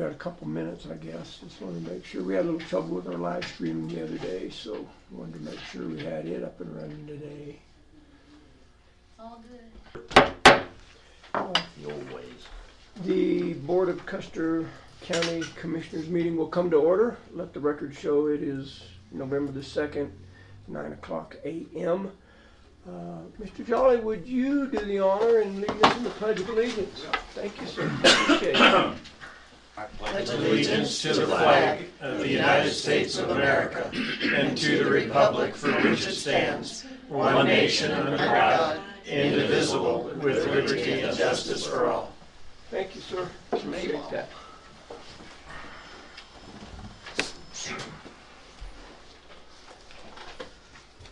got a couple minutes, I guess. Just wanted to make sure. We had a little trouble with our live stream the other day, so wanted to make sure we had it up and running today. All good. The old ways. The Board of Custer County Commissioners meeting will come to order. Let the record show it is November the 2nd, 9:00 a.m. Mr. Jolly, would you do the honor and lead us in the Pledge of Allegiance? Thank you, sir. Appreciate it. I pledge allegiance to the flag of the United States of America and to the republic for which it stands, one nation under God, indivisible, with liberty and justice for all. Thank you, sir. Appreciate that.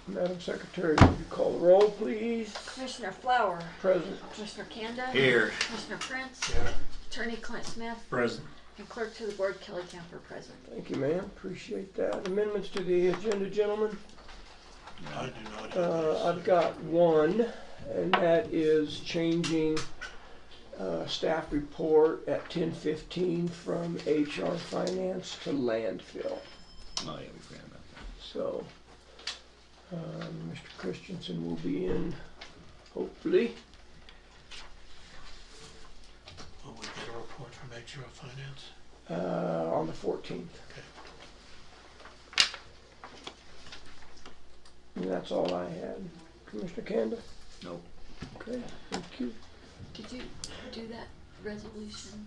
Madam Secretary, would you call the roll, please? Commissioner Flower. Present. Commissioner Kanda. Here. Commissioner Prince. Here. Attorney Clint Smith. Present. And Clerk to the Board Kelly Camper present. Thank you, ma'am. Appreciate that. Amendments to the agenda, gentlemen? I do not have I've got one, and that is changing staff report at 10:15 from HR Finance to landfill. Oh, yeah, we forgot about that. So, Mr. Christensen will be in, hopefully. Will we get a report from HR Finance? On the 14th. Okay. And that's all I had. Commissioner Kanda? Nope. Okay, thank you. Did you do that resolution?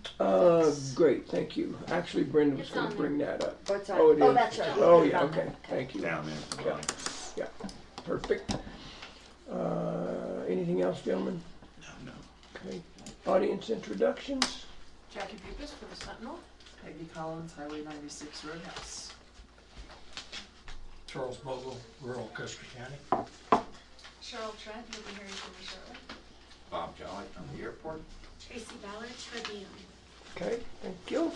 Great, thank you. Actually, Brenda was It's going on to bring that up. Oh, it's on. Oh, it Oh, is. that's right. Oh, It's yeah, on okay, there. thank you. Down there at the bottom. Yeah, perfect. Anything else, gentlemen? No. Okay. Audience introductions? Jackie Pupis for the Sentinel. Peggy Collins, Highway 96 Roadhouse. Charles Bogle, rural Custer County. Cheryl Trent, you'll be hearing from me shortly. Bob Jolly from the airport. Tracy Ballard, Tribune. Okay, thank you.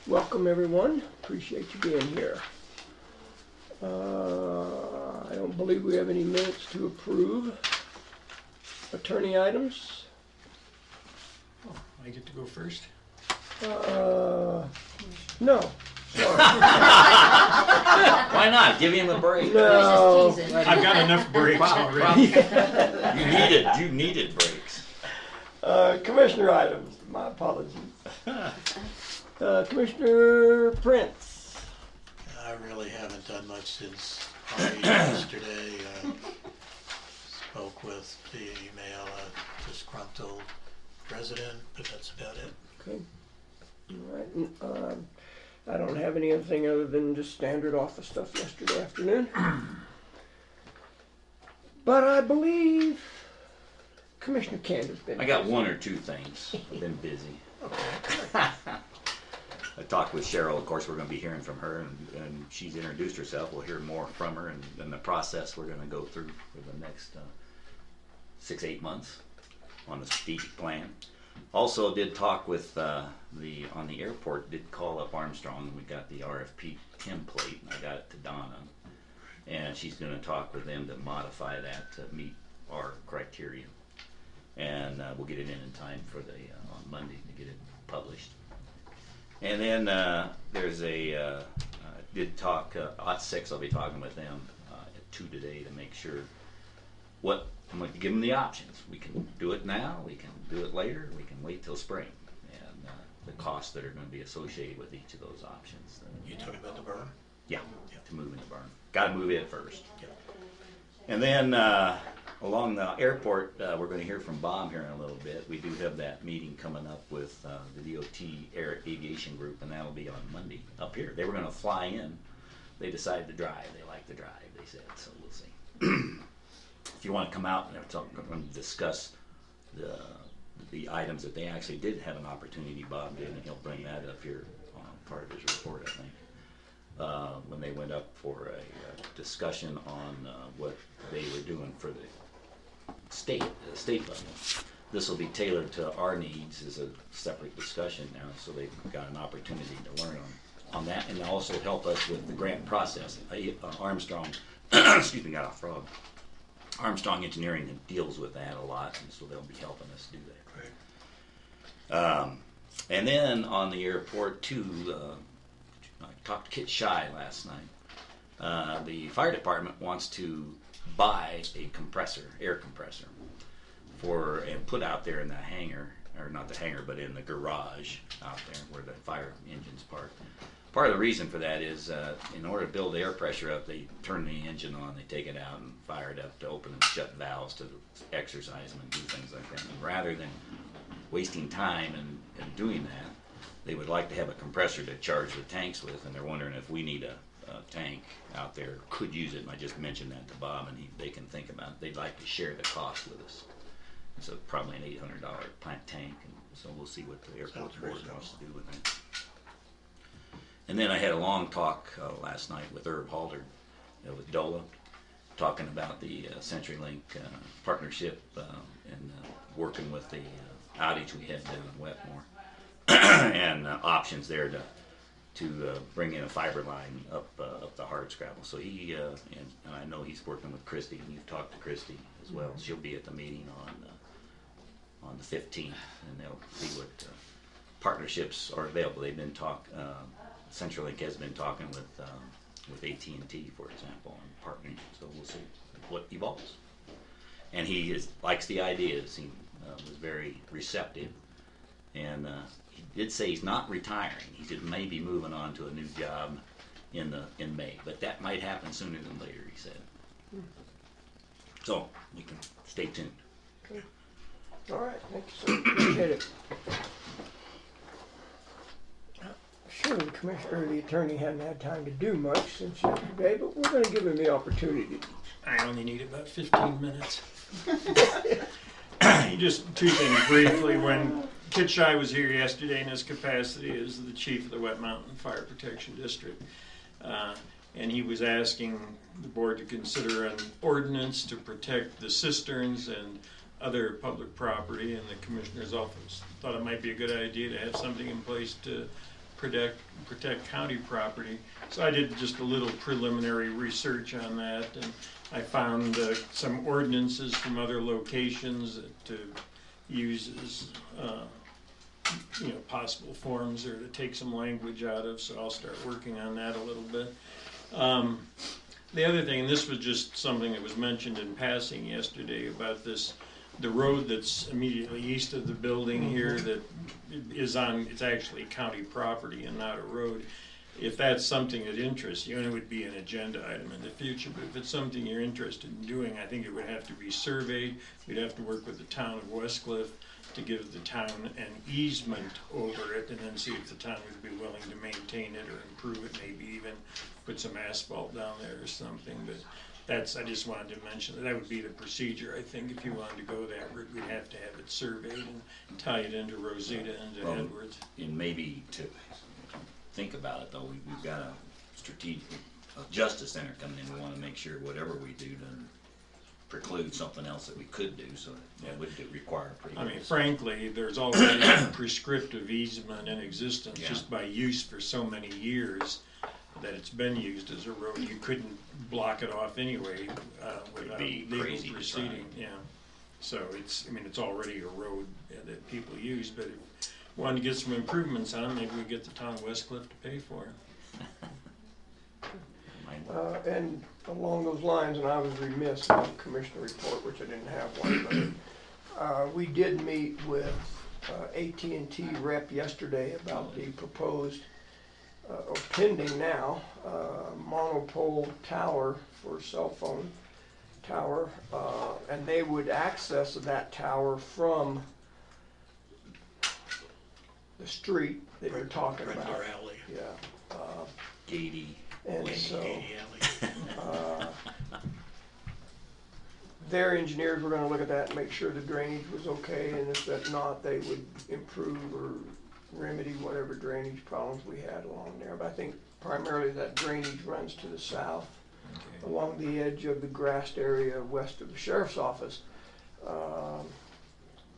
Welcome, everyone. Appreciate you being here. I don't believe we have any minutes to approve. Attorney items? Oh, I get to go first? No. Sorry. Why not? Give him a break. No. Just teasing. I've got enough breaks already. You needed breaks. Commissioner items. My apologies. Commissioner Prince. I really haven't done much since yesterday. Spoke with via email a disgruntled resident, but that's about it. Okay. All right. I don't have anything other than just standard office stuff yesterday afternoon. But I believe Commissioner Kanda's been. I got one or two things. I've been busy. I talked with Cheryl. Of course, we're going to be hearing from her, and she's introduced herself. We'll hear more from her, and then the process we're going to go through for the next 6-8 months on the strategic plan. Also, did talk with on the airport. Did call up Armstrong, and we got the RFP template, and I got it to Donna, and she's going to talk with them to modify that to meet our criteria, and we'll get it in time for the on Monday to get it published. And then there's did talk, OT6, I'll be talking with them at 2 today to make sure I'm going to give them the options. We can do it now, we can do it later, we can wait till spring. And the costs that are going to be associated with each of those options. You talking about the burn? Yeah, to move in the burn. Got to move it first. Yeah. And then along the airport, we're going to hear from Bob here in a little bit. We do have that meeting coming up with the DOT Air Aviation Group, and that'll be on Monday up here. They were going to fly in. They decided to drive. They like to drive, they said, so we'll see. If you want to come out, and we're going to discuss the items that they actually did have an opportunity, Bob did, and he'll bring that up here on part of his report, I think. When they went up for a discussion on what they were doing for the state level. This will be tailored to our needs as a separate discussion now, so they've got an opportunity to learn on that, and also help us with the grant process. Armstrong, excuse me, got a frog. Armstrong Engineering deals with that a lot, and so they'll be helping us do that. Great. And then on the airport too, I talked to Kit Shy last night. The fire department wants to buy a compressor, air compressor, and put out there in the hangar, or not the hangar, but in the garage out there where the fire engine's parked. Part of the reason for that is in order to build the air pressure up, they turn the engine on, they take it out and fire it up to open and shut valves to exercise them and do things like that. And rather than wasting time and doing that, they would like to have a compressor to charge the tanks with, and they're wondering if we need a tank out there, could use it. And I just mentioned that to Bob, and they can think about it. They'd like to share the cost with us. So probably an $800 plant tank, and so we'll see what the airport board wants to do with that. And then I had a long talk last night with Herb Halder with DOLA, talking about the CenturyLink partnership and working with the outage we had down in Wetmore and options there to bring in a fiber line up the hardscrabble. So he and I know he's working with Christy, and you've talked to Christy as well. She'll be at the meeting on the 15th, and they'll see what partnerships are available. They've been CenturyLink has been talking with AT&T, for example, and partnering. So we'll see what evolves. And he likes the ideas. He was very receptive, and he did say he's not retiring. He said maybe moving on to a new job in May, but that might happen sooner than later, he said. So you can stay tuned. Okay. All right, thank you, sir. Appreciate it. Sure, the commissioner or the attorney hadn't had time to do much since yesterday, but we're going to give him the opportunity. I only need about 15 minutes. Just two things briefly. When Kit Shy was here yesterday in his capacity as the chief of the Wet Mountain Fire Protection District, and he was asking the board to consider an ordinance to protect the cisterns and other public property, and the commissioner's office thought it might be a good idea to have something in place to protect county property. So I did just a little preliminary research on that, and I found some ordinances from other locations to use as possible forms or to take some language out of. So I'll start working on that a little bit. The other thing, and this was just something that was mentioned in passing yesterday about the road that's immediately east of the building here that it's actually county property and not a road. If that's something that interests you, and it would be an agenda item in the future, but if it's something you're interested in doing, I think it would have to be surveyed. We'd have to work with the town of Westcliff to give the town an easement over it, and then see if the town would be willing to maintain it or improve it, maybe even put some asphalt down there or something. But I just wanted to mention that would be the procedure. I think if you wanted to go that route, we'd have to have it surveyed and tie it into Rosita and to Edwards. And maybe to think about it, though, we've got a strategic justice center coming in. We want to make sure whatever we do doesn't preclude something else that we could do, so it would require pretty good. Frankly, there's already a prescriptive easement in existence just by use for so many years that it's been used as a road. You couldn't block it off anyway without legal proceeding. Yeah. So it's already a road that people use, but if we wanted to get some improvements on it, maybe we get the town of Westcliff to pay for it. And along those lines, and I was remiss in the commissioner report, which I didn't have one, but we did meet with AT&T rep yesterday about the proposed or pending now monopole tower for cell phone tower, and they would access that tower from the street that you're talking about. Regular alley. Yeah. Gatey. And Lady so Gatey alley. their engineers were going to look at that and make sure the drainage was okay, and if that not, they would improve or remedy whatever drainage problems we had along there. But I think primarily that drainage runs to the south, along the edge of the grassed area west of the sheriff's office.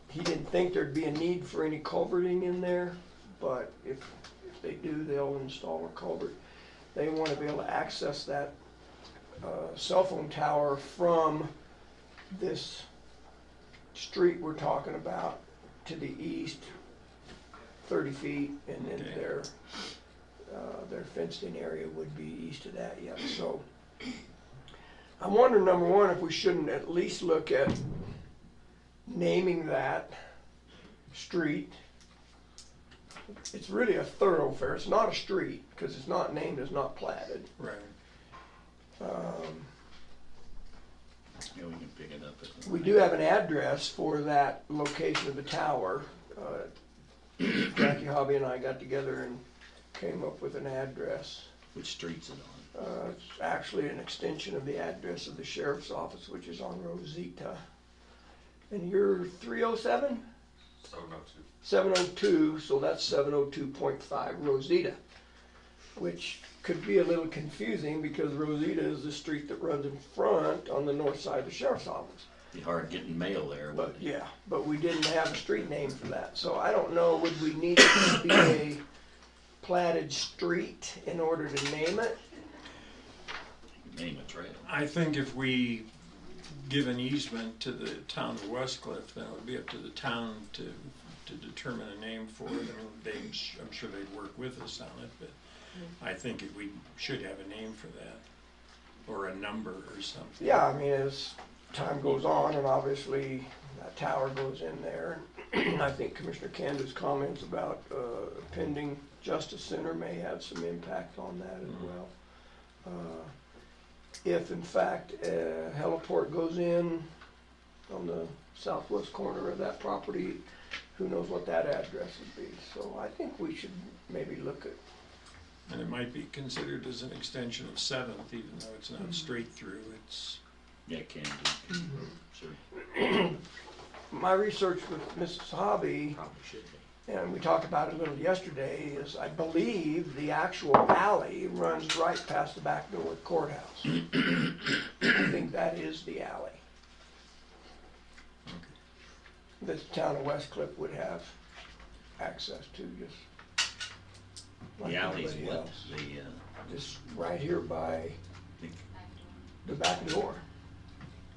He didn't think there'd be a need for any culverting in there, but if they do, they'll install a culvert. They want to be able to access that cell phone tower from this street we're talking about to the east 30 feet, and then Okay. their fenced-in area would be east of that, yeah, so. I'm wondering, number one, if we shouldn't at least look at naming that street. It's really a thoroughfare, it's not a street, because it's not named, it's not platted. Right. Yeah, we can pick it up. We do have an address for that location of the tower. Jackie Hobby and I got together and came up with an address. Which street's it on? It's actually an extension of the address of the sheriff's office, which is on Rosita. And you're 307? 702. 702, so that's 702.5 Rosita, which could be a little confusing because Rosita is the street that runs in front on the north side of the sheriff's office. Be hard getting mail there. But yeah, but we didn't have a street name for that, so I don't know, would we need it to be a platted street in order to name it? Name a trail. I think if we give an easement to the town of Westcliff, then it would be up to the town to determine a name for it. I mean, I'm sure they'd work with us on it, but I think we should have a name for that, or a number or something. Yeah, I mean, as time goes on, and obviously that tower goes in there, and I think Commissioner Canada's comments about pending Justice Center may have some impact on that as well. If in fact heliport goes in on the southwest corner of that property, who knows what that address would be. So I think we should maybe look at. And it might be considered as an extension of 7th, even though it's not straight through. It's Yeah, can do. Sure. My research with Mrs. Hobby, Probably should be. and we talked about it a little yesterday, is I believe the actual alley runs right past the back door of the courthouse. I think that is the alley. The town of Westcliff would have access to, just like The alley's everybody what? else. The, Just right here by the back door.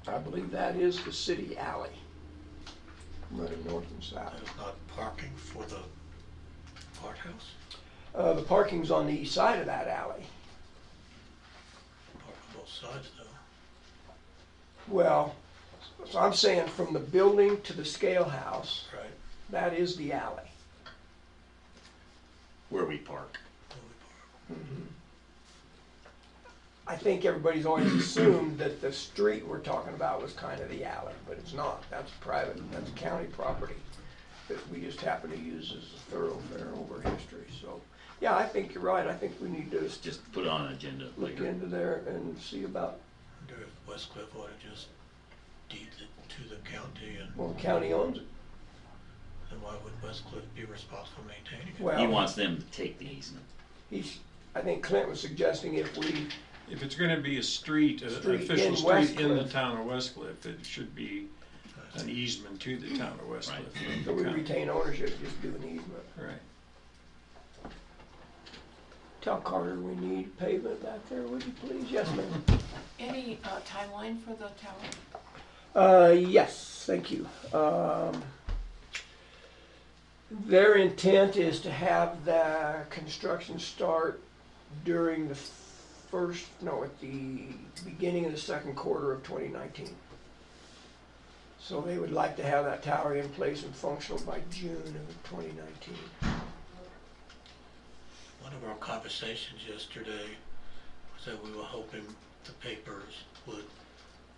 I believe that is the city alley, running north and south. There's not parking for the courthouse? The parking's on the east side of that alley. Park on both sides though. Well, so I'm saying from the building to the scale house, Right. that is the alley. where we park. I think everybody's always assumed that the street we're talking about was kind of the alley, but it's not. That's private, that's county property that we just happen to use as a thoroughfare over history. So, yeah, I think you're right. I think we need to Just put it on an agenda look later. into there and see about, I wonder if Westcliff ought to just deed it to the county, and well, the county owns it. then why would Westcliff be responsible for maintaining it? Well, He wants them to take the easement. I think Clint was suggesting if it's going to be a street, an Street official in street in the Westcliff. town of Westcliff, it should be an easement to the town of Westcliff. Right. so we retain ownership, just do an easement. Right. Tell Carter we need pavement back there, would you please? Yes, ma'am. Any timeline for the tower? Yes, thank you. Their intent is to have the construction start during the at the beginning of the second quarter of 2019. So they would like to have that tower in place and functional by June of 2019. One of our conversations yesterday was that we were hoping the papers would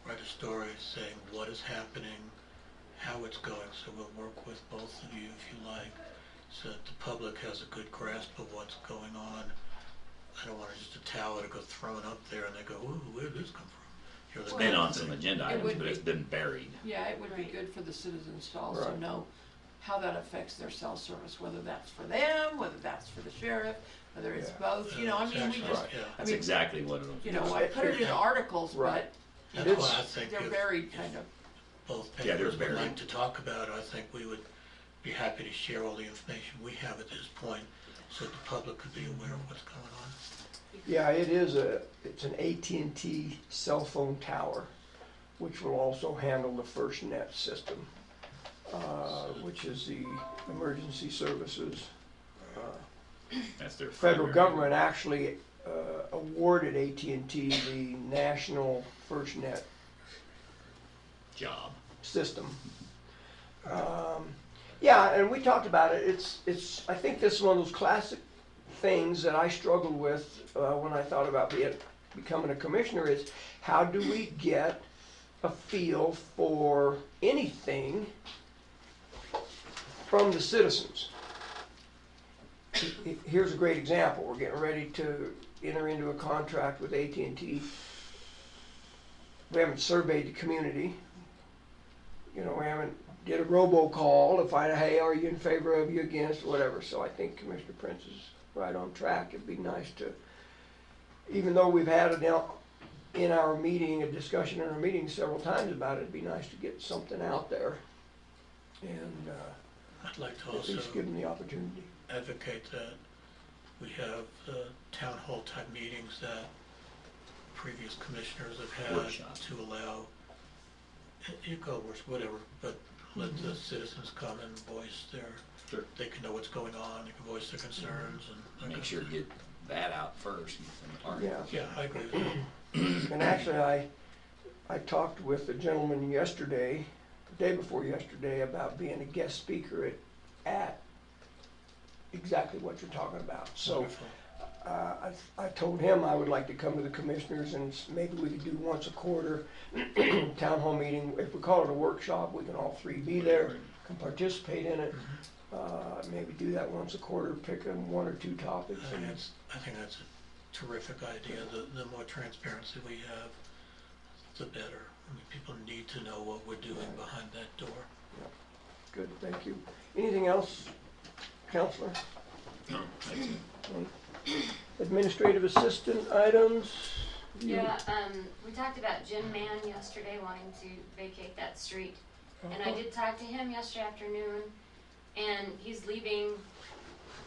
write a story saying what is happening, how it's going, so we'll work with both of you if you like, so that the public has a good grasp of what's going on. I don't want just a tower to go thrown up there and they go, ooh, where did this come from? It's been on some agenda It items, would but be. it's been buried. Yeah, it would be good for the citizens to also Right. know how that affects their cell service, whether that's for them, whether that's for the sheriff, whether it's Yeah. both, you know, I mean, we Exactly, just, right. yeah. I That's mean, exactly what it'll you be. know, I put it in articles, Right. but That's why I think they're if buried kind of. both Yeah, they're papers would buried. like to talk about it, I think we would be happy to share all the information we have at this point, so that the public could be aware of what's going on. Yeah, it's an AT&T cell phone tower, which will also handle the FirstNet system, which is the emergency services That's their federal primary government actually awarded AT&T the national FirstNet job. system. Yeah, and we talked about it. It's. I think this is one of those classic things that I struggled with when I thought about becoming a commissioner. Is how do we get a feel for anything from the citizens? Here's a great example. We're getting ready to enter into a contract with AT&T. We haven't surveyed the community. You know, we haven't did a robocall to find out, hey, are you in favor of, you against, whatever. So I think Commissioner Prince is right on track. It'd be nice to, even though we've had it now in our meeting, a discussion in our meeting several times about it, it'd be nice to get something out there and I'd like to at also least give them the opportunity. advocate that we have town hall type meetings that previous commissioners have had Workshops. to allow, you go whatever, but let the citizens come and voice their, Sure. they can know what's going on, they can voice their concerns and. that Make kind sure of to thing. get that out first. Yeah. Yeah, I agree with that. And actually, I talked with a gentleman yesterday, the day before yesterday, about being a guest speaker at exactly what you're talking about. So Wonderful. I told him I would like to come to the commissioners and maybe we could do once a quarter town hall meeting. If we call it a workshop, we can all three be there, can participate in it. Maybe do that once a quarter, pick one or two topics. I think that's a terrific idea. The more transparency we have, the better. I mean, people need to know what we're doing behind that door. Good, thank you. Anything else, Counselor? No, that's it. Administrative assistant items? Yeah, we talked about Jim Mann yesterday wanting to vacate that street. And I did talk to him yesterday afternoon, and he's leaving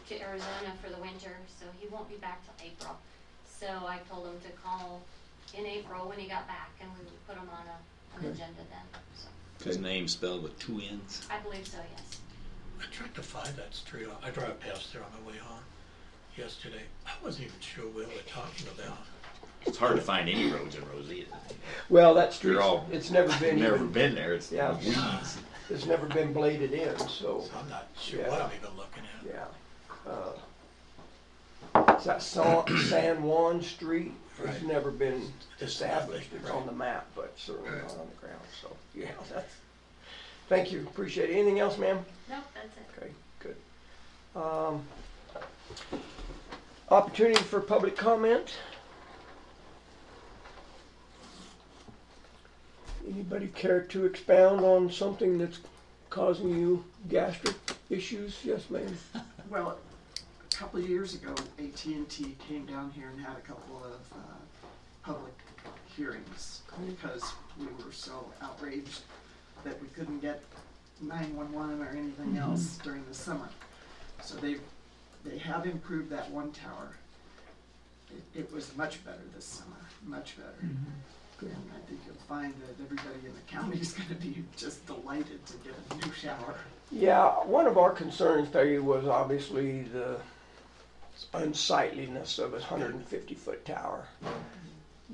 to Arizona for the winter, so he won't be back till April. So I told him to call in April when he got back, and we would put him on an Good. agenda then, so. His name's spelled with 2 N's. I believe so, yes. I tried to find that street. I drive past there on my way home yesterday. I wasn't even sure what we were talking about. It's hard to find any roads in Rosita. Well, that street, They're all- it's never been Never even, been there. It's Yeah. weeds. it's never been bladed in, so, So I'm not sure what I'm even looking at. yeah. It's that San Juan Street, it's Right. never been It's established, nothing, it's right. on the map, but certainly not on the ground, so, yeah, that's, thank you, appreciate it. Anything else, ma'am? Nope, that's it. Okay, good. Opportunity for public comment? Anybody care to expound on something that's causing you gastric issues? Yes, ma'am. Well, a couple of years ago, AT&T came down here and had a couple of public hearings because we were so outraged that we couldn't get 911 or anything else during the summer. So they have improved that one tower. It was much better this summer, much better. And I think you'll find that everybody in the county is going to be just delighted to get a new shower. Yeah, one of our concerns, Peggy, was obviously the unsightliness of a 150-foot tower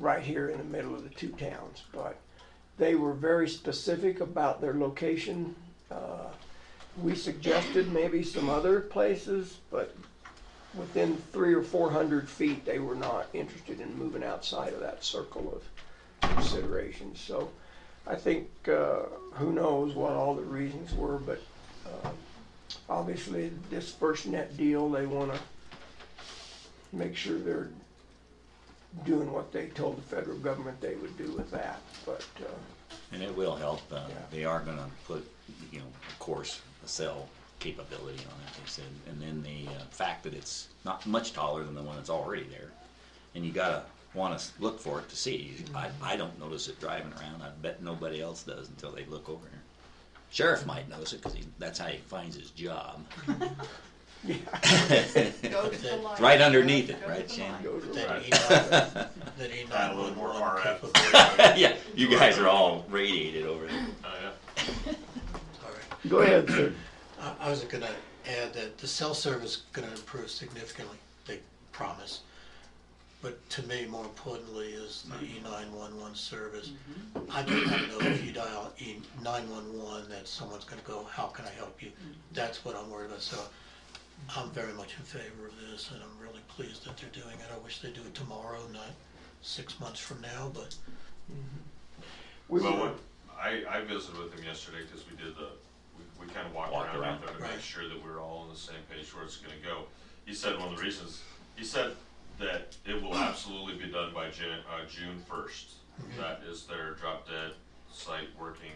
right here in the middle of the two towns. But they were very specific about their location. We suggested maybe some other places, but within 300 or 400 feet, they were not interested in moving outside of that circle of considerations. So I think who knows what all the reasons were, but obviously this FirstNet deal, they want to make sure they're doing what they told the federal government they would do with that. But And it will help. Yeah. They are going to put, of course, a cell capability on it, they said. And then the fact that it's not much taller than the one that's already there. And you got to want to look for it to see. I don't notice it driving around. I bet nobody else does until they look over here. Sheriff might notice it because that's how he finds his job. Go to the light. Right underneath it, Go to right, the Shannon? light. goes That around. that he Add a little more 911 RF. capability. Yeah, you guys are all radiated over there. Oh, yeah. Sorry. Go ahead, sir. I was gonna add that the cell service is gonna improve significantly, they promise. But to me, more importantly, is the E911 service. I do not know if you dial E911 that someone's gonna go, how can I help you? That's what I'm worried about, so I'm very much in favor of this, and I'm really pleased that they're doing it. I wish they'd do it tomorrow, not 6 months from now, but I visited with him yesterday because we did we kind of walked around out there to make sure that we're all on the same page where it's going to go. He said one of the reasons, he said that it will absolutely be done by June 1st. That is their drop dead site working.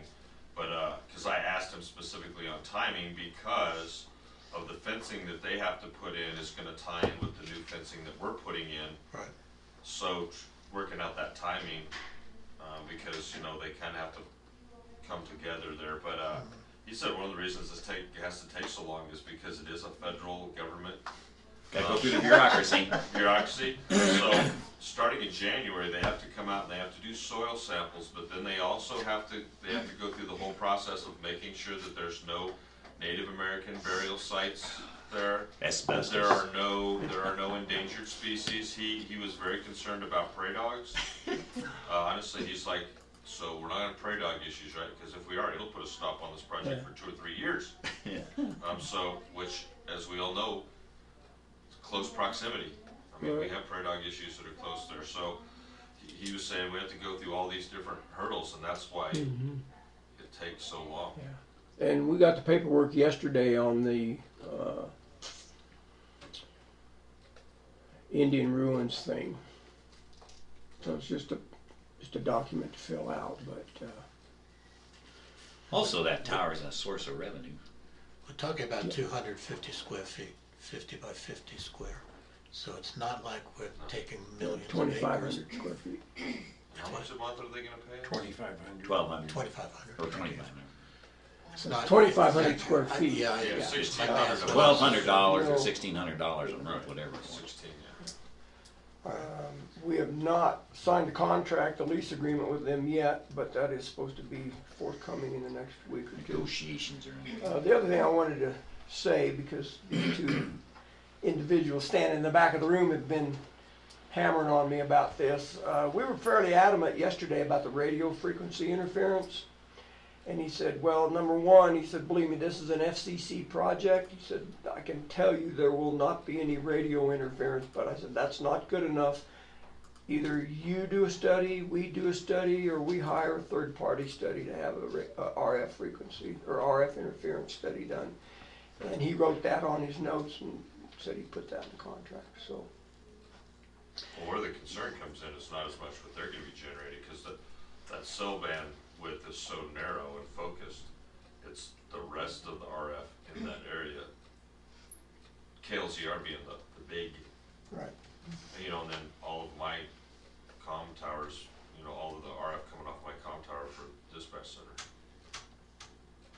But because I asked him specifically on timing, because of the fencing that they have to put in is going to tie in with the new fencing that we're putting in. right. So working out that timing, because you know they kind of have to come together there. But he said one of the reasons this has to take so long is because it is a federal government. Gotta go through the bureaucracy. So starting in January, they have to come out and they have to do soil samples, but then they also have to go through the whole process of making sure that there's no Native American burial sites there. Asbestos. There are no endangered species. He was very concerned about prey dogs. Honestly, he's like, so we're not on prey dog issues, right? Because if we are, it'll put a stop on this project for 2 or 3 years. So, which, as we all know, close proximity. I mean, we have prey dog issues that are close there. So he was saying we have to go through all these different hurdles, and that's why it takes so long. Yeah. And we got the paperwork yesterday on the Indian ruins thing. So it's just a document to fill out, but Also, that tower is a source of revenue. We're talking about 250 square feet, 50 by 50 square. So it's not like we're taking millions of acres. 2,500 square feet. How much a month are they going to pay? 2,500. 1,200. 2,500. Or 2,500. It's not- 2,500 square feet. Yeah, Yeah, yeah. 1,600. $1,200 or $1,600 a month, whatever. 16, yeah. We have not signed a contract, a lease agreement with them yet, but that is supposed to be forthcoming in the next week or two. Negotiations are. The other thing I wanted to say, because these two individuals standing in the back of the room have been hammering on me about this. We were fairly adamant yesterday about the radio frequency interference. And he said, well, number one, he said, believe me, this is an FCC project. He said, I can tell you there will not be any radio interference. But I said, that's not good enough. Either you do a study, we do a study, or we hire a third-party study to have a RF frequency or RF interference study done. And he wrote that on his notes and said he put that in the contract. So, Well, where the concern comes in is not as much what they're going to be generating, because that cell band width is so narrow and focused. It's the rest of the RF in that area. KLZR being the big, right. you know, and then all of my comm towers, you know, all of the RF coming off my comm tower for dispatch center.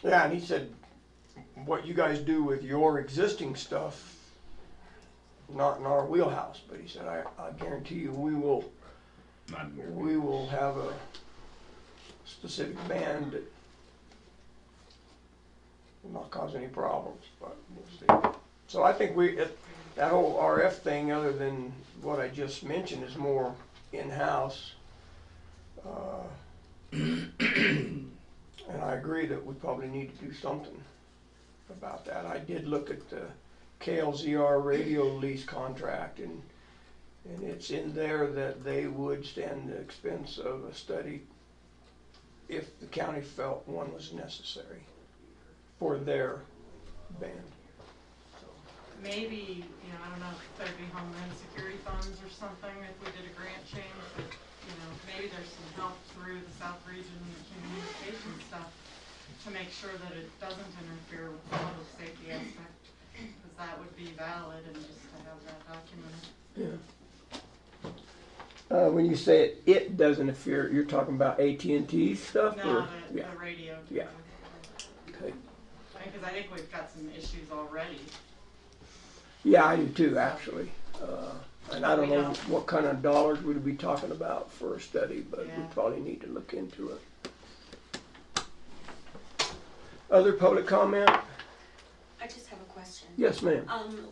Yeah, and he said, what you guys do with your existing stuff, not in our wheelhouse, but he said, I guarantee you we will have a specific band that will not cause any problems, but we'll see. So I think that whole RF thing, other than what I just mentioned, is more in-house. And I agree that we probably need to do something about that. I did look at the KLZR radio lease contract, and it's in there that they would stand the expense of a study if the county felt one was necessary for their band. Maybe, I don't know, if there'd be Homeland Security funds or something if we did a grant change, but, maybe there's some help through the South Region communication stuff to make sure that it doesn't interfere with the public safety aspect, because that would be valid, and just to have that documented. Yeah. When you say it doesn't interfere, you're talking about AT&T stuff? No, or? the radio. Yeah. Okay. Because I think we've got some issues already. Yeah, I do too, actually. And I don't know what kind of dollars we'd be talking about for a study, but we probably need to look into it. Other public comment? I just have a question. Yes, ma'am.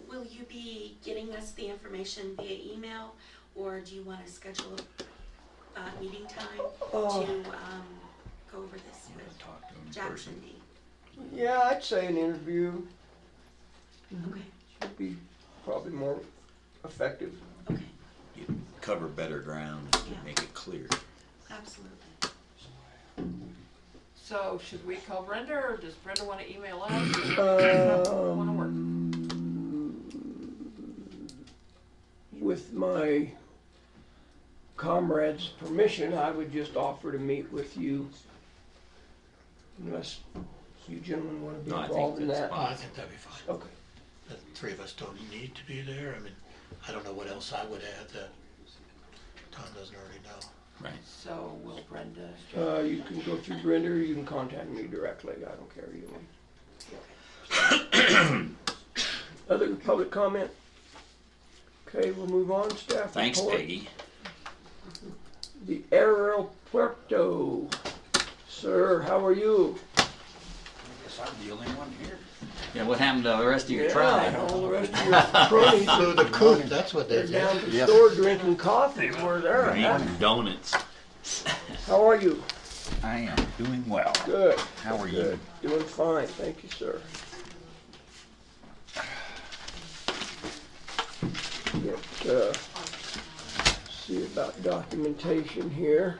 Will you be getting us the information via email, or do you want to schedule a meeting time to go over this with Talk to him in Jackson person. D? Yeah, I'd say an interview Okay, would be probably more effective. okay, You'd cover better ground, Yeah. make it clear. absolutely. So should we call Brenda, or does Brenda want to email us? Or want to work? With my comrade's permission, I would just offer to meet with you, unless you gentlemen want to be No, I think involved in that's that. Well, I think that'd be fine. Okay. The three of us don't need to be there. I mean, I don't know what else I would add that Tom doesn't already know. Right. So will Brenda? You can go through Brenda, or you can contact me directly. I don't care either way. Other public comment? Okay, we'll move on. Staff Thanks, report. Peggy. The Aeropuerto. Sir, how are you? Guess I'm the only one here. Yeah, what happened to the rest of your Yeah, tribe? all the rest of your cronies Flew the coop, that's what they're they down did. to the Yep. store drinking coffee. Where they're We're at. eating donuts. How are you? I am doing well. Good. How are you? Good. Doing fine. Thank you, sir. Get, see about documentation here.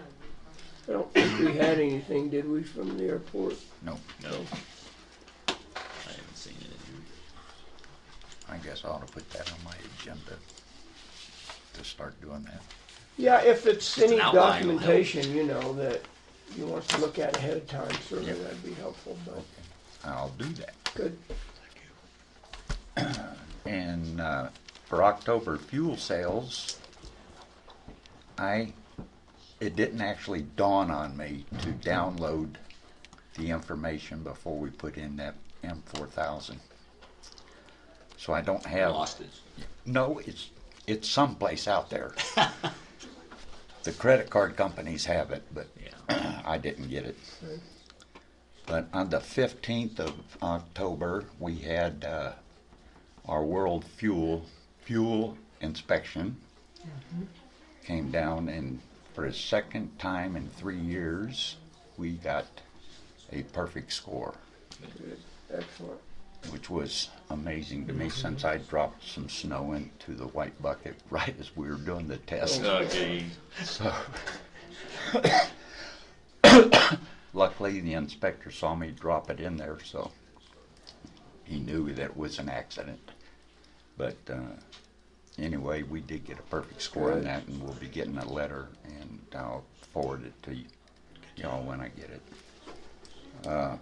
I don't think we had anything, did we, from the airport? No, No. I haven't seen it. I guess I ought to put that on my agenda to start doing that. Yeah, if it's Just any an outline will help. documentation, you know, that you want to look at ahead of time, certainly Yep. that'd be helpful, but I'll do that. good. And for October fuel sales, it didn't actually dawn on me to download the information before we put in that M4000. So I don't have. Lost it. No, it's someplace out there. The credit card companies have it, but Yeah. I didn't get it. Right. But on the 15th of October, we had our world fuel inspection. Came down, and for the second time in 3 years, we got a perfect score, Good. Excellent. which was amazing to me since I dropped some snow into the white bucket right as we were doing the test. Okay. So, luckily, the inspector saw me drop it in there, so he knew that it was an accident. But anyway, we did get a perfect score on Good. that, and we'll be getting a letter, and I'll forward it to y'all when I get it.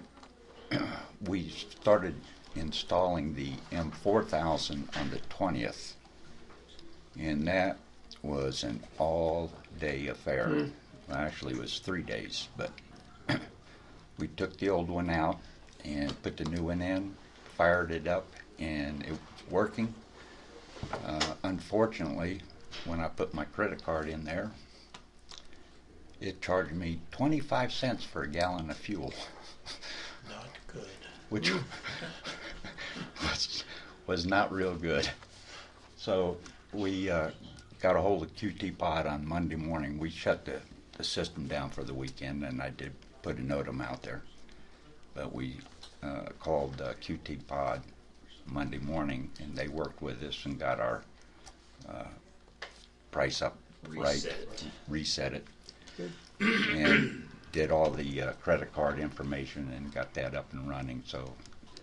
We started installing the M4000 on the 20th, and that was an all-day affair. Well, actually, it was 3 days, but we took the old one out and put the new one in, fired it up, and it was working. Unfortunately, when I put my credit card in there, it charged me 25 cents for a gallon of fuel, Not good. which was not real good. So we got a hold of QT Pod on Monday morning. We shut the system down for the weekend, and I did put a notum out there. But we called QT Pod Monday morning, and they worked with us and got our price up right, reset it, Good. and did all the credit card information and got that up and running. So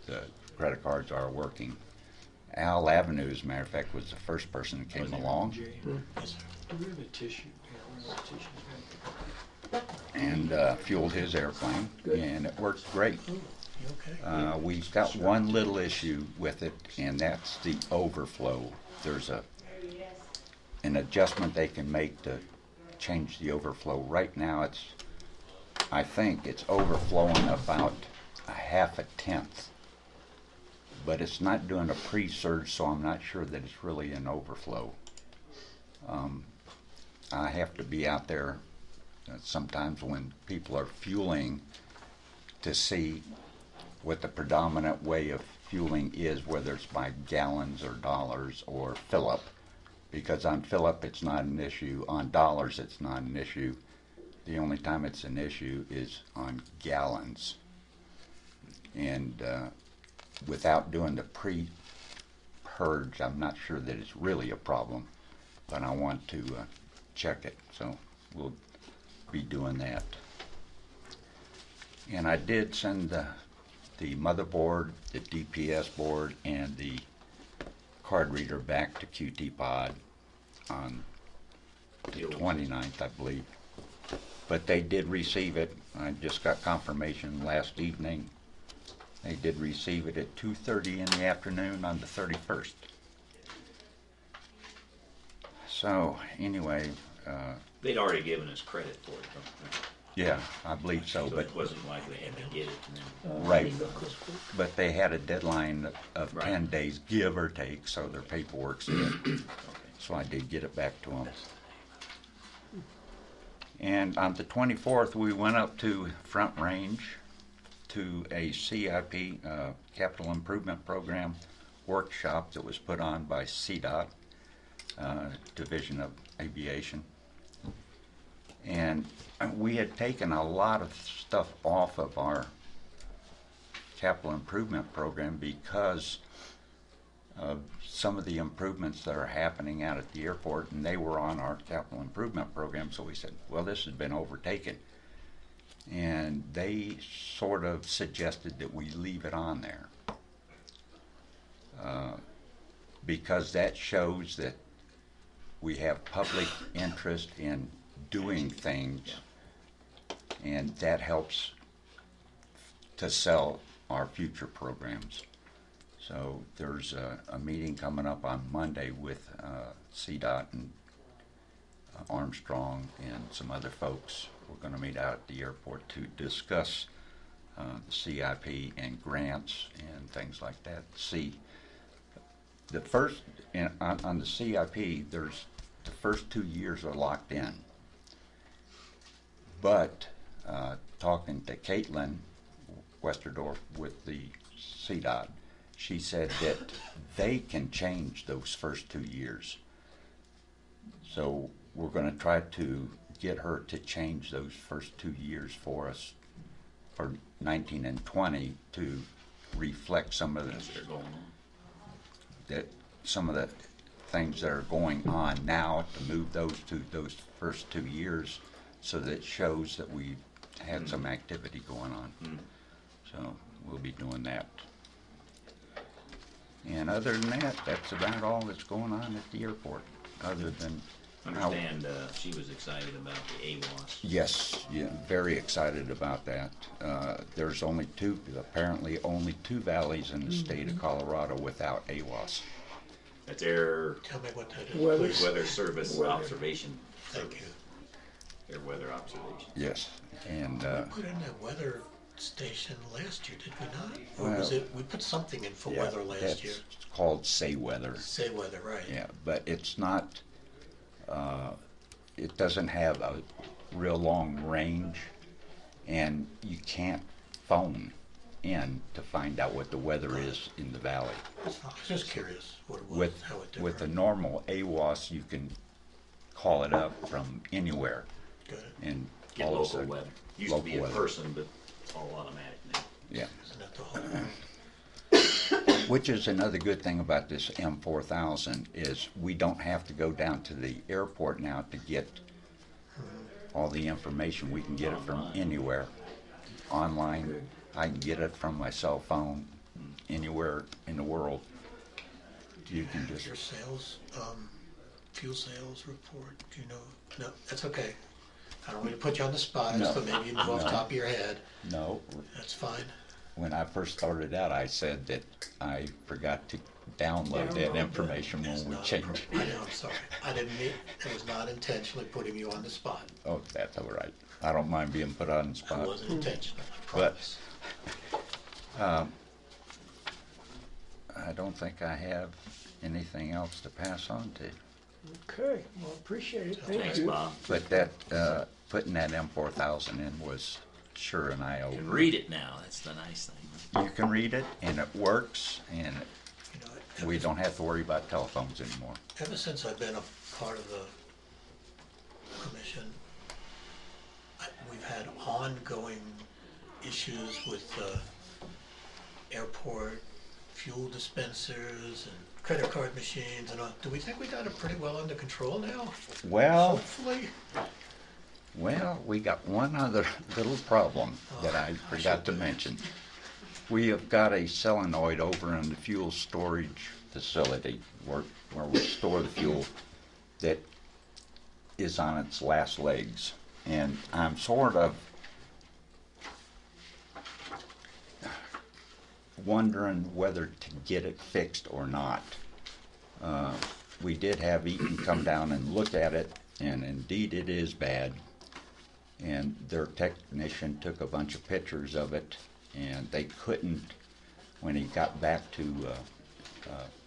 the credit cards are working. Al Avenue, as a matter of fact, was the first person that came along Yes, sir. Do we have a tissue? Yeah, we have a tissue. and fueled his airplane, Good. and it worked great. You okay? We've got one little issue with it, and that's the overflow. There's an adjustment they can make to change the overflow. Right now, I think it's overflowing about a half a tenth, but it's not doing a pre-surge, so I'm not sure that it's really an overflow. I have to be out there sometimes when people are fueling to see what the predominant way of fueling is, whether it's by gallons or dollars or fill-up. Because on fill-up, it's not an issue. On dollars, it's not an issue. The only time it's an issue is on gallons. And without doing the pre-purge, I'm not sure that it's really a problem. But I want to check it, so we'll be doing that. And I did send the motherboard, the DPS board, and the card reader back to QT Pod on the 29th, I believe. But they did receive it. I just got confirmation last evening. They did receive it at 2:30 in the afternoon on the 31st. So anyway, They'd already given us credit for it, don't yeah, I believe so. they? But It wasn't like they had to get it and then. right, but they had a deadline of Right. 10 days, give or take, so their paperwork's in. So I did get it back to them. And on the 24th, we went up to Front Range to a CIP, Capital Improvement Program workshop that was put on by CDOT, Division of Aviation. And we had taken a lot of stuff off of our capital improvement program because of some of the improvements that are happening out at the airport, and they were on our capital improvement program. So we said, well, this has been overtaken. And they sort of suggested that we leave it on there because that shows that we have public interest in doing things, and that helps to sell our future programs. So there's a meeting coming up on Monday with CDOT and Armstrong and some other folks. We're going to meet out at the airport to discuss the CIP and grants and things like that. See, the first, on the CIP, there's the first 2 years are locked in. But talking to Caitlin Westerdorf with the CDOT, she said that they can change those first 2 years. So we're going to try to get her to change those first 2 years for us for 19 and 20 to reflect some of the things that are going on now, to move those to those first 2 years so that it shows that we had some activity going on. So we'll be doing that. And other than that, that's about all that's going on at the airport, other than Understand, she was excited about the AWAS. Yes, yeah, very excited about that. There's apparently only two valleys in the state of Colorado without AWAS. That's air Tell me what that is. Weather. weather service observation. Thank you. Air weather observation. Yes, and We put in that weather station last year, did we not? Or Well, was it, we put something in for yeah, weather last year? It's called Say Weather. Say weather, right. Yeah, but it's not, it doesn't have a real long range, and you can't phone in to find out what the weather is in the valley. That's fine. I was just curious what it was, With, how it differed. with the normal AWAS, you can call it up from anywhere Got it. and Get all of a local sudden, weather. Used to be local in weather. person, but it's all automatic now. Yeah. Isn't that the whole? Which is another good thing about this M4000 is we don't have to go down to the airport now to get all the information. We can get it from anywhere. Online, I can get it from my cell phone anywhere in the world. You can just, Your sales, fuel sales report, do you know? No, that's okay. I don't want to put you on the spot, No. so maybe you know off the No. top of your head. no. That's fine. When I first started out, I said that I forgot to download that information It's when we not a changed. I know, I'm sorry. I didn't mean, it was not intentionally putting you on the spot. Oh, that's all right. I don't mind being put on the It spot. wasn't intentional, I But- promise. I don't think I have anything else to pass on to. Okay, well, appreciate it, thank Thanks, you. Bob. But that, putting that M4000 in was sure an eye You can opener. read it now, that's the nice thing. You can read it, and it works, and You know, we don't have to worry about telephones anymore. ever since I've been a part of the commission, we've had ongoing issues with airport fuel dispensers and credit card machines and all. Do we think we got it pretty well under control now? Well, Hopefully. we got one other little problem that I forgot to mention. We have got a solenoid over in the fuel storage facility where we store the fuel that is on its last legs. And I'm sort of wondering whether to get it fixed or not. We did have Eaton come down and look at it, and indeed it is bad. And their technician took a bunch of pictures of it, and they couldn't, when he got back to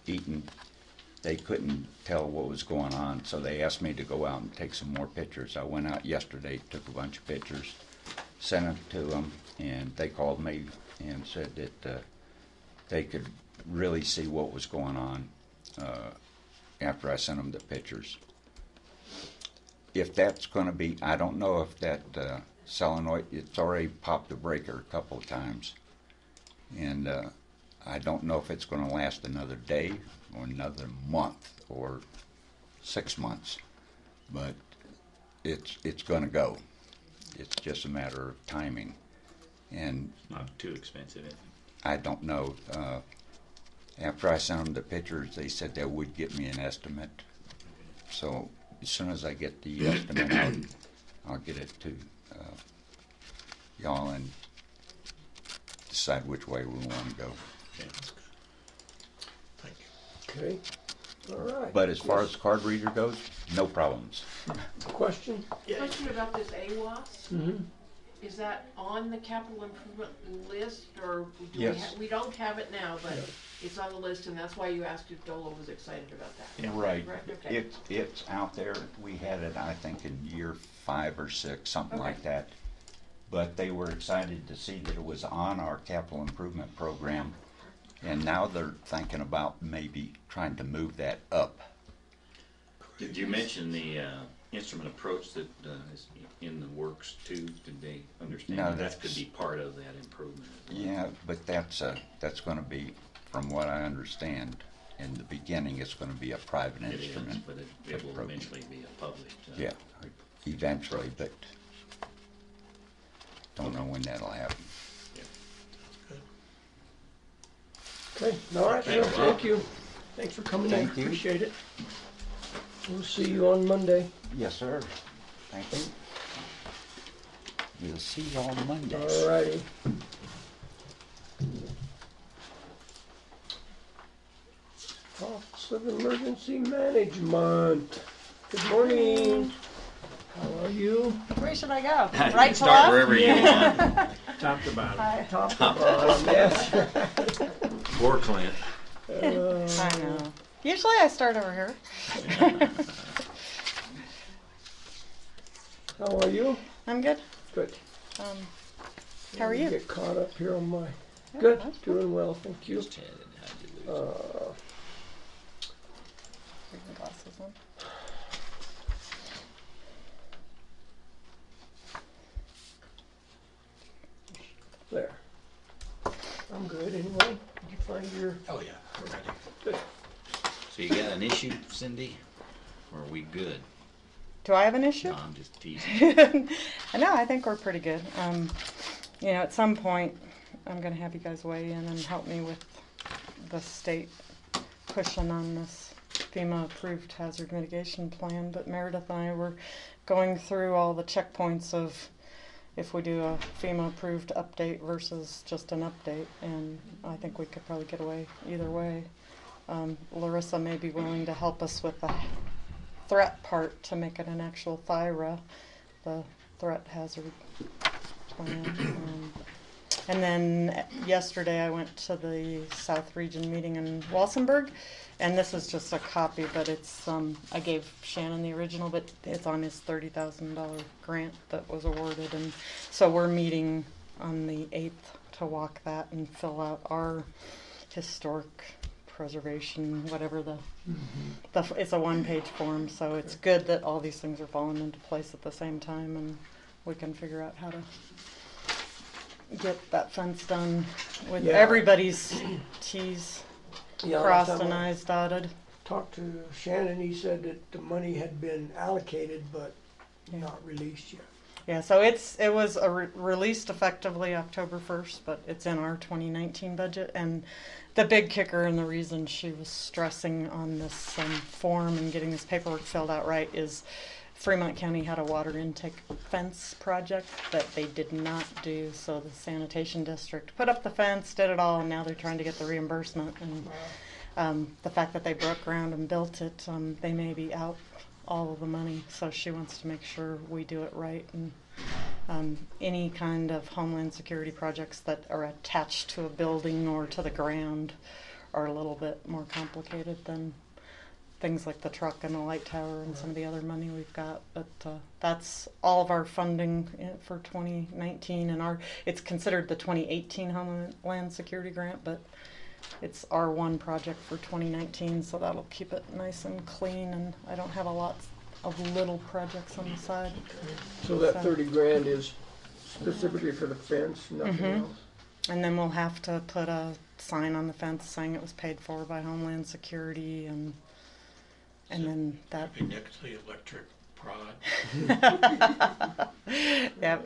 Eaton, they couldn't tell what was going on, so they asked me to go out and take some more pictures. I went out yesterday, took a bunch of pictures, sent them to them, and they called me and said that they could really see what was going on after I sent them the pictures. If that's going to be, I don't know if that solenoid, it's already popped the breaker a couple of times, and I don't know if it's going to last another day or another month or 6 months, but it's going to go. It's just a matter of timing, and Not too expensive, is it? I don't know. After I sent them the pictures, they said they would give me an estimate. So as soon as I get the estimate out, I'll get it to y'all and decide which way we want to go. Okay. Thank you. Okay, all right. But as far as the card reader goes, no problems. Question? Question about this AWAS, Mm-hmm. is that on the capital improvement list, or do Yes. we don't have it now, but Yeah. it's on the list, and that's why you asked if Dolo was excited about that? Yeah. Right. Correct, okay. It's out there. We had it, I think, in year 5 or 6, something Okay. like that. But they were excited to see that it was on our capital improvement program. And now they're thinking about maybe trying to move that up. Did you mention the instrument approach that is in the works too? Did they understand No, that that's- could be part of that improvement? as well? Yeah, but that's going to be, from what I understand, in the beginning, it's going to be a private It is, instrument. but it will approach. eventually be a public. Yeah, eventually, but don't know when that'll happen. Good. Okay, all right, sir, thank you. Thanks for coming in, Thank you. appreciate it. We'll see you on Monday. Yes, sir. Thank you. We'll see you on Monday. All righty. Office of Emergency Management. Good morning. How are you? Where should I go? You can Right to start left? wherever you want. Top to bottom. Hi. Top to bottom, yes. Poor Clint. I know. Usually I start over here. How are you? I'm good. Good. How are you? Get caught up here on my. Yeah, Good, that's doing well, thank you. Just chatted. How'd you lose it? Bring my glasses on. There. I'm good anyway. Did you find your? Oh, yeah, we're ready. Good. So you got an issue, Cindy? Or are we good? Do I have an issue? No, I'm just teasing. No, I think we're pretty good. At some point, I'm going to have you guys weigh in and help me with the state pushing on this FEMA-approved hazard mitigation plan. But Meredith and I were going through all the checkpoints of if we do a FEMA-approved update versus just an update, and I think we could probably get away either way. Larissa may be willing to help us with the threat part to make it an actual THIRA, the threat hazard plan. And then yesterday I went to the South Region meeting in Walsenburg, and this is just a copy, but it's, I gave Shannon the original, but it's on his $30,000 grant that was awarded, and so we're meeting on the 8th to walk that and fill out our historic preservation, whatever it's a one-page form, so it's good that all these things are falling into place at the same time, and we can figure out how to get that fence done with everybody's T's crossed and I's dotted. Talked to Shannon, he said that the money had been allocated but not released yet. Yeah, so it was released effectively October 1st, but it's in our 2019 budget. And the big kicker and the reason she was stressing on this form and getting this paperwork filled out right is Fremont County had a water intake fence project that they did not do. So the sanitation district put up the fence, did it all, and now they're trying to get the reimbursement. And the fact that they broke ground and built it, they may be out all of the money, so she wants to make sure we do it right. And any kind of homeland security projects that are attached to a building or to the ground are a little bit more complicated than things like the truck and the light tower and some of the other money we've got. But that's all of our funding for 2019, and it's considered the 2018 Homeland Security Grant, but it's our one project for 2019, so that'll keep it nice and clean, and I don't have a lot of little projects on the side. So that 30 grand is specifically for the fence, nothing else? And then we'll have to put a sign on the fence saying it was paid for by Homeland Security, and then that... Be next to the electric prod. Yeah.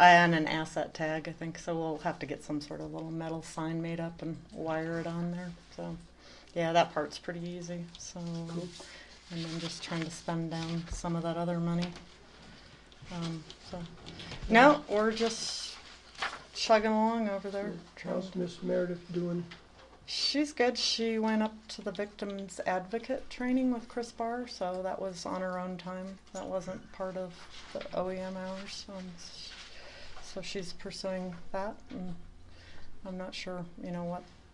And an asset tag, I think. So we'll have to get some sort of little metal sign made up and wire it on there. So, yeah, that part's pretty easy. So, and then just trying to spend down some of that other money. No, we're just chugging along over there. How's Miss Meredith doing? She's good. She went up to the victims advocate training with Chris Barr, so that was on her own time. That wasn't part of the OEM hours. So she's pursuing that, and I'm not sure,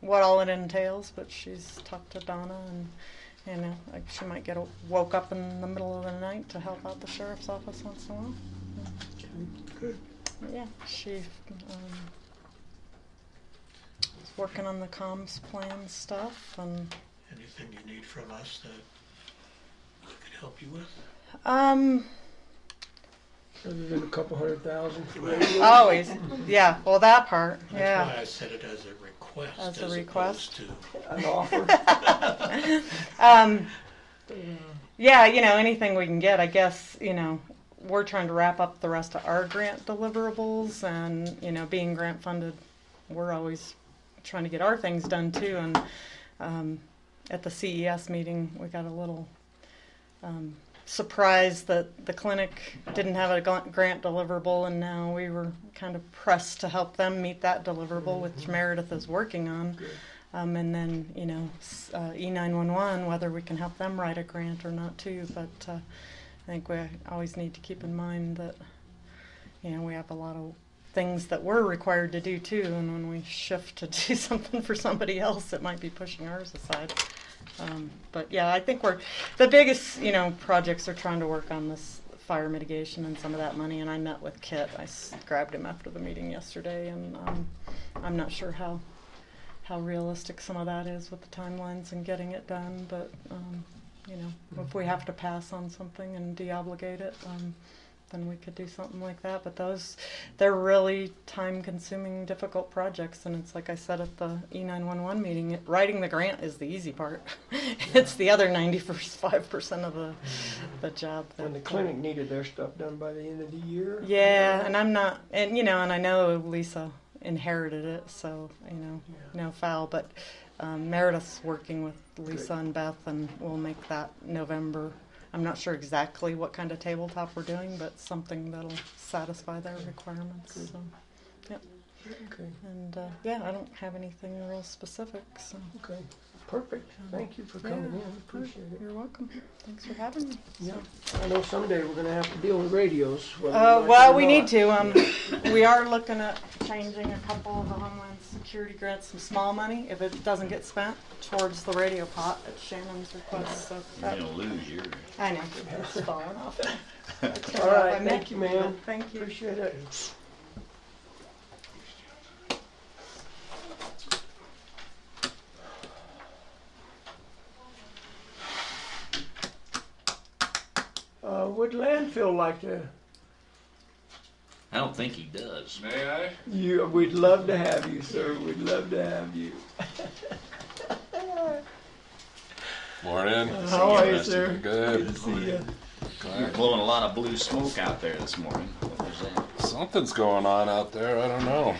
what all it entails, but she's talked to Donna, and she might get woke up in the middle of the night to help out the sheriff's office once in a while. Good. Yeah, she is working on the comms plan stuff, and Anything you need from us that we could help you with? Other than a couple $100,000 for radio? always, yeah. Well, that part, That's why I said it as a request. As a request. Opposed to An offer? Yeah, anything we can get. I guess, we're trying to wrap up the rest of our grant deliverables, and, being grant funded, we're always trying to get our things done too. And at the CES meeting, we got a little surprised that the clinic didn't have a grant deliverable, and now we were kind of pressed to help them meet that deliverable, which Meredith is working on. And then, E911, whether we can help them write a grant or not too. But I think we always need to keep in mind that, we have a lot of things that we're required to do too, and when we shift to do something for somebody else, it might be pushing ours aside. But yeah, I think the biggest, projects are trying to work on this fire mitigation and some of that money, and I met with Kit. I grabbed him after the meeting yesterday, and I'm not sure how realistic some of that is with the timelines and getting it done, but if we have to pass on something and deobligate it, then we could do something like that. But they're really time-consuming, difficult projects, and it's like I said at the E911 meeting, writing the grant is the easy part. It's the other 95% of the job. And the clinic needed their stuff done by the end of the year? Yeah, and I'm not, and I know Lisa inherited it, so, no foul, but Meredith's working with Lisa and Beth, and we'll make that November. I'm not sure exactly what kind of tabletop we're doing, but something that'll satisfy their requirements. So, yep. Okay. And I don't have anything real specific. So. Okay. perfect. Thank you for coming in. Appreciate it. You're welcome. Thanks for having me. Yeah. I know someday we're gonna have to deal with radios. whether we like it Well, or we not. need to. We are looking at changing a couple of the Homeland Security grants, some small money, if it doesn't get spent, towards the radio pot at Shannon's request. So You're that, gonna lose yours. I know, it's falling off. All right, thank you, ma'am. Thank you. Appreciate it. Would landfill like to? I don't think he does. May I? We'd love to have you, sir. We'd love to have you. Morning. How are you, sir? Good. Good to see you. You're blowing a lot of blue smoke out there this morning. What was that? Something's going on out there. I don't know.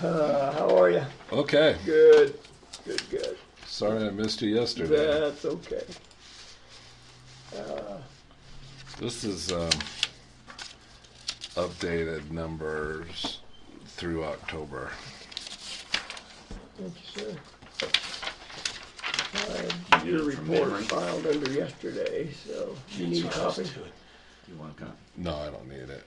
How are you? Okay. Good. Good. Sorry I missed you yesterday. That's okay. This is updated numbers through October. Thank you, sir. You Your did it from report memory? filed under yesterday, so you need a copy? You want a copy? No, I don't need it.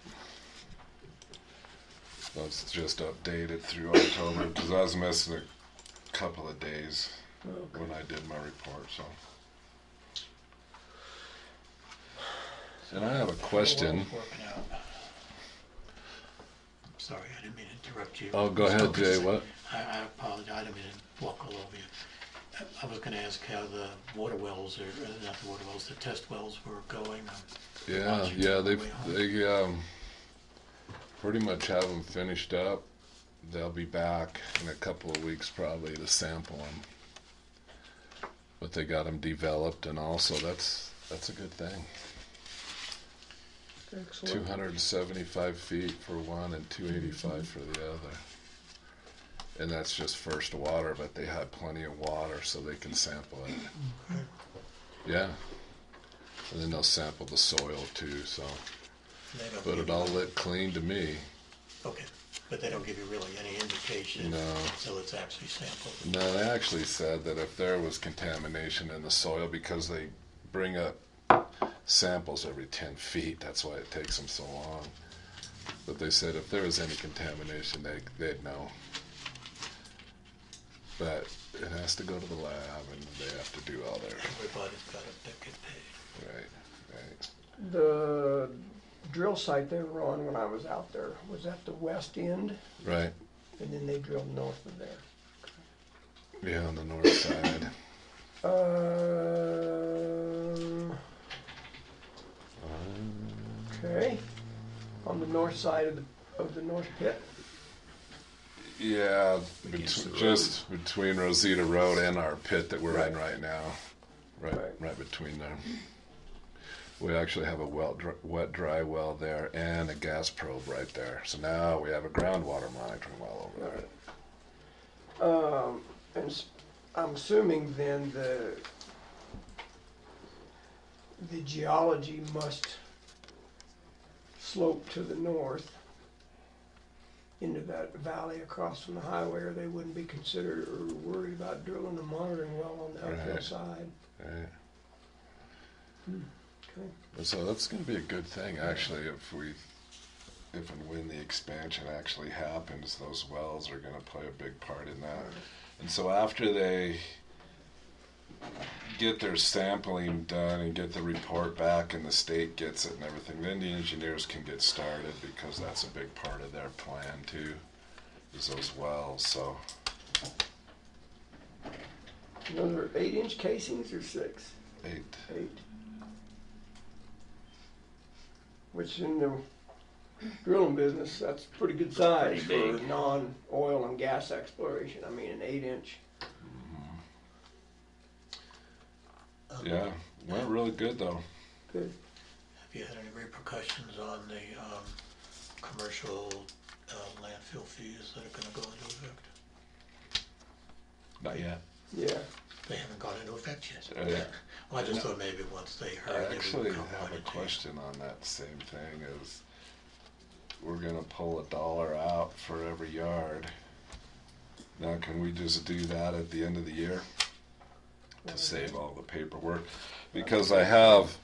That's just updated through October because I was missing a couple of days when I did my report. So, and I have a question. Working out. Sorry, I didn't mean to interrupt you. Oh, go ahead, Jay. What? I apologize, I didn't mean to walk all over you. I was gonna ask how the water wells, or not the water wells, the test wells were going. Yeah, they pretty much have them finished up. They'll be back in a couple of weeks probably to sample them. But they got them developed, and also that's a good thing. Excellent. 275 feet for one and 285 for the other. And that's just first water, but they have plenty of water so they can sample it. Yeah. And then they'll sample the soil too, so. But it all looked clean to me. Okay, but they don't give you really any indication No. until it's actually sampled. No, they actually said that if there was contamination in the soil, because they bring up samples every 10 feet, that's why it takes them so long. But they said if there was any contamination, they'd know. But it has to go to the lab, and they have to do all their. Everybody's got to get paid. Right. The drill site they were on when I was out there was at the west end, Right. and then they drilled north of there. Yeah, on the north side. Okay. On the north side of the north pit. Yeah, Against the road. just between Rosita Road and our pit that we're in Right. right now. Right, Right. right between there. We actually have a wet dry well there and a gas probe right there. So now we have a groundwater monitoring well over there. And I'm assuming then the geology must slope to the north into that valley across from the highway, or they wouldn't be considered or worried about drilling a monitoring well on the uphill Right. side. Right. Okay. So that's going to be a good thing, actually, if and when the expansion actually happens, those wells are going to play a big part in that. And so after they get their sampling done and get the report back and the state gets it and everything, then the engineers can get started, because that's a big part of their plan too, is those wells. So Those are 8-inch casings or 6? 8. 8. Which in the drilling business, that's pretty good size Pretty for big. non-oil and gas exploration. I mean, an 8-inch. Yeah, went really good though. Good. Have you had any repercussions on the commercial landfill fees that are going to go into effect? Not yet. Yeah. They haven't gone into effect yet. Yeah. Well, I just thought maybe once they heard, I they actually would come have a running to you. question on that same thing. Is we're gonna pull $1 out for every yard Now, can we just do that at the end of the year to save all the paperwork? Because I have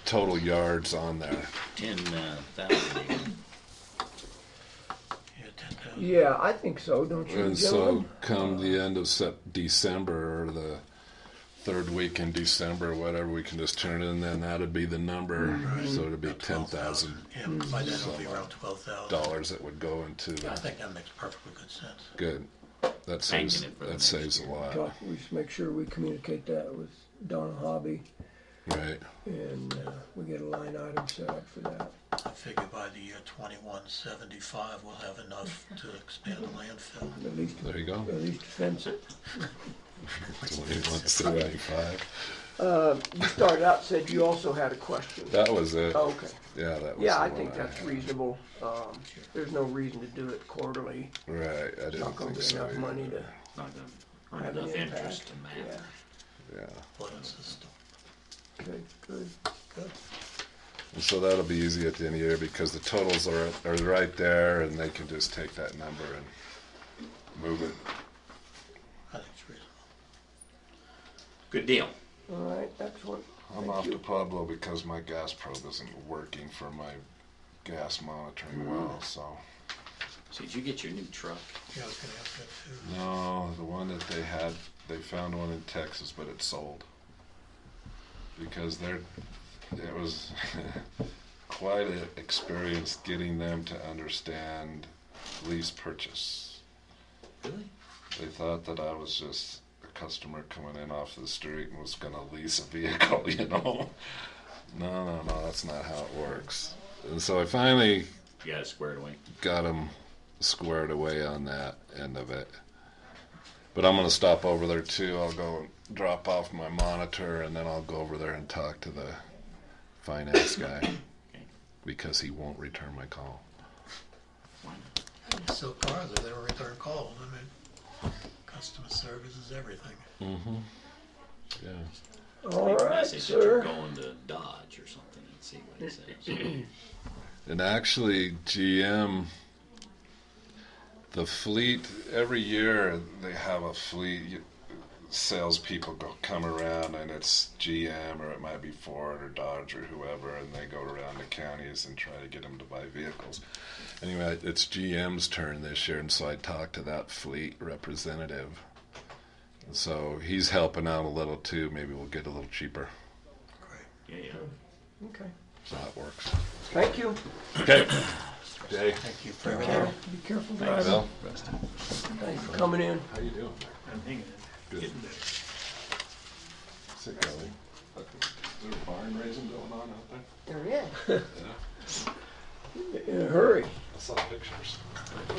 total yards on there. 10,000. Yeah, 10,000. Yeah, I think so, don't you, And so gentlemen? come the end of December, or the third week in December, whatever, we can just turn it in, then that'd be the number. So it'd be About $10,000 Yeah, by then it'll be around 12,000. that would go into I the, think that makes perfectly good sense. good. That saves, Banking it for the that next saves a year. lot, Talk, we just make sure we communicate that with Donna Hobby, right? and we get a line item set up for that. I figure by the year 2175, we'll have enough to expand the landfill. At least, There you go. at least fence it. 2175. You started out, said you also had a question. That was it. Oh, okay. Yeah, that was Yeah, the I one think that's had. reasonable. There's no reason to do it quarterly. Right, I It's didn't not gonna think be so. enough either. money to Not gonna earn have an enough impact. interest to matter. Yeah, Yeah. What a system. good, good. And so that'll be easy at the end of the year because the totals are right there, and they can just take that number and move it. I think it's reasonable. Good deal. All right, excellent. I'm Thank off you. to Pueblo because my gas probe isn't working for my gas monitoring well. So So did you get your new truck? Yeah, I was gonna ask that too. no, the one that they had, they found one in Texas, but it sold because it was quite an experience getting them to understand lease purchase. Really? They thought that I was just a customer coming in off the street and was going to lease a vehicle, you know. No, that's not how it works. And so I finally You got it squared away. got them squared away on that end of it. But I'm going to stop over there too. I'll go drop off my monitor, and then I'll go over there and talk to the finance guy because he won't return my call. So far, they don't return calls. I mean, customer service is everything. Mm-hmm. Yeah. All Leave a right, message that you're sir. going to Dodge or something and see what he says. And actually, GM, the fleet, every year they have a fleet, salespeople come around, and it's GM, or it might be Ford or Dodge or whoever, and they go around the counties and try to get them to buy vehicles. Anyway, it's GM's turn this year, and so I talked to that fleet representative. And so he's helping out a little too. Maybe we'll get a little cheaper. Great. Yeah. Okay. So that works. Thank you. Okay. Jay. Thank you for Be everything. careful driving. Bill. Thanks for coming in. How you doing? I'm hanging in. Good. Getting there. Sit, Kelly. Is there a barn raising going on out there? There is. Yeah. In a hurry. I saw pictures.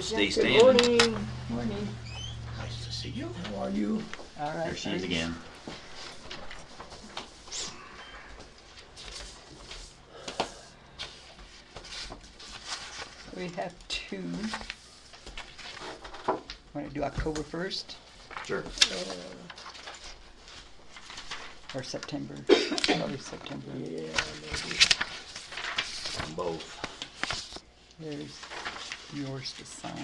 Stay Good standing. morning. Morning. Nice to see you. How are you? All right. There she is again. We have two. Want to do October 1st Sure. or September? Probably September. Yeah, maybe. On both. There's yours to sign.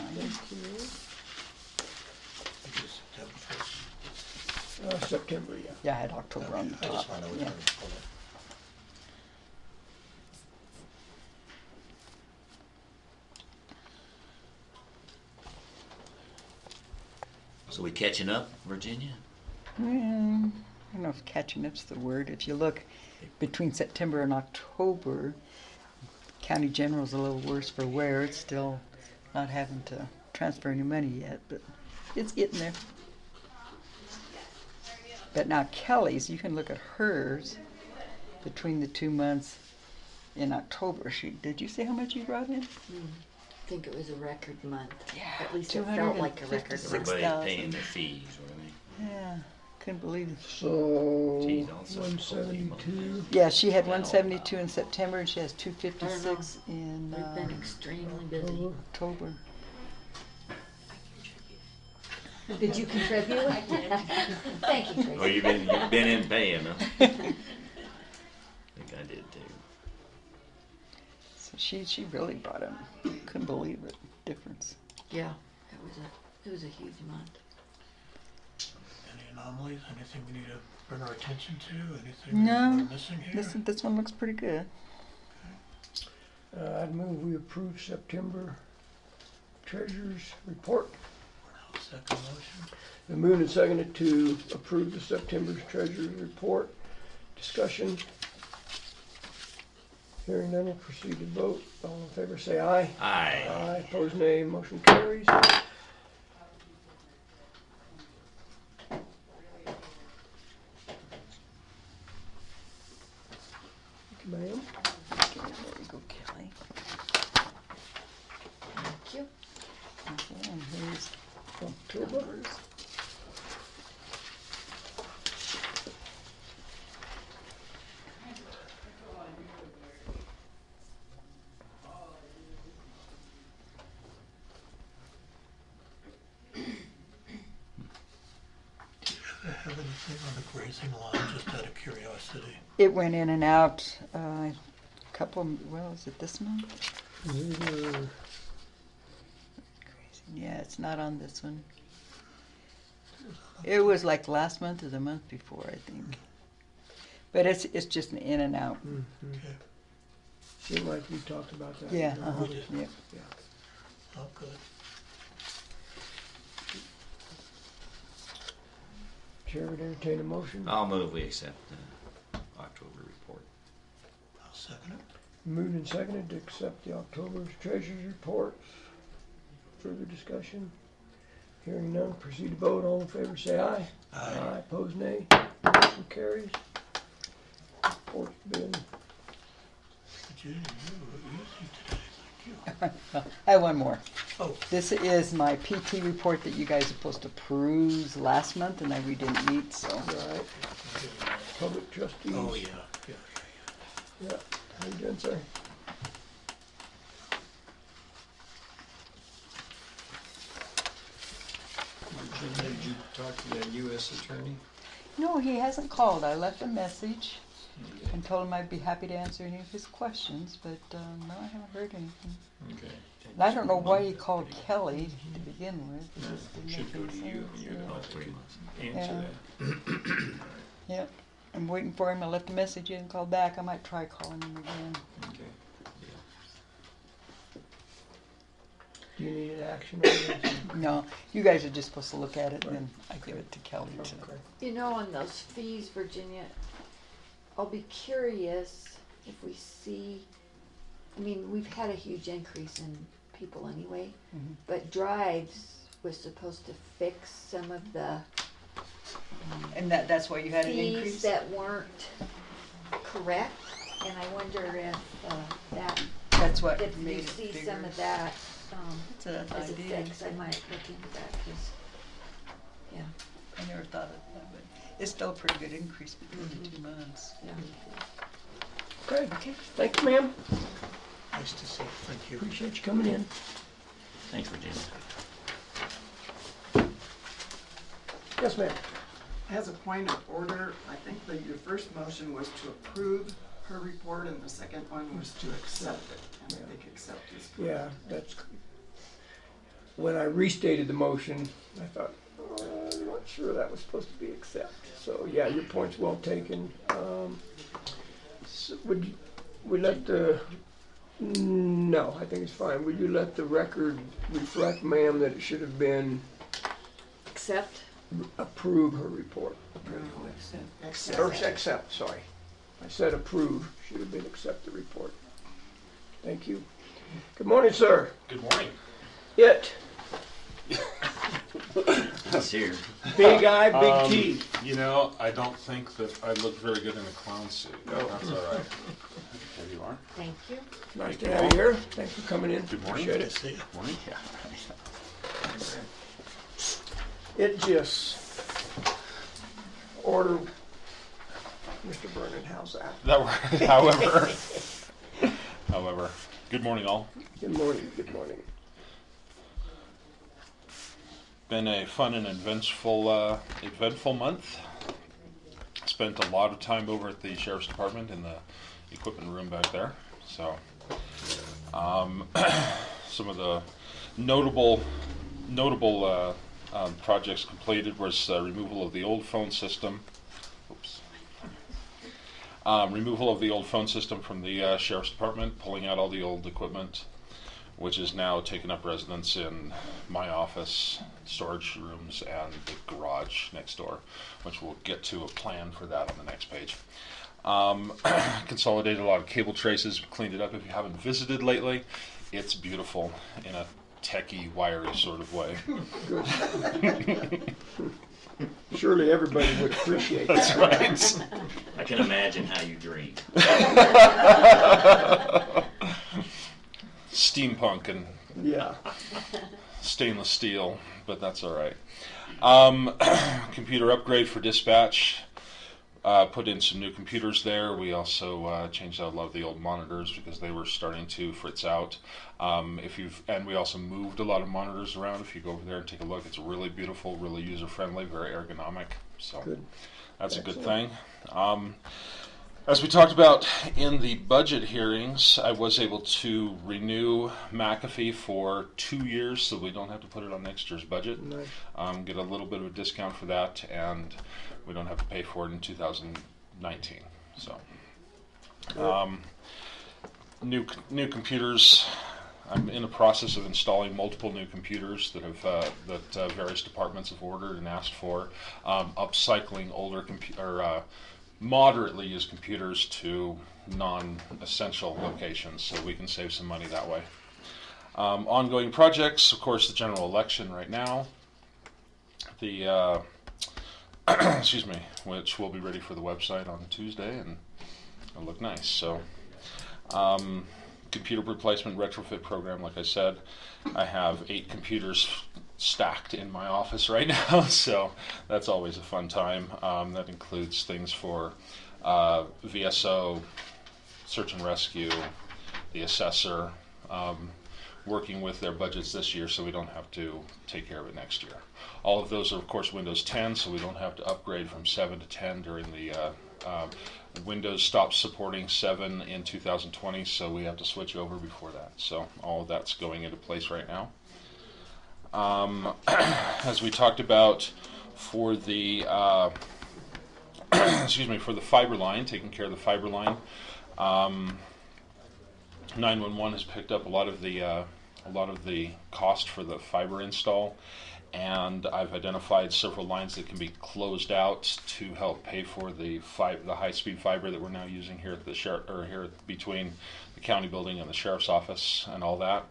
September 1st. September, yeah. Yeah, I had October on the I top. just want to know which Yeah. one to pull it. So we catching up, Virginia? I don't know if catching up's the word. If you look between September and October, County General's a little worse for wear. It's still not having to transfer any money yet, but it's getting there. But now Kelly's, you can look at hers between the 2 months in October. Did you see how much you brought in? I think it was a record month. Yeah, At least it felt like a record month. 256. Everybody paying their fees, were they? Yeah, couldn't believe it. So, Geez, also 172. Yeah, she had Yeah, 172 in September, and she has 256 in We've been extremely busy. October. Did you contribute? I did. Thank you, Tracy. Oh, you've been in paying, huh? I think I did too. So she really brought in, couldn't believe it, difference. Yeah, it It was a huge month. Any anomalies, anything we need to bring our attention to, anything No, we're missing here? this one looks pretty good. I'd move we approve September treasurer's report. Second motion. The moved and seconded to approve the September treasurer's report. Discussion. Hearing none, we'll proceed to vote. All in favor say aye. Aye. Aye, opposed nay, motion carries. Thank you, ma'am. Okay, there you go, Kelly. Thank you. Okay, and here's October. numbers. Have anything on the grazing line, just out of curiosity? It went in and out a couple, well, is it this month? Yeah, it's not on this one. It was like last month or the month before, I think. But it's just an in and out. Mm-hmm. Okay. Seemed like we talked about that. Yeah, Uh-huh. yep. Yeah. Oh, good. Chair would entertain a motion. I'll move we accept the October report. I'll second it. Moved and seconded to accept the October's treasurer's reports. Further discussion? Hearing none, proceed to vote. All in favor say aye. Aye. Opposed nay. Motion carries. Report's been, Virginia, you were easy today, thank you. I have one more. Oh, This is my PT report that you guys are supposed to peruse last month, and we didn't meet, so. right, public trustees. oh, yeah, yeah. Yeah, how you doing, sir? Did you talk to that U.S. attorney? No, he hasn't called. I left a message and told him I'd be happy to answer any of his questions, but no, I haven't heard anything. Okay. And I don't know why he called Kelly to begin with. It just didn't Should make go any to you, sense, and you're yeah. the one that can answer that. Yep. I'm waiting for him. I left a message. He didn't call back. I might try calling him again. Okay. Do you need an action on this? No, you guys are just supposed to look at it, and then I give it to Kelly to. Okay. You know, on those fees, Virginia, I'll be curious if we see, I mean, we've had a huge increase in people anyway, Mhm. but Drives was supposed to fix some of the And that's why you had an fees increase? that weren't correct, and I wonder if that, That's what if made you it see bigger. some of that It's an as a idea. fix, I might look into that, cause, yeah, I never thought of that, but it's still a pretty good increase between the 2 months. yeah. Okay, thank you, ma'am. Nice to see you, thank you. Appreciate you coming in. Thanks, Virginia. Yes, ma'am. As a point of order, I think that your first motion was to approve her report and the second one was to accept it. And I think accept is correct. Yeah, that's, when I restated the motion, I thought, oh, I'm not sure that was supposed to be accept. So, yeah, your point's well taken. So would let the, no, I think it's fine. Would you let the record reflect, ma'am, that it should have been Accept? approve her report? Accept. Or accept, sorry. I said approve, should have been accept the report. Thank you. Good morning, sir. Good morning. It, He's here. big I, big T. You know, I don't think that I look very good in a clown suit. Oh. That's all right. There you are. Thank you. Nice to have you here. Thanks for coming in. Good morning. Appreciate Good to it. see you. Morning. Yeah. It just, order, Mr. Vernon, how's that? However, good morning all. Good morning, good morning. Been a fun and eventful month. Spent a lot of time over at the Sheriff's Department in the equipment room back there. So, some of the notable notable projects completed was removal of the old phone system. Oops. Removal of the old phone system from the Sheriff's Department, pulling out all the old equipment, which is now taking up residence in my office, storage rooms, and the garage next door, which we'll get to a plan for that on the next page. Consolidated a lot of cable traces, cleaned it up. If you haven't visited lately, it's beautiful in a techie, wiry sort of way. Surely everybody would appreciate That's that. right. I can imagine how you dream. Steampunk and Yeah. stainless steel, but that's all right. Computer upgrade for dispatch. Put in some new computers there. We also changed out a lot of the old monitors because they were starting to fritz out. And we also moved a lot of monitors around. If you go over there and take a look, it's really beautiful, really user friendly, very ergonomic. So Good. that's a good thing. As we talked about in the budget hearings, I was able to renew McAfee for 2 years, so we don't have to put it on next year's budget. Nice. Get a little bit of a discount for that, and we don't have to pay for it in 2019. So, new computers. I'm in the process of installing multiple new computers that have various departments have ordered and asked for. Upcycling older moderately used computers to non-essential locations, so we can save some money that way. Ongoing projects, of course, the general election right now. The excuse me, which will be ready for the website on Tuesday, and it'll look nice. So, computer replacement retrofit program, like I said, I have 8 computers stacked in my office right now, so that's always a fun time. That includes things for VSO, search and rescue, the assessor, working with their budgets this year so we don't have to take care of it next year. All of those are, of course, Windows 10, so we don't have to upgrade from 7 to 10 during the Windows stopped supporting 7 in 2020, so we have to switch over before that. So all of that's going into place right now. As we talked about for the excuse me, for the fiber line, taking care of the fiber line, 911 has picked up a lot of the cost for the fiber install, and I've identified several lines that can be closed out to help pay for the high-speed fiber that we're now using here at the between the county building and the sheriff's office and all that.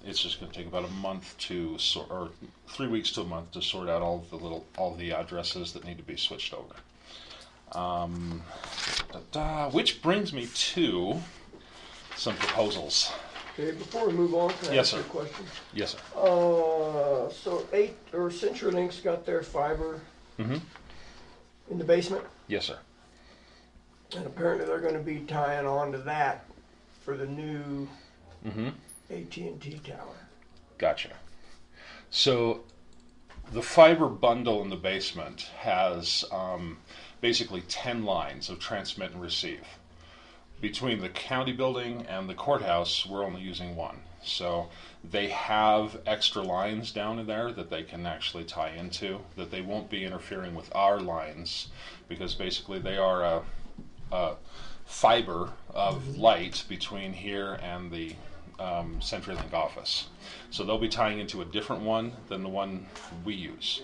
It's just going to take about a month or 3 weeks to a month to sort out all the addresses that need to be switched over. Which brings me to some proposals. Okay, before we move on, can I Yes, ask you a sir. question? Yes, sir. So CenturyLink's got their fiber Mm-hmm. in the basement, Yes, sir. and apparently they're gonna be tying on to that for the new Mm-hmm. AT&T tower. Gotcha. So the fiber bundle in the basement has basically 10 lines of transmit and receive. Between the county building and the courthouse, we're only using 1. So they have extra lines down in there that they can actually tie into, that they won't be interfering with our lines, because basically they are a fiber of light between here and the CenturyLink office. So they'll be tying into a different one than the one we use.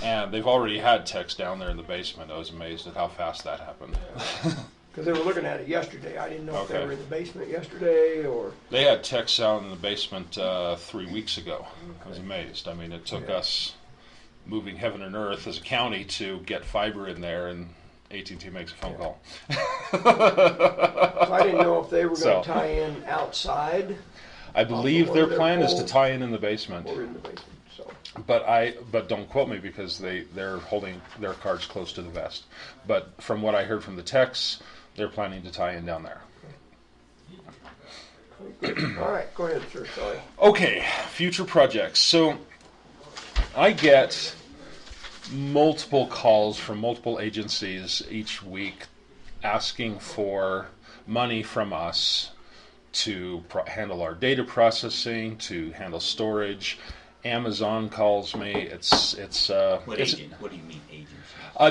And they've already had techs down there in the basement. I was amazed at how fast that happened. Because they were looking at it yesterday. I didn't know if they Okay. were in the basement yesterday or... They had techs out in the basement 3 weeks ago. I was amazed. I mean, it took us moving heaven and earth as a county to get fiber in there, and AT&T makes a phone call. So I didn't know if they were So- going to tie in outside I believe one their of their plan is to poles. tie in the basement. or in the basement. So But don't quote me, because they're holding their cards close to the vest. But from what I heard from the techs, they're planning to tie in down there. all right, go ahead, sir. Sorry. Okay, future projects. So I get multiple calls from multiple agencies each week asking for money from us to handle our data processing, to handle storage. Amazon calls me. It's What it's agent? What do you mean agents? I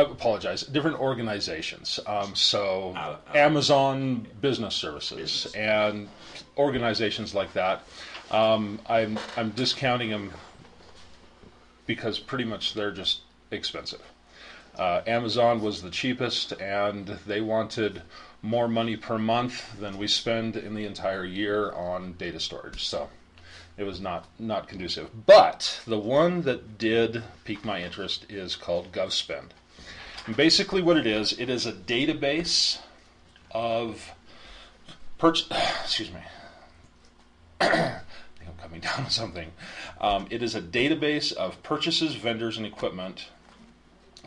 apologize. Different organizations. Amazon Business Services and organizations like that. I'm discounting them because pretty much they're just expensive. Amazon was the cheapest, and they wanted more money per month than we spend in the entire year on data storage. So it was not conducive. But the one that did pique my interest is called GovSpend. And basically what it is a database of excuse me. I think I'm coming down with something. It is a database of purchases, vendors, and equipment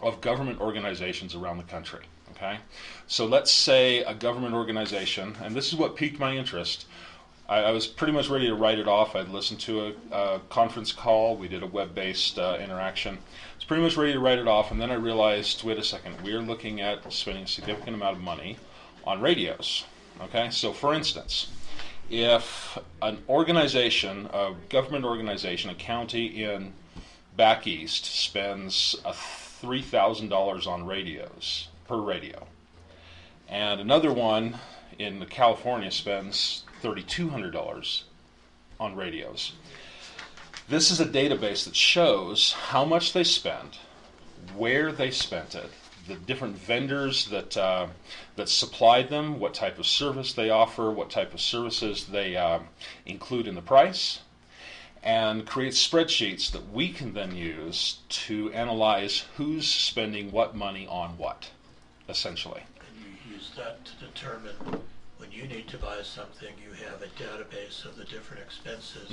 of government organizations around the country. Okay? So let's say a government organization, and this is what piqued my interest. I was pretty much ready to write it off. I'd listened to a conference call. We did a web-based interaction. I was pretty much ready to write it off, and then I realized, wait a second, we're looking at spending a significant amount of money on radios. Okay? So for instance, if an organization, a government organization, a county in back east spends $3,000 on radios, per radio, and another one in California spends $3,200 on radios. This is a database that shows how much they spent, where they spent it, the different vendors that supplied them, what type of service they offer, what type of services they include in the price, and create spreadsheets that we can then use to analyze who's spending what money on what, essentially. And you use that to determine when you need to buy something, you have a database of the different expenses,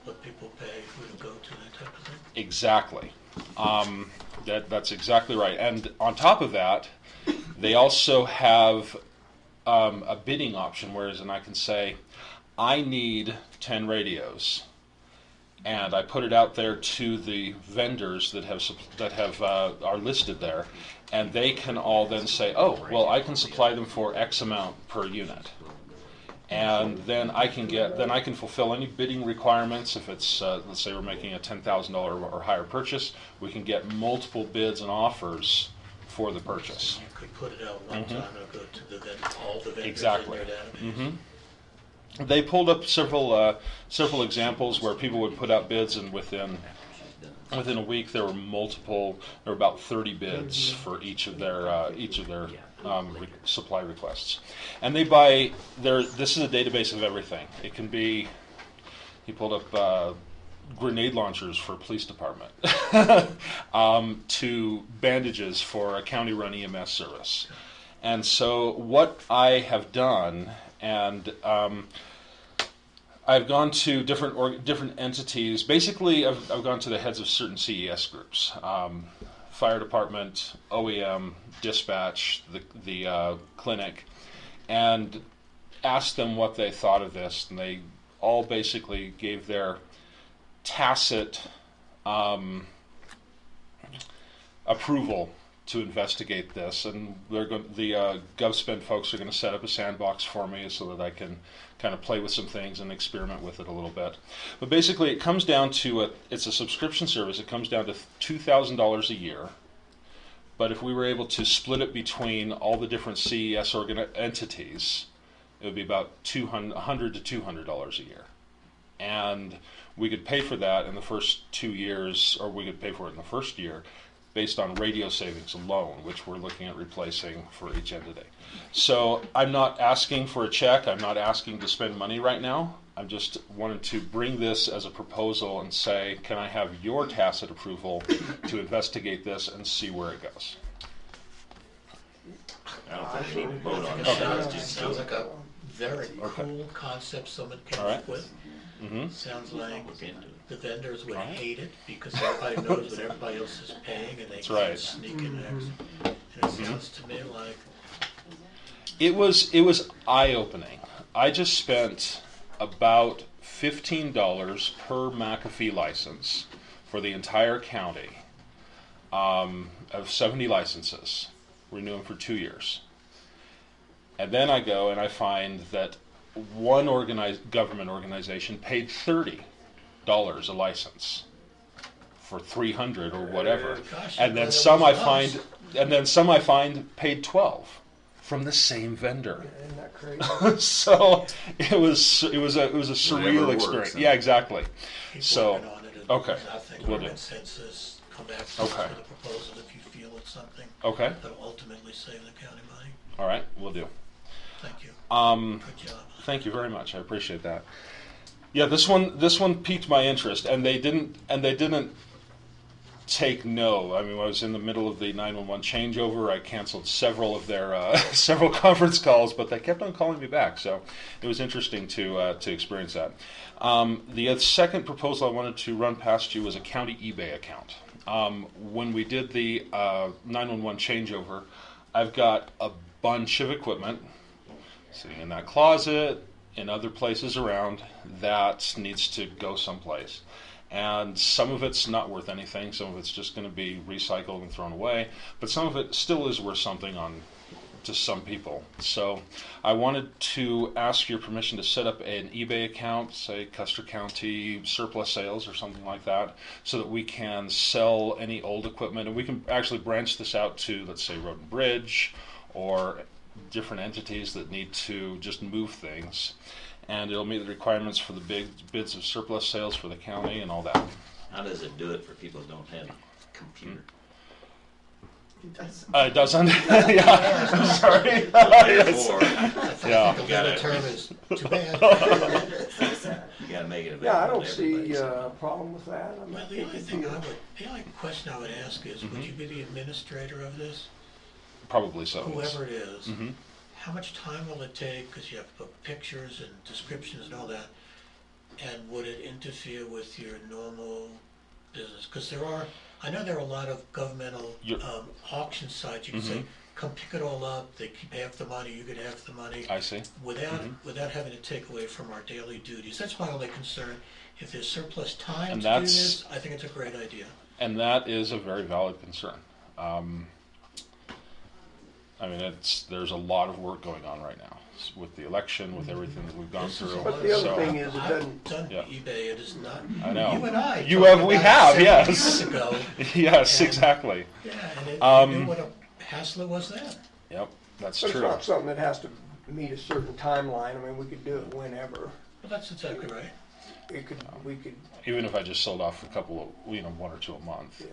what people pay, who to go to, that type of thing? Exactly. That's exactly right. And on top of that, they also have a bidding option, whereas I can say, I need 10 radios. And I put it out there to the vendors that are listed there, and they can all then say, "Oh, well, I can supply them for X amount per unit," and then I can fulfill any bidding requirements. If it's let's say we're making a $10,000 or higher purchase, we can get multiple bids and offers for the purchase. You could put it out one time and go to all the vendors Exactly. in your database. They pulled up several examples where people would put out bids, and within a week there were about 30 bids for each of their supply requests. And they buy this is a database of everything. It can be, he pulled up grenade launchers for a police department, to bandages for a county-run EMS service. And so what I have done, and I've gone to different entities. Basically, I've gone to the heads of certain CES groups, fire department, OEM, dispatch, the clinic, and asked them what they thought of this, and they all basically gave their tacit approval to investigate this, and the GovSpend folks are going to set up a sandbox for me so that I can kind of play with some things and experiment with it a little bit. But basically, it comes down to it's a subscription service. It comes down to $2,000 a year. But if we were able to split it between all the different CES entities, it would be about $100 to $200 a year. And we could pay for that in the first 2 years, or we could pay for it in the first year, based on radio savings alone, which we're looking at replacing for each entity. So I'm not asking for a check. I'm not asking to spend money right now. I'm just wanting to bring this as a proposal and say, can I have your tacit approval to investigate this and see where it goes? I don't think we need to vote on Sounds that. like a very cool concept someone came up with. Sounds like the vendors would hate it because everybody knows what everybody else is paying, and they can sneak in there. And it sounds to me like it was eye-opening. I just spent about $15 per McAfee license for the entire county of 70 licenses. Renew them for 2 years. And then I go and I find that one government organization paid $30 a license for 300 or whatever, Gosh, and then that some I was find, us. and then some I find paid 12 from the same vendor. Isn't that crazy? So it was a surreal Whatever works, experience. huh? Yeah, exactly. Keep So, working on it, and okay, I think will our do. consensus, come back to us Okay. with a proposal if you feel it's something Okay, that'll ultimately save the county money. all right, we'll do. Thank you. Good job. Thank you very much. I appreciate that. Yeah, this one piqued my interest, and they didn't take no. I mean, I was in the middle of the 911 changeover. I canceled several of their several conference calls, but they kept on calling me back. So it was interesting to experience that. The second proposal I wanted to run past you was a county eBay account. When we did the 911 changeover, I've got a bunch of equipment sitting in that closet, in other places around, that needs to go someplace. And some of it's not worth anything, some of it's just going to be recycled and thrown away, but some of it still is worth something to some people. So I wanted to ask your permission to set up an eBay account, say Custer County surplus sales or something like that, so that we can sell any old equipment, and we can actually branch this out to, let's say, Road and Bridge, or different entities that need to just move things, and it'll meet the requirements for the big bids of surplus sales for the county and all that. How does it do it for people who don't have a computer? It doesn't? Yeah, I'm sorry. Yes. Yeah. The legal term is too bad. You gotta make it available. Yeah, I don't to see everybody, a so. problem with that. I mean, Well, the only question I would ask is, would you be the administrator of this? Probably so. yes. Whoever it is, Mhm. how much time will it take, because you have to put pictures and descriptions and all that, and would it interfere with your normal business? Because I know there are a lot of governmental auction sites, you can say, come pick it all up, they keep half the money, you get half the money. I see. Without having to take away from our daily duties. That's my only concern. If there's surplus time And to do that's- this, I think it's a great idea. And that is a very valid concern. I mean, there's a lot of work going on right now with the election, with everything that we've gone This is through. a But the other So, thing is, it I've doesn't, done Yeah. eBay, it is not. I know. You and I. You talked have, we about it have, 7 yes. years ago. Yes, And- exactly. Yeah, and you knew what a hassle it was then. Yep, that's but it's true. not something that has to meet a certain timeline. I mean, we could do it whenever. Well, that's exactly right. We could, Even if I just sold off a couple of, one or two a month, yeah.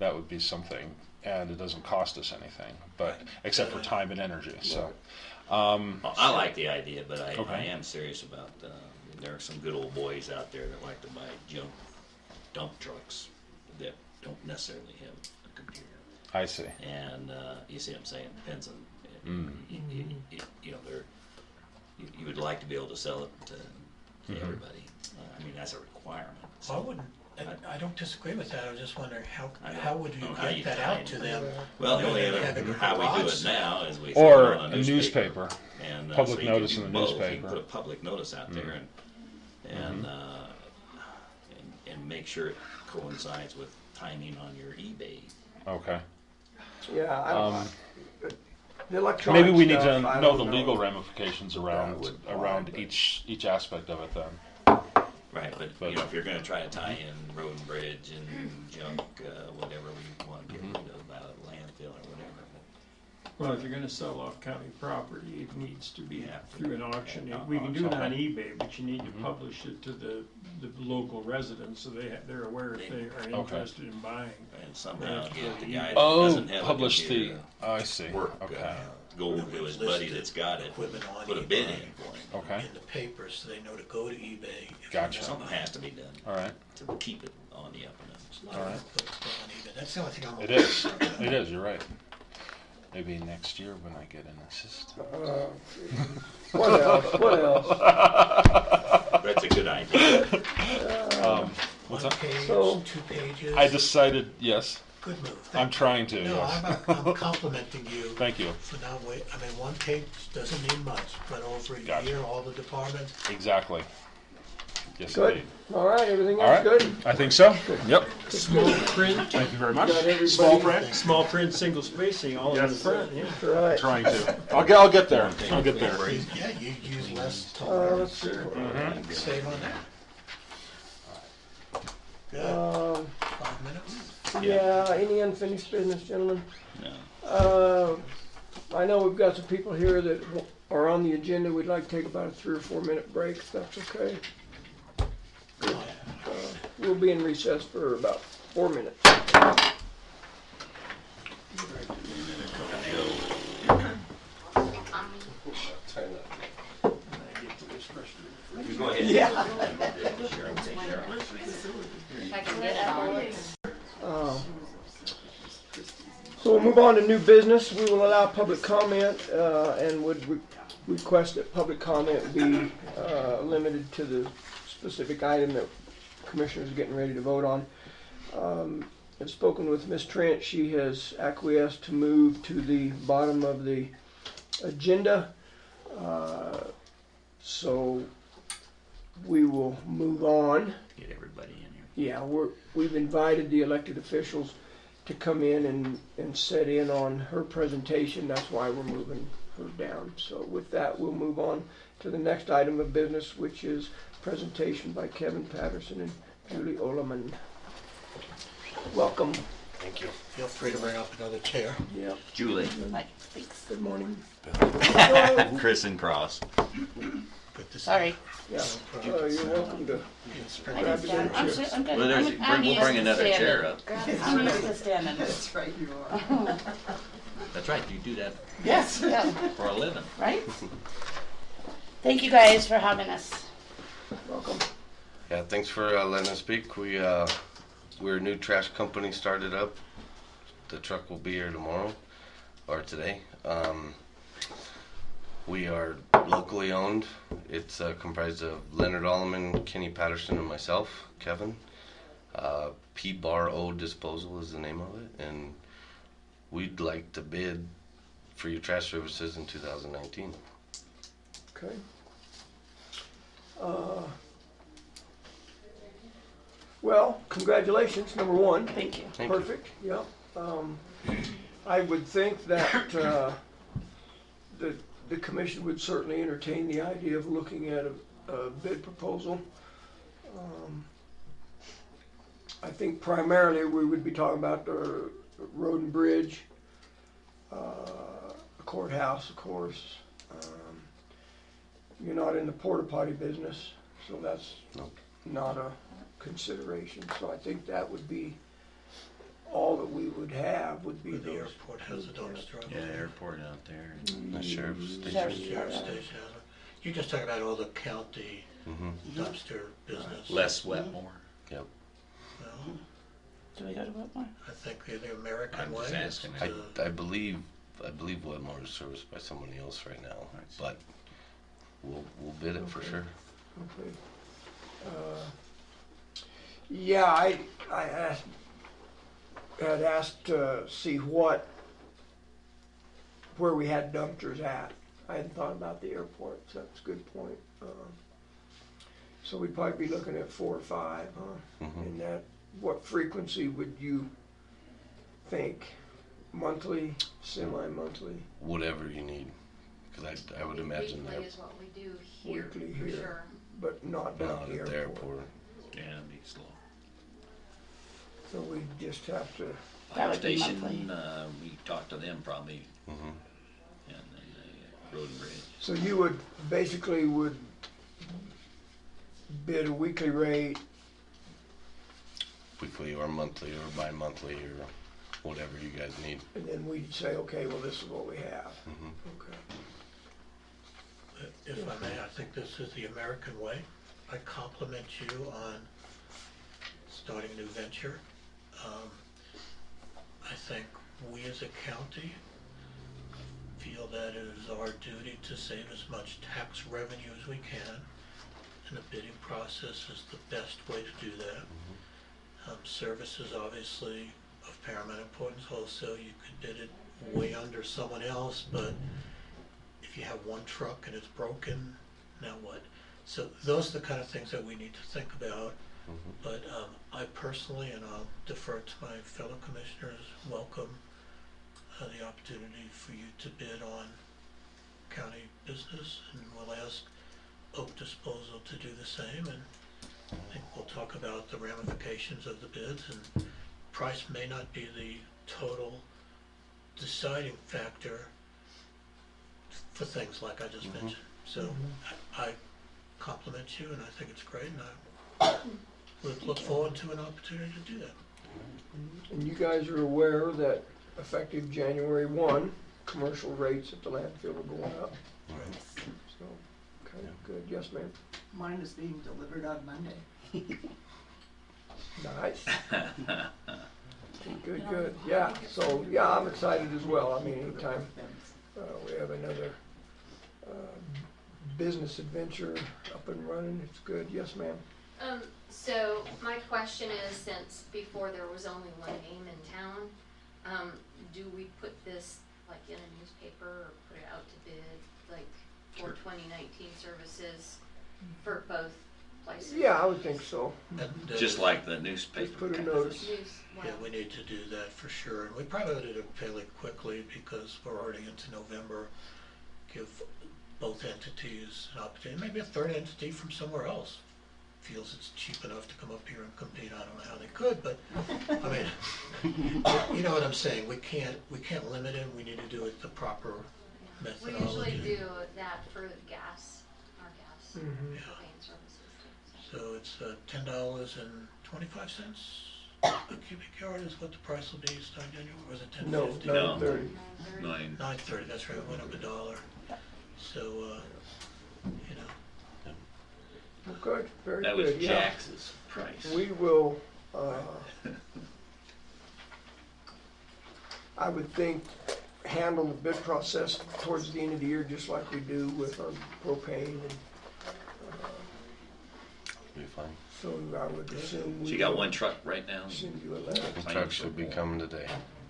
that would be something, and it doesn't cost us anything, but except for time and energy. So, Well, I like the idea, but I Okay. am serious about, there are some good old boys out there that like to buy junk dump trucks that don't necessarily have a computer. I see. And, you see what I'm saying, depends on, you know, you would like to be able to sell it to everybody. I mean, that's a requirement. Well, I wouldn't, I don't disagree with that, I was just wondering I how don't would you know how get you that tie out it. to them? Well, the only Rather than other, having how we do garage it sale. now is we throw Or it on a newspaper. And, Public so you notice can in do the both. You newspaper. can put a public notice out there and make sure it coincides with timing on your eBay. Okay. Yeah, I don't, the electronic Maybe we need to stuff, I know don't the legal ramifications around would apply, around but- each aspect of it then. Right, but you know, if you're gonna try to tie in road and bridge and junk, whatever we wanna get rid of out of landfill or whatever. Well, if you're gonna sell off county property, it needs to be Yeah. through an auction. Yeah, We can do it on okay. eBay, but you need to publish it to the local residents so they're aware if they are interested in buying. And somehow get the guy that Oh, doesn't have a publish the. computer I see. work, Okay. go over to his buddy that's got it, Equipment on put a bid eBay. in for him. Okay. In the paper, so they know to go to eBay. if Gotcha. you Something want. has to be done All right. to keep it on the up and up. It's a lot All of right. work, but it's on eBay. That's the only thing I'm. It is. It is. You're right. Maybe next year when I get an assistant. what else? What else? That's a good idea. What's One that? page, So- 2 pages. I decided yes. Good move. I'm trying to. No, Yes. I'm complimenting you. Thank you. For not wait, I mean, 1 page doesn't mean much, but over a Gotcha. year, all the departments, Exactly. Yes, Good. indeed. All right, everything All else right. good? I think so. Yep. Small print, Thank you very much. Got everybody- Small print. small print, single spacing, all in the Yes. front, yeah. That's right. Trying to. I'll get there. I'll get there. Yeah, you use less Let's see. save on that. Good. 5 minutes? Yeah, any unfinished business, gentlemen? No. I know we've got some people here that are on the agenda. We'd like to take about a 3 or 4 minute break, if that's okay. We'll be in recess for about 4 minutes. You go ahead. Yeah. If I can get it on. So we'll move on to new business. We will allow public comment and would request that public comment be limited to the specific item that commissioners are getting ready to vote on. I've spoken with Ms. Trent. She has acquiesced to move to the bottom of the agenda. So we will move on. Get everybody in here. Yeah, we've invited the elected officials to come in and set in on her presentation. That's why we're moving her down. So with that, we'll move on to the next item of business, which is presentation by Kevin Patterson and Julie Oleman. Welcome. Thank you. Feel free to bring up another chair. Yeah. Julie. Good morning. Chris and Cross. Good to see Sorry. Yeah. You're welcome to I grab just the stand. chair. I'm good. Well, there's, I'm we'll used bring to another standing. chair up. I'm used to standing. That's right, you are. That's right, you do that Yes, yeah, for a living. right? Thank you guys for having us. Welcome. Yeah, thanks for letting us speak. We're a new trash company started up. The truck will be here tomorrow or today. We are locally owned. It's comprised of Leonard Alleman, Kenny Patterson, and myself, Kevin. P-Bar-O Disposal is the name of it, and we'd like to bid for your trash services in 2019. Okay. Well, congratulations, number one. Thank you. Thank you. Perfect, yeah. I would think that the commission would certainly entertain the idea of looking at a bid proposal. I think primarily we would be talking about the road and bridge, the courthouse, of course. You're not in the porta potty business, so that's Nope. not a consideration. So I think that would be all that we would have would be Where the those. airport has a dumpster. Yeah, airport out there. The sheriff's station. Sheriff's station has it. You just talk about all the county dumpster business. Less Wetmore. Yep. Well, Do we go to Whitmore? I think the American I'm way just is asking. I believe Wetmore is serviced by somebody else right now, but we'll bid it for sure. Okay. Yeah, I had asked to see where we had dumpsters at. I hadn't thought about the airport, so that's a good point. So we'd probably be looking at 4 or 5, huh? And that, what frequency would you think? Monthly, semi-monthly? Whatever you need, because I would imagine Weekly they're is what we do here, Weekly for here. sure. But not down not at at the the airport. airport. Yeah, it'd be slow. So we just have to, That Fire would be station, monthly. we talked to them probably, Mhm. and then the road and bridge. so you would, basically would bid a weekly rate, Weekly or monthly or bi-monthly or whatever you guys need. and then we'd say, okay, well, this is what we have. Okay. If I may, I think this is the American way. I compliment you on starting a new venture. I think we as a county feel that it is our duty to save as much tax revenue as we can, and the bidding process is the best way to do that. Service is obviously of paramount importance. Also, you could bid it way under someone else, but if you have one truck and it's broken, now what? So those are the kind of things that we need to think about. But I personally, and I'll defer to my fellow commissioners, welcome the opportunity for you to bid on county business, and we'll ask Oak Disposal to do the same, and I think we'll talk about the ramifications of the bids, and price may not be the total deciding factor for things like I just mentioned. So I compliment you, and I think it's great, and I would look forward to an opportunity to do that. And you guys are aware that effective January 1, commercial rates at the landfill are going up. So, okay, good. Yes, ma'am. Mine is being delivered on Monday. Nice. Good, good. Yeah, so, yeah, I'm excited as well. I mean, anytime we have another business adventure up and running, it's good. Yes, ma'am. So my question is, since before there was only one name in town, do we put this like in a newspaper or put it out to bid, like for 2019 services for both places? Yeah, I would think so. Just like the newspaper. Just put a notice. Yeah, we need to do that for sure, and we probably ought to do it fairly quickly because we're already into November. Give both entities an opportunity, maybe a third entity from somewhere else feels it's cheap enough to come up here and compete. I don't know how they could, but I mean, you know what I'm saying. We can't limit it. We need to do it the proper We methodology. usually do that for gas, our gas Mhm. propane services too. So it's $10.25 a cubic yard is what the price will be starting January, or was it $10.50? No, 9:30. $9.30. That's right. It went up $1. So you know. Well, good, very That good. was Yeah. Jax's price. We will, I would think, handle the bid process towards the end of the year, just like we do with our propane. And Be fine. so I would assume So we you got will one truck right now? send you a letter. The truck should be coming today.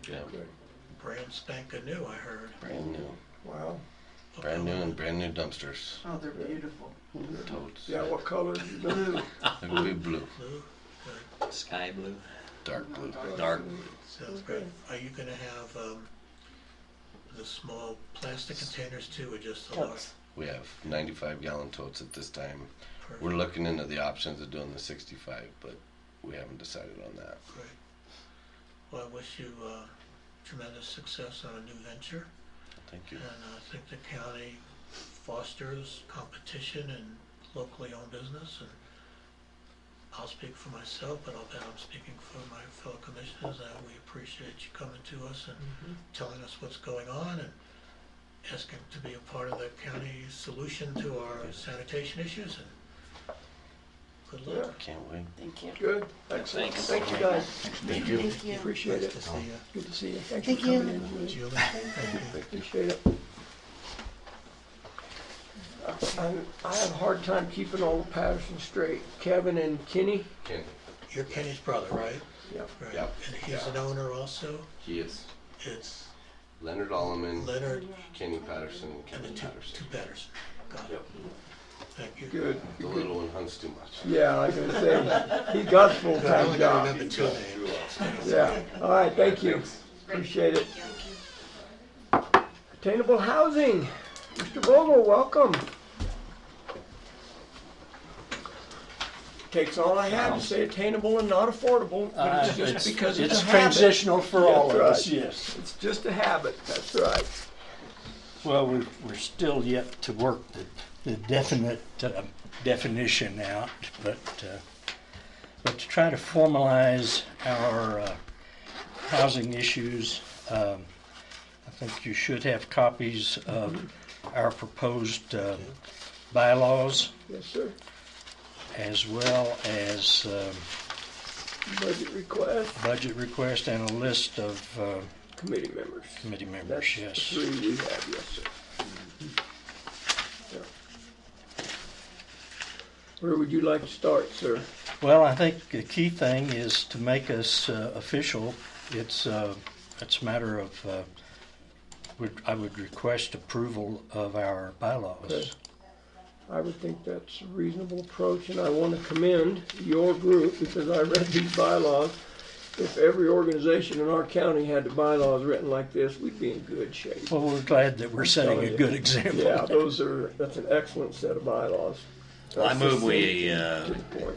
Yeah, Good. Brand spanking new, I heard. brand new. Wow. Brand new and brand new dumpsters. Oh, they're beautiful. Totes. Yeah, what color is it? Blue. It'll be blue. Blue. Sky blue? Dark blue. Dark blue. Sounds great. Are you gonna have the small plastic containers too, or just the large? We have 95-gallon totes at this time. Perfect. We're looking into the options of doing the 65, but we haven't decided on that. Great. Well, I wish you tremendous success on a new venture. Thank you. And I think the county fosters competition in locally owned business, and I'll speak for myself, but I'll bet I'm speaking for my fellow commissioners that we appreciate you coming to us and telling us what's going on and asking to be a part of the county solution to our sanitation issues, and good luck. Can't wait. Thank you. Good, excellent. Thanks. Thank you, guys. Thank you. Thank you. Appreciate Nice it. to see you. Good to see you. Thanks Thank for you. coming in. Really Julie, thank you. appreciate it. I have a hard time keeping all the Patterson straight. Kevin and Kenny? Kenny. You're Kenny's brother, right? Yep. Right. Yep. And he's an owner also? He is. It's Leonard Alleman, Leonard Kenny Patterson, and and Kevin the Patterson. two Patterson. Got it. Thank you. Good. The little one hunts too much. Yeah, I was gonna say, he's got a I full-time only gotta job. remember two names. Yeah, all right, thank you. Appreciate it. Attainable housing. Mr. Vogel, welcome. Takes all I have to say attainable and not affordable, but it's just because it's a habit. transitional for all of That's us, right. yes. It's just a habit, that's right. Well, we're still yet to work the definite definition out, but to try to formalize our housing issues, I think you should have copies of our proposed bylaws, Yes, sir. as well as Budget request, and a list of committee members. committee members, That's the yes. three we have, yes, sir. Yeah. Where would you like to start, sir? Well, I think the key thing is to make us official. It's a matter of, I would request approval of our bylaws. Okay. I would think that's a reasonable approach, and I want to commend your group because I read these bylaws. If every organization in our county had the bylaws written like this, we'd be in good shape. Well, we're glad that we're setting a good example. Yeah, that's an excellent set of bylaws. Well, I move we To the point.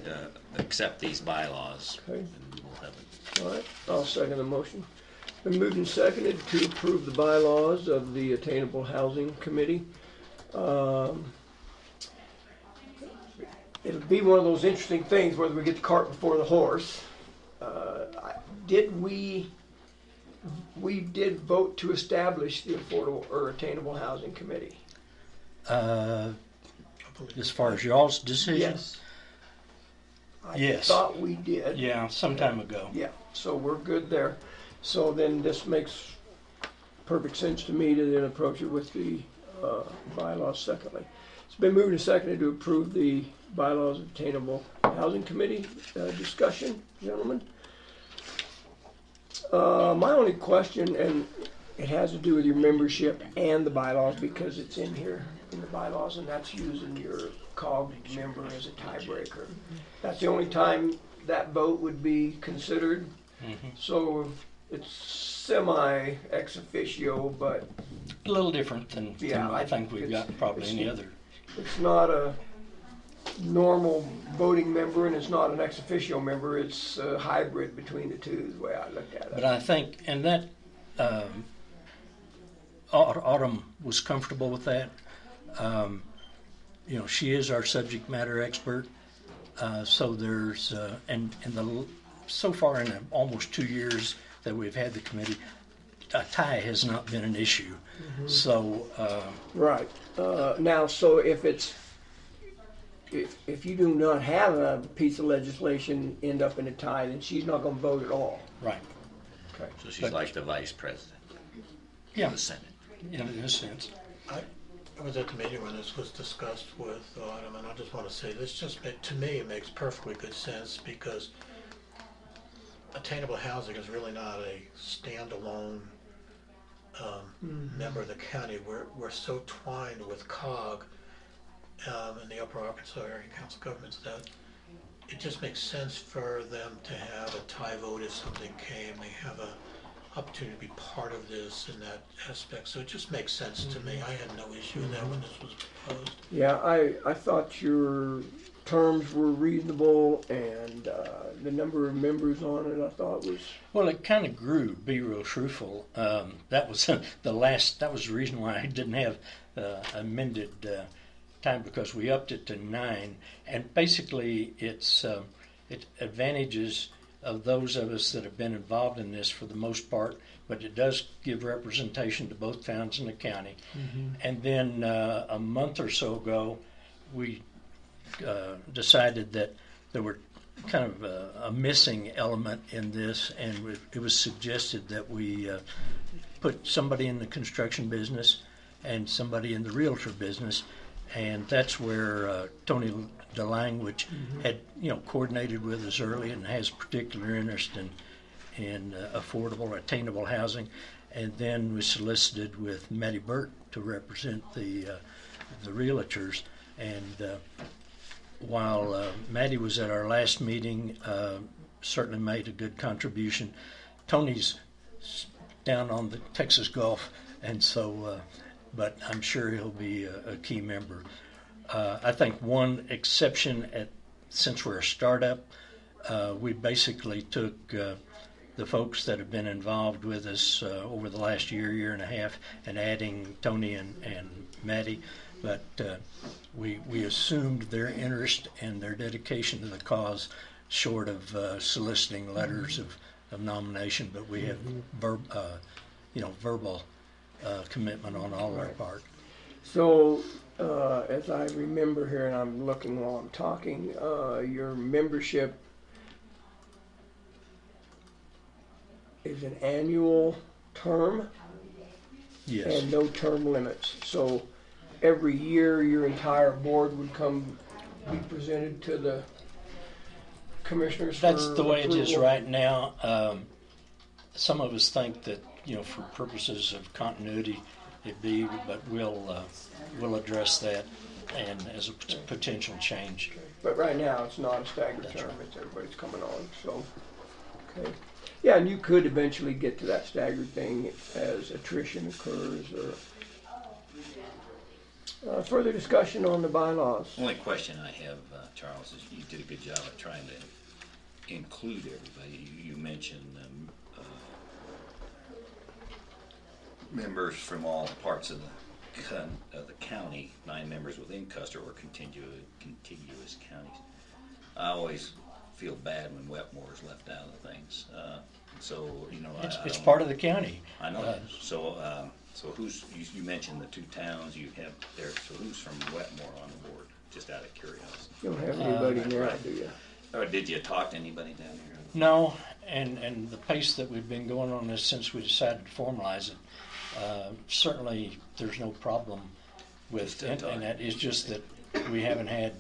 accept these bylaws. Okay. And we'll have it. All right, I'll second the motion. Been moved and seconded to approve the bylaws of the Attainable Housing Committee. It'll be one of those interesting things whether we get the cart before the horse. We did vote to establish the Affordable or Attainable Housing Committee. As far as y'all's decision? Yes. I Yes. thought we did. Yeah, some time ago. Yeah, so we're good there. So then this makes perfect sense to me to then approach it with the bylaws secondly. It's been moved and seconded to approve the bylaws of Attainable Housing Committee. Discussion, gentlemen? My only question, and it has to do with your membership and the bylaws because it's in here in the bylaws, and that's using your COG member as a tiebreaker. That's the only time that vote would be considered. So it's semi ex officio, but A little different than Yeah, I think we've got probably it's- any other. it's not a normal voting member and it's not an ex officio member. It's a hybrid between the two is the way I looked at But it. I think, and that, Autumn was comfortable with that. She is our subject matter expert. So there's, so far in almost 2 years that we've had the committee, a tie has not been an issue. So, Right. Now, so if you do not have a piece of legislation end up in a tie, then she's not going to vote at all. right, Okay. So she's like the vice president yeah, of the Senate. in a sense. I was at the meeting when this was discussed with Autumn, and I just want to say, to me, it makes perfectly good sense because attainable housing is really not a standalone member of the county. We're so twined with COG and the Upper Arkansas Area Council of Governments that it just makes sense for them to have a tie vote if something came. They have a opportunity to be part of this in that aspect. So it just makes sense to me. I had no issue with that when this was proposed. Yeah, I thought your terms were reasonable and the number of members on it I thought was. Well, it kind of grew, be real truthful. That was that was the reason why I didn't have amended time because we upped it to 9. And basically it advantages of those of us that have been involved in this for the most part, but it does give representation to both towns in the county. And then a month or so ago, we decided that there were kind of a missing element in this, and it was suggested that we put somebody in the construction business and somebody in the realtor business, and that's where Tony DeLanguage had coordinated with us early and has particular interest in affordable, attainable housing, and then we solicited with Matty Burt to represent the realtors, and while Matty was at our last meeting, certainly made a good contribution. Tony's down on the Texas Gulf, and so, but I'm sure he'll be a key member. I think one exception since we're a startup, we basically took the folks that have been involved with us over the last year and a half, and adding Tony and Matty. But we assumed their interest and their dedication to the cause, short of soliciting letters of nomination. But we have verbal commitment on all our part. So, as I remember here, and I'm looking while I'm talking, your membership is an annual term Yes. and no term limits. So every year your entire board would be presented to the commissioners. That's for the way it is approval? right now. Some of us think that, for purposes of continuity, it be, but we'll address that and as a potential change. But right now, it's not a staggered That's term, right. it's everybody's coming on, so, okay. Yeah, and you could eventually get to that staggered thing as attrition occurs, or, further discussion on the bylaws. Only question I have, Charles, is you did a good job at trying to include everybody. You mentioned members from all parts of the county. 9 members within Custer were contiguous counties. I always feel bad when Wetmore is left out of things. So, you know, It's part of the county. I know. So who's, you mentioned the 2 towns you have there, so who's from Wetmore on the board, just out of curiosity? You don't have anybody now, do you? Or did you talk to anybody down there? No, and the pace that we've been going on this since we decided to formalize it, certainly there's no problem with it, and that is just that we haven't had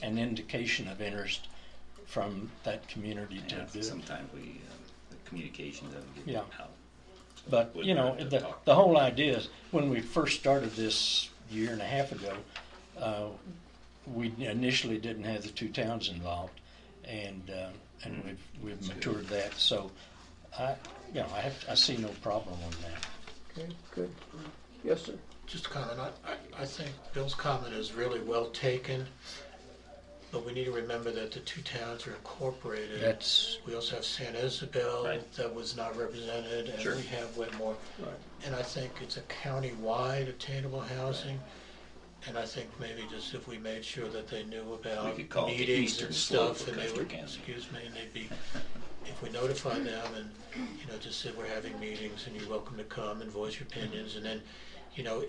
an indication of interest from that community to do it. Sometimes the communication doesn't get out. But, you know, the whole idea is, when we first started this year and a half ago, we initially didn't have the 2 towns involved, and we've matured that. So, I see no problem on that. Okay, good. Yes, sir. Just a comment. I think Bill's comment is really well taken, but we need to remember that the 2 towns are incorporated. We also have San Isabel that was not represented, and we have Wetmore. Right. And I think it's a county-wide attainable housing. And I think maybe just if we made sure that they knew about meetings and stuff, and they would, and they'd be, if we notify them and, you know, just say we're having meetings and you're welcome to come and voice your opinions, and then, you know,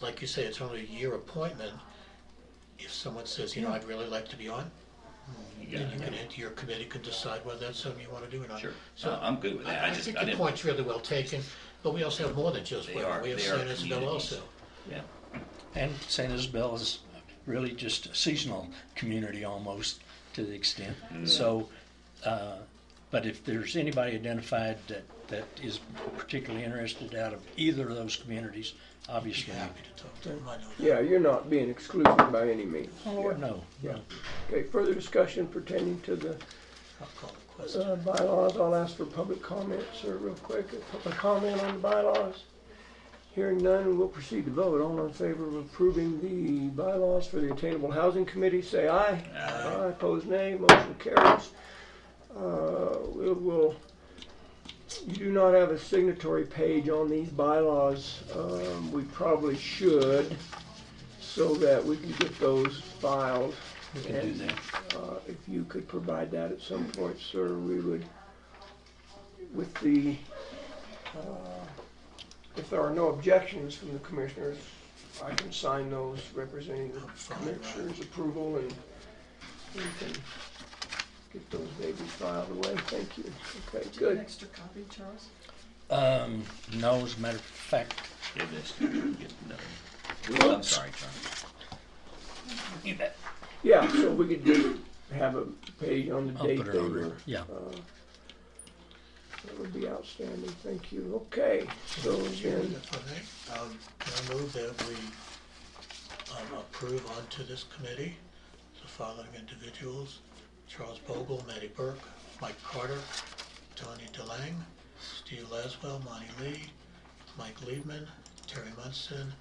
like you say, it's only a year appointment. If someone says, you know, I'd really like to be on, your committee can decide whether that's something you want to do or not. Sure. So I'm good with that. I think the point's really well taken, but we also have more than just Wetmore. We have San Isabel also. Yeah. And San Isabel is really just a seasonal community almost, to the extent. So, but if there's anybody identified that is particularly interested out of either of those communities, obviously. Happy to talk to them. I know that. Yeah, you're not being exclusive by any means. Oh, Lord, no. Yeah. Okay, further discussion pertaining to the I'll call the question. bylaws. I'll ask for public comments, sir, real quick. A public comment on the bylaws. Hearing none, we'll proceed to vote. All in favor of approving the bylaws for the Attainable Housing Committee, say aye. Aye. Opposed, nay. Motion carries. You do not have a signatory page on these bylaws. We probably should, so that we can get those filed. We can do that. If you could provide that at some point, sir, we would, with the, if there are no objections from the commissioners, I can sign those representing the commissioners' approval, and we can get those babies filed away. Thank you. Okay, Do you have an good. extra copy, Charles? No, as a matter of fact. Give this to get another. I'm sorry, Charles. You bet. Yeah, so we could just have a page on the I'll date put it they on there. were. Yeah. That would be outstanding. Thank you. Okay, so again, If I may, can I move that we approve onto this committee the following individuals: Charles Bogle, Matty Burke, Mike Carter, Tony DeLange, Steve Laswell, Monty Lee, Mike Liebman, Terry Munson,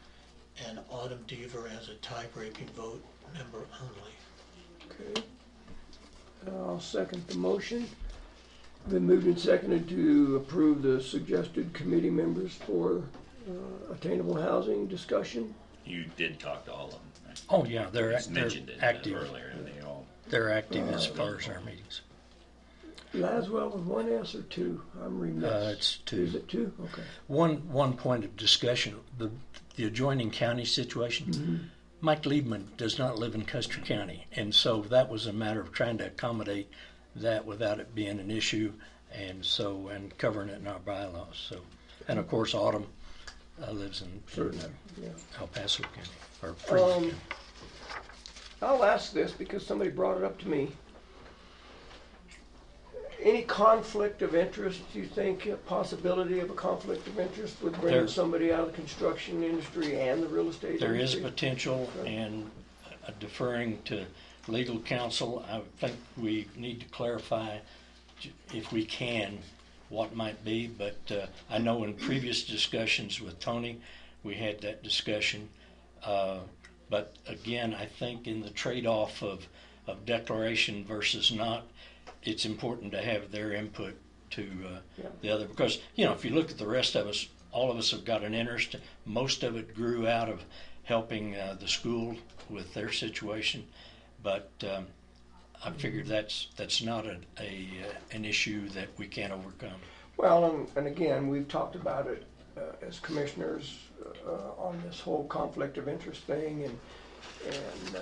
and Autumn Deaver as a tie-breaking vote, member only. okay. I'll second the motion. Been moved and seconded to approve the suggested committee members for attainable housing discussion. You did talk to all of them, right? Oh, yeah, they're You just mentioned it active. earlier, and they all. They're active as far as our meetings. Laswell with 1 S or 2? I'm remiss. It's 2. Is it 2? Okay. One point of discussion, the adjoining county situation. Mm-hmm. Mike Liebman does not live in Custer County, and so that was a matter of trying to accommodate that without it being an issue, and covering it in our bylaws. So, and of course, Autumn lives in Yeah. El Paso County or Fremont County. I'll ask this because somebody brought it up to me. any conflict of interest, do you think, a possibility of a conflict of interest with bringing There- somebody out of the construction industry and the real estate There is industry? potential, and deferring to legal counsel, I think we need to clarify, if we can, what might be, but I know in previous discussions with Tony, we had that discussion. But again, I think in the trade-off of declaration versus not, it's important to have their input to the other, because, you know, if you look at the rest of us, all of us have got an interest. Most of it grew out of helping the school with their situation, but I figured that's not an issue that we can't overcome. Well, and again, we've talked about it as commissioners on this whole conflict of interest thing, and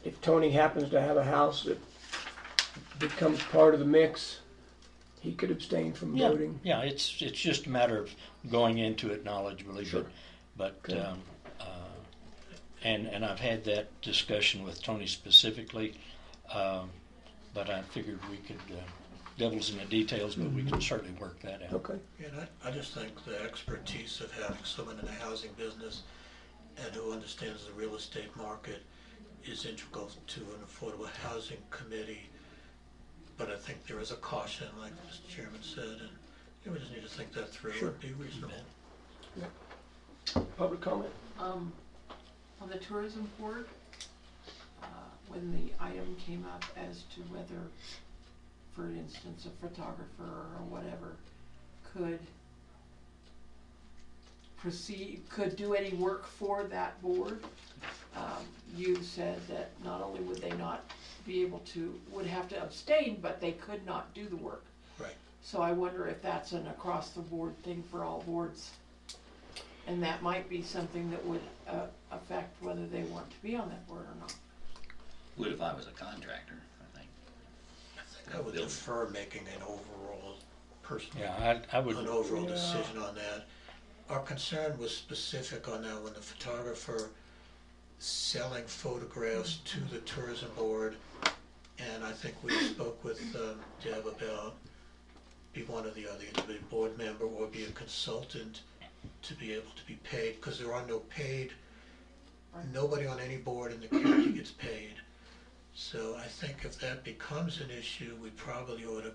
if Tony happens to have a house that becomes part of the mix, he could abstain from voting. Yeah, it's just a matter of going into it knowledgeably, Sure. but Okay. and I've had that discussion with Tony specifically, but I figured we could, devil's in the details, but we can certainly work that out. Okay. And I just think the expertise of having someone in the housing business and who understands the real estate market is integral to an affordable housing committee. But I think there is a caution, like Mr. Chairman said, and we just need to think that through Sure. and be reasonable. Public comment? On the tourism board, when the item came up as to whether, for instance, a photographer or whatever could do any work for that board, you said that not only would they not be able to, would have to abstain, but they could not do the work. Right. So I wonder if that's an across-the-board thing for all boards. And that might be something that would affect whether they want to be on that board or not. Would if I was a contractor, I think. I would defer making an overall personal, Yeah, I would. an overall decision on that. Our concern was specific on that when the photographer selling photographs to the tourism board, and I think we spoke with Deb about be one or the other, either be a board member or be a consultant to be able to be paid, because there are no paid, nobody on any board in the county gets paid. So I think if that becomes an issue, we probably ought to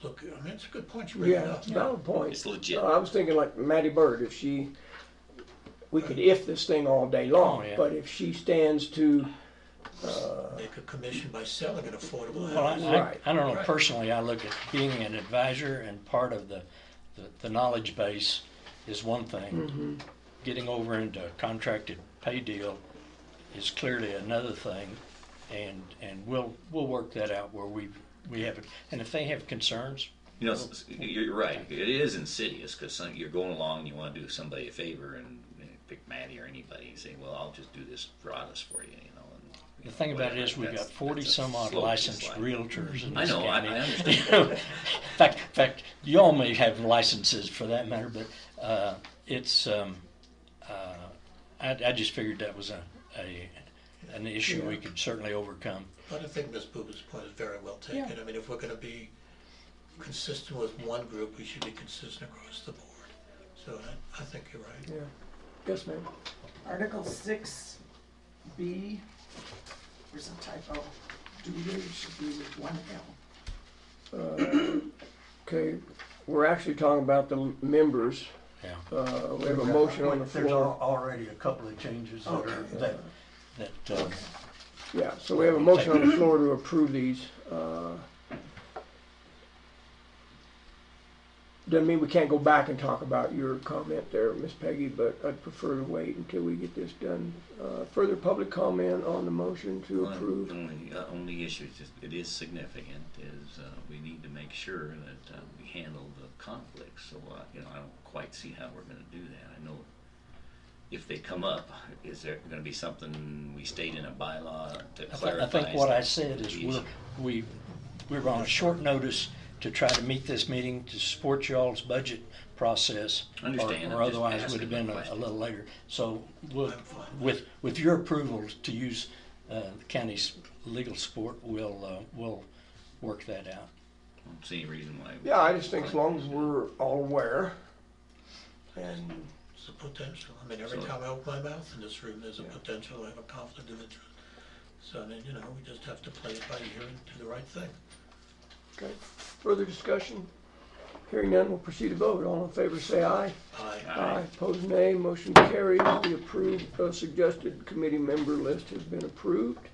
look, I mean, it's a good point you bring it Yeah, up. it's a valid point. It's legit. I was thinking like Matty Bird, if we could if this thing all day long, Oh, yeah. but if she stands to, Make a commission by selling an affordable Well, house. Right. I don't know, Right. personally, I look at being an advisor and part of the knowledge base is one thing. Getting over into a contracted pay deal is clearly another thing, and we'll work that out where we have it. And if they have concerns, You know, you're right. It is insidious because you're going along and you want to do somebody a favor and pick Maddie or anybody and say, well, I'll just do this gratis for you, you know. And, the thing about it is we've got 40 some odd licensed realtors in I this know, I county. understand. In fact, you all may have licenses for that matter, but it's I just figured that was an issue we could certainly overcome. But I think Ms. Buba's point is very well taken. Yeah. I mean, if we're going to be consistent with one group, we should be consistent across the board. So I think you're right. yeah. Yes, ma'am. Article 6B, there's a typo. Duly should be with one L. Okay, we're actually talking about the members. Yeah. We have a motion on the There's floor. already a couple of changes that are, that That Yeah, so we have a motion on the floor to approve these. Doesn't mean we can't go back and talk about your comment there, Miss Peggy, but I'd prefer to wait until we get this done. Further public comment on the motion to approve? The only issue is just, it is significant, is we need to make sure that we handle the conflicts. So, you know, I don't quite see how we're going to do that. I know if they come up, is there going to be something we state in a bylaw to clarify? I think what I that said is these- we're on a short notice to try to meet this meeting to support y'all's budget process. Understand, Or I'm just otherwise asking would have been the a question. little later. So we'll, I'm fine. with your approval to use the county's legal support, we'll work that out. don't see any reason why. Yeah, I just think as long as we're all aware, and It's a potential. I mean, every So- time I open my mouth in this room, there's a potential to have a conflict of interest. So, I mean, you know, we just have to play it by ear and do the right thing. okay, further discussion? Hearing none, we'll proceed to vote. All in favor say aye. Aye. Aye. Opposed, nay. Motion carries. The approved, suggested committee member list has been approved.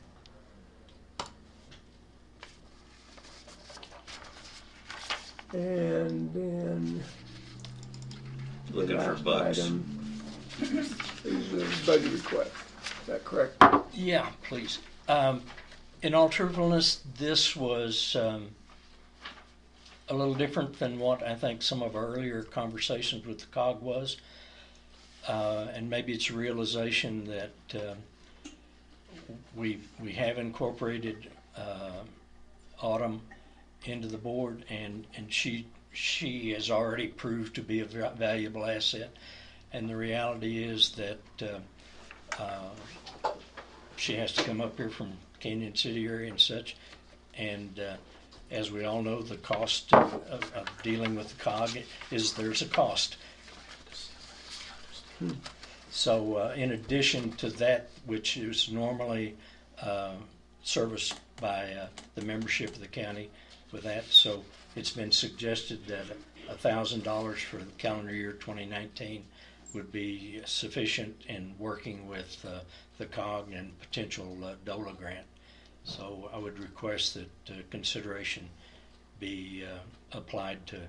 And then. the Looking for last bugs. item is the budget request. Is that correct? Yeah, please. In all truthfulness, this was a little different than what I think some of our earlier conversations with the COG was. And maybe it's a realization that we have incorporated Autumn into the board, and she has already proved to be a valuable asset. And the reality is that she has to come up here from Canyon City area and such, and as we all know, the cost of dealing with the COG is there's a cost. So in addition to that, which is normally serviced by the membership of the county with that, so it's been suggested that $1,000 for the calendar year 2019 would be sufficient in working with the COG and potential DOLA grant. So I would request that consideration be applied to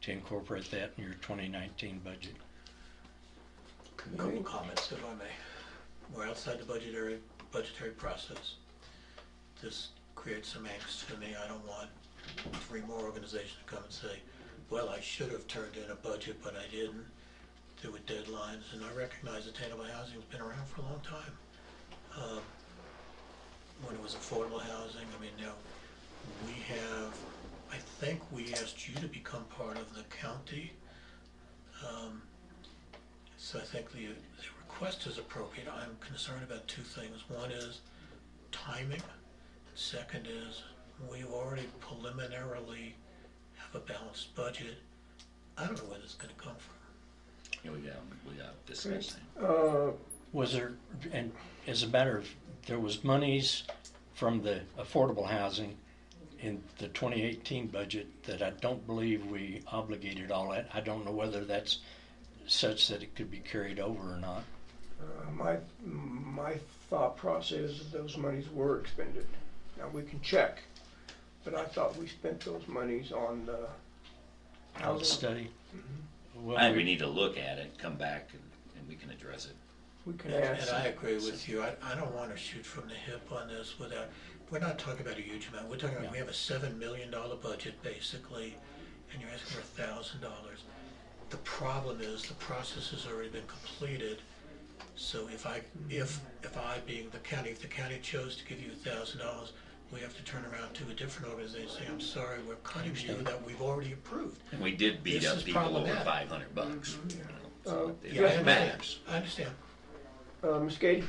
incorporate that in your 2019 budget. A couple comments, if I may. We're outside the budgetary process. This creates some angst for me. I don't want 3 more organizations to come and say, well, I should have turned in a budget, but I didn't. There were deadlines, and I recognize attainable housing has been around for a long time. When it was affordable housing, I mean, now we have, I think we asked you to become part of the county. So I think the request is appropriate. I'm concerned about 2 things. One is timing. Second is we already preliminarily have a balanced budget. I don't know where this is going to come from. Yeah, we got discussed. Was there, and as a matter of, there was monies from the affordable housing in the 2018 budget that I don't believe we obligated all that. I don't know whether that's such that it could be carried over or not. My thought process is those monies were expended. Now we can check, but I thought we spent those monies on the housing Study. Well, I think we need to look at it, come back, and we can address it. We can And ask. I agree with you. I don't want to shoot from the hip on this without, we're not talking about a huge amount. We're talking about, we have a $7 million budget basically, and you're asking for $1,000. The problem is the process has already been completed. So if I being the county, if the county chose to give you $1,000, we have to turn around to a different organization and say, I'm sorry, we're cutting you that we've already approved. And we did beat This up is people over problematic. $500. You know, so it Yeah, I understand. matters. I understand. Ms. Katie?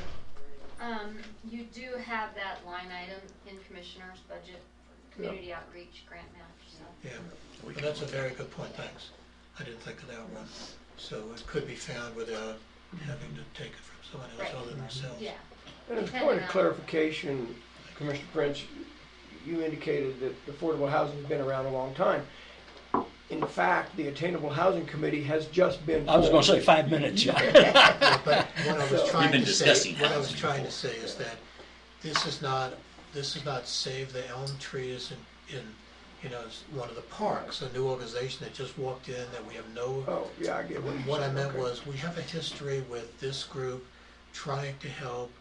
You do have that line item in Commissioner's budget for community outreach grant match, so. Yeah, well, that's a very good point, thanks. I didn't think of that one. So it could be found without having to take it from someone else Right. other than ourselves. Yeah. And as a point of clarification, Commissioner Prince, you indicated that affordable housing has been around a long time. In fact, the Attainable Housing Committee has just been. I was going to say 5 minutes, yeah. But what I was trying been to say, discussing what I was housing trying to say is that this is not Save the Elm Trees in you know, it's one of the parks, a new organization that just walked in that we have no. Oh, yeah, I get what you're What I saying, meant okay. was we have a history with this group trying to help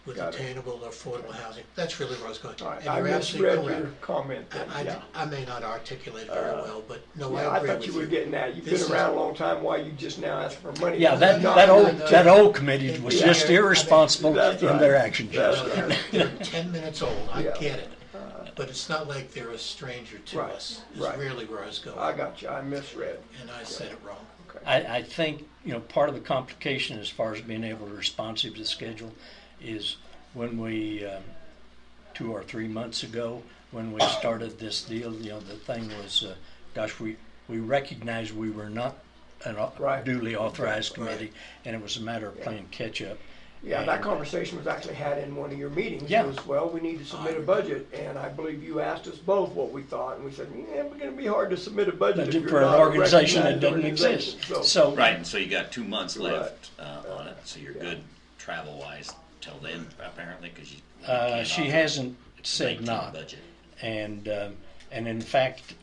with Got it. attainable or affordable housing. That's really where I was going. All right, And I you're absolutely misread your correct. comment then, yeah. I may not articulate it very well, but no, Yeah, I agree thought with you were getting that. You've been This is- around a long time, why you just now asking for money? Yeah, That's not- that old committee was Yeah. just irresponsible That's in right. their actions. That's They're, right. they're 10 minutes old, I Yeah. get it. But it's not like they're a stranger to Right, us, is right. really where I was going. I got you, I misread. And I said it wrong. I think, you know, part of the complication as far as being able to responsive to the schedule is when we, 2 or 3 months ago, when we started this deal, you know, the thing was, gosh, we recognized we were not a duly authorized committee, and it was a matter of playing catch up. Yeah, that conversation was actually had in one of your meetings. Yeah. Was, well, we need to submit a budget, and I believe you asked us both what we thought, and we said, yeah, it's going to be hard to submit a budget if you're for an not a organization that recognized doesn't organization. exist. So Right, and so you got 2 months left on it, so you're good travel-wise till then, apparently, because you she hasn't said 19 not. budget. And in fact,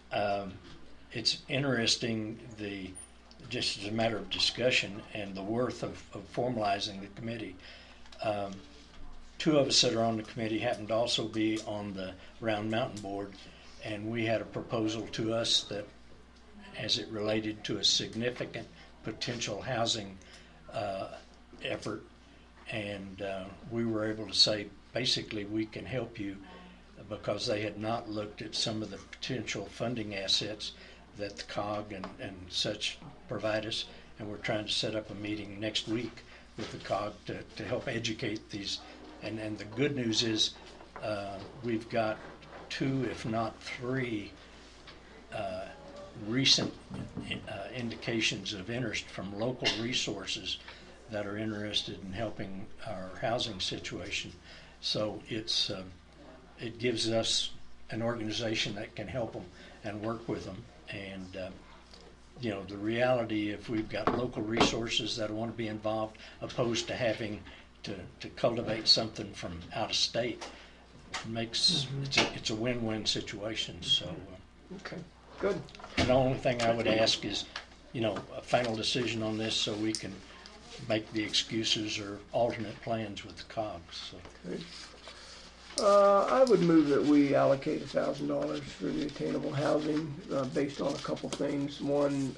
it's interesting, just as a matter of discussion and the worth of formalizing the committee. 2 of us that are on the committee happen to also be on the Round Mountain Board, and we had a proposal to us that, as it related to a significant potential housing effort, and we were able to say, basically, we can help you, because they had not looked at some of the potential funding assets that the COG and such provide us, and we're trying to set up a meeting next week with the COG to help educate these. And the good news is we've got 2, if not 3, recent indications of interest from local resources that are interested in helping our housing situation. So it gives us an organization that can help them and work with them. And you know, the reality, if we've got local resources that want to be involved, opposed to having to cultivate something from out of state, makes it's a win-win situation. So Okay, good. the only thing I would ask is, you know, a final decision on this so we can make the excuses or alternate plans with the COGS. So. Okay. I would move that we allocate $1,000 for the attainable housing based on a couple things. One,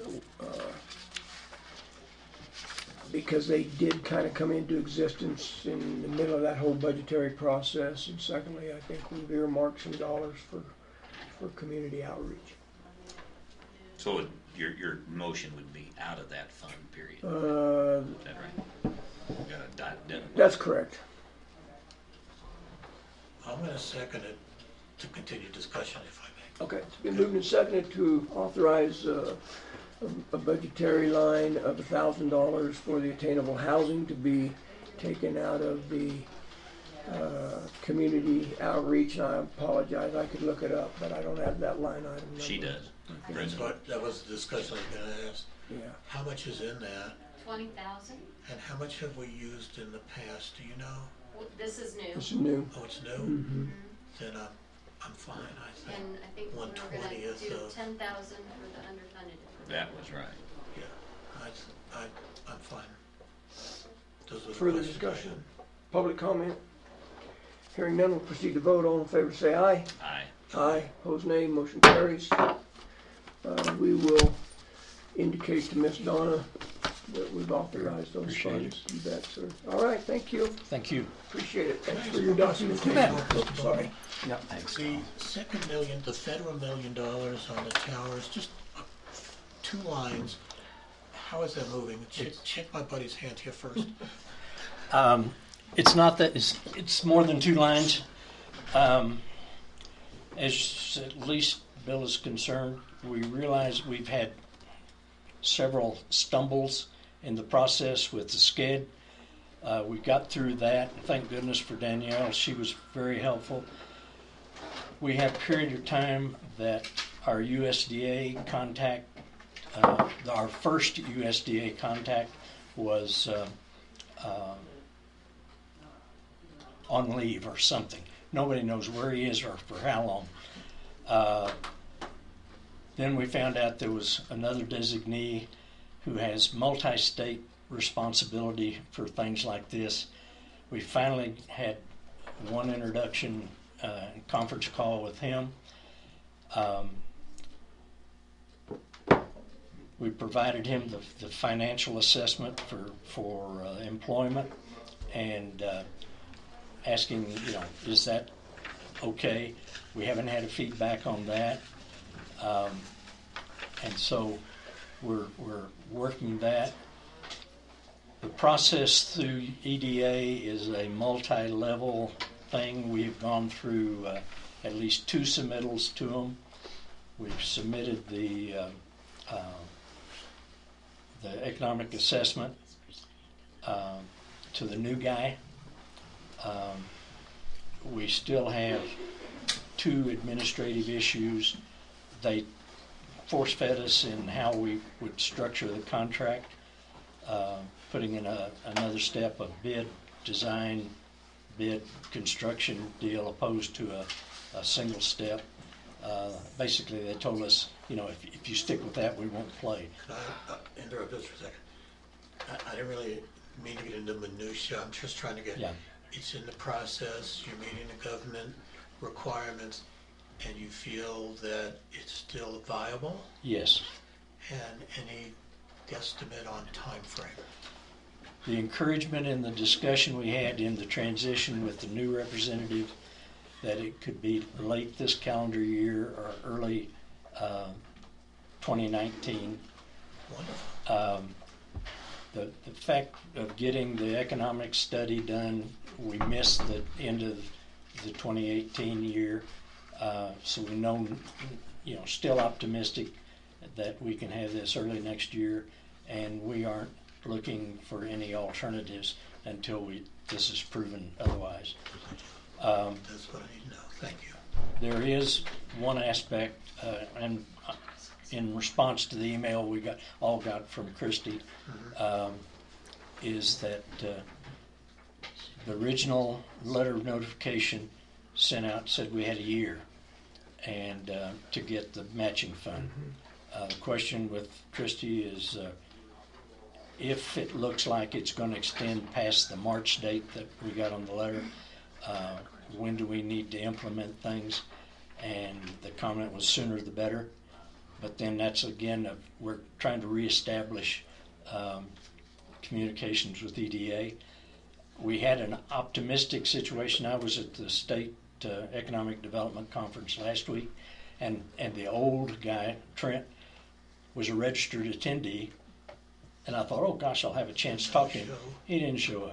because they did kind of come into existence in the middle of that whole budgetary process. And secondly, I think we've earmarked some dollars for community outreach. So your motion would be out of that fund, period. Is that right? You got a dot. That's correct. I'm going to second it to continue discussion, if I may. Okay, it's been moved and seconded to authorize a budgetary line of $1,000 for the attainable housing to be taken out of the community outreach. And I apologize, I could look it up, but I don't have that line item number. She does. That's what, that was the discussion I was going to ask. Yeah. How much is in that? 20,000. And how much have we used in the past? Do you know? Well, this is new. This is new. Oh, it's new? Mm-hmm. Then I'm fine, I think. And I think we were gonna 1/20th do of- 10,000 for the underfunded. That was right. Yeah, I'm fine. Those are the Further questions I had. discussion? Public comment? Hearing none, we'll proceed to vote. All in favor say aye. Aye. Aye. Opposed nay. Motion carries. We will indicate to Miss Donna that we've authorized those Appreciate funds. You bet, sir. All right, thank you. Thank you. Appreciate it. Thanks for your documentation. Oops, sorry. Yeah, thanks. The second million, the federal $1 million on the towers, just 2 lines. How is that moving? Check my buddy's hand here first. It's not that, it's more than 2 lines. As at least Bill is concerned, we realize we've had several stumbles in the process with the skid. We got through that. Thank goodness for Danielle. She was very helpful. We had a period of time that our USDA contact, our first USDA contact was on leave or something. Nobody knows where he is or for how long. Then we found out there was another designee who has multi-state responsibility for things like this. We finally had one introduction conference call with him. We provided him the financial assessment for employment and asking, you know, is that okay? We haven't had a feedback on that. And so we're working that. The process through EDA is a multi-level thing. We've gone through at least 2 submittals to them. We've submitted the economic assessment to the new guy. We still have 2 administrative issues. They force-fed us in how we would structure the contract, putting in another step of bid design, bid construction deal opposed to a single step. Basically, they told us, if you stick with that, we won't play. Could I interrupt just for a second? I didn't really mean to get into minutia. I'm just trying to get, it's in the process, you're meeting the government requirements, and you feel that it's still viable? Yes. And any guesstimate on time frame? The encouragement in the discussion we had in the transition with the new representative, that it could be late this calendar year or early 2019. Wonderful. The fact of getting the economic study done, we missed the end of the 2018 year, so we know, still optimistic that we can have this early next year, and we aren't looking for any alternatives until this is proven otherwise. That's what I need to know. Thank you. There is one aspect, and in response to the email we got from Christy, is that the original letter of notification sent out said we had a year and to get the matching fund. The question with Christy is if it looks like it's going to extend past the March date that we got on the letter, when do we need to implement things? And the comment was sooner the better. But then that's again, we're trying to reestablish communications with EDA. We had an optimistic situation. I was at the State Economic Development Conference last week, and the old guy, Trent, was a registered attendee. And I thought, oh gosh, I'll have a chance to talk to him. He didn't show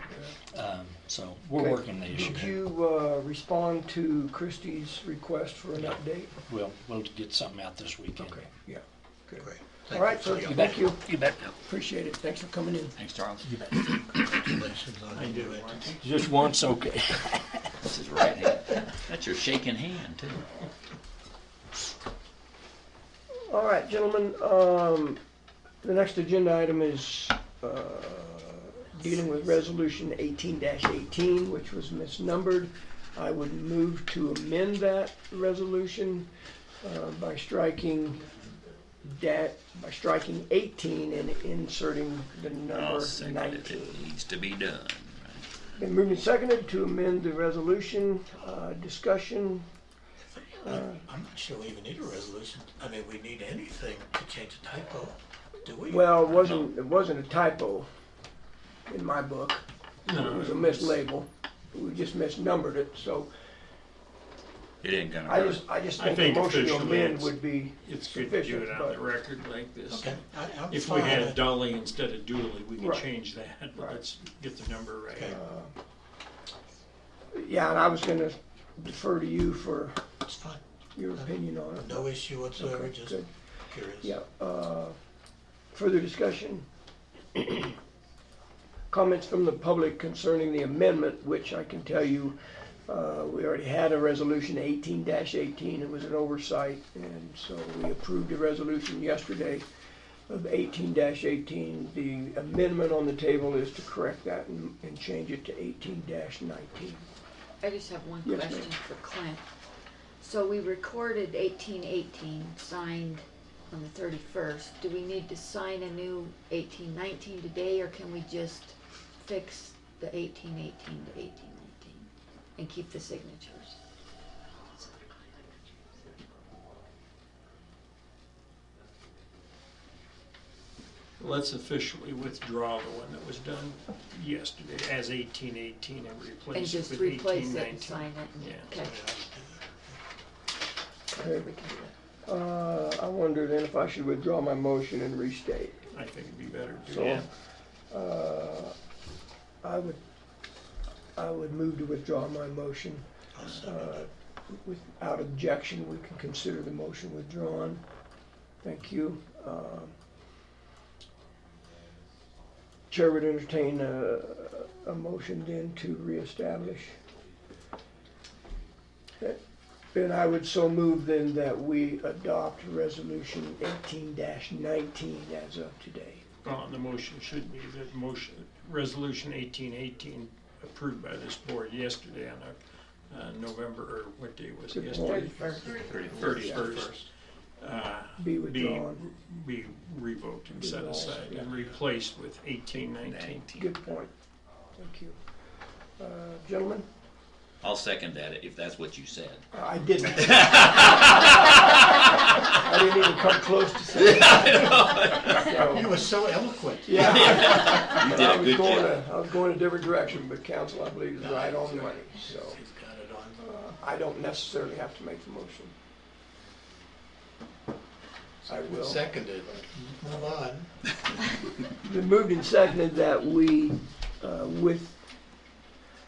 up. So we're working the issue. Did you respond to Christie's request for an update? We'll get something out this weekend. Okay, yeah. Good. Great. All right, so thank you. You bet. Appreciate it. Thanks for coming in. Thanks, Charles. You bet. Congratulations on your new entity. Just once, okay. This is right hand. That's your shaking hand, too. All right, gentlemen, the next agenda item is dealing with Resolution 18-18, which was misnumbered. I would move to amend that resolution by striking 18 and inserting the number 19. It needs to be done. Been moved and seconded to amend the resolution. Discussion. I'm not sure we even need a resolution. I mean, we need anything to change a typo, do we? Well, it wasn't a typo in my book. No, It was a mislabel. We just misnumbered it, so It ain't gonna I hurt. just think a motion to amend would be It's good to do sufficient, it on but the record like this. Okay, I'm If we fine. had Dolly instead of Dooley, we could Right. change that, but Right. let's get the number right. Okay. yeah, and I was gonna defer to you for It's fine. your opinion on it. No issue whatsoever, Okay, just good. curious. Yeah, further discussion? Comments from the public concerning the amendment, which I can tell you, we already had a resolution 18-18, it was an oversight, and so we approved a resolution yesterday of 18-18. The amendment on the table is to correct that and change it to 18-19. I just have one Yes, question ma'am. for Clint. So we recorded 1818 signed on the 31st. Do we need to sign a new 1819 today, or can we just fix the 1818 to 1819 and keep the signatures? Let's officially withdraw the one that was done yesterday as 1818 and replace And it just with replace it 1819. and sign it? And, Yeah. okay. Okay. We can do that. I wonder then if I should withdraw my motion and restate. I think it'd be better to. So, I would move to withdraw my motion. I'll second that. without objection, we can consider the motion withdrawn. Thank you. Chair would entertain a motion then to reestablish. Then I would so move then that we adopt resolution 18-19 as of today. The motion should be that resolution 1818 approved by this board yesterday on our November, or what day was it yesterday? 31st. Be withdrawn. Be revoked and set aside and replaced with 1819. Good point. Thank you. Gentlemen? I'll second that if that's what you said. I didn't. I didn't even come close to saying that. You were so eloquent. Yeah. You did a good job. I was going a different direction, but council, I believe, is right on the money. So I don't necessarily have to make the motion. I will. Seconded. Move on. Been moved and seconded that we,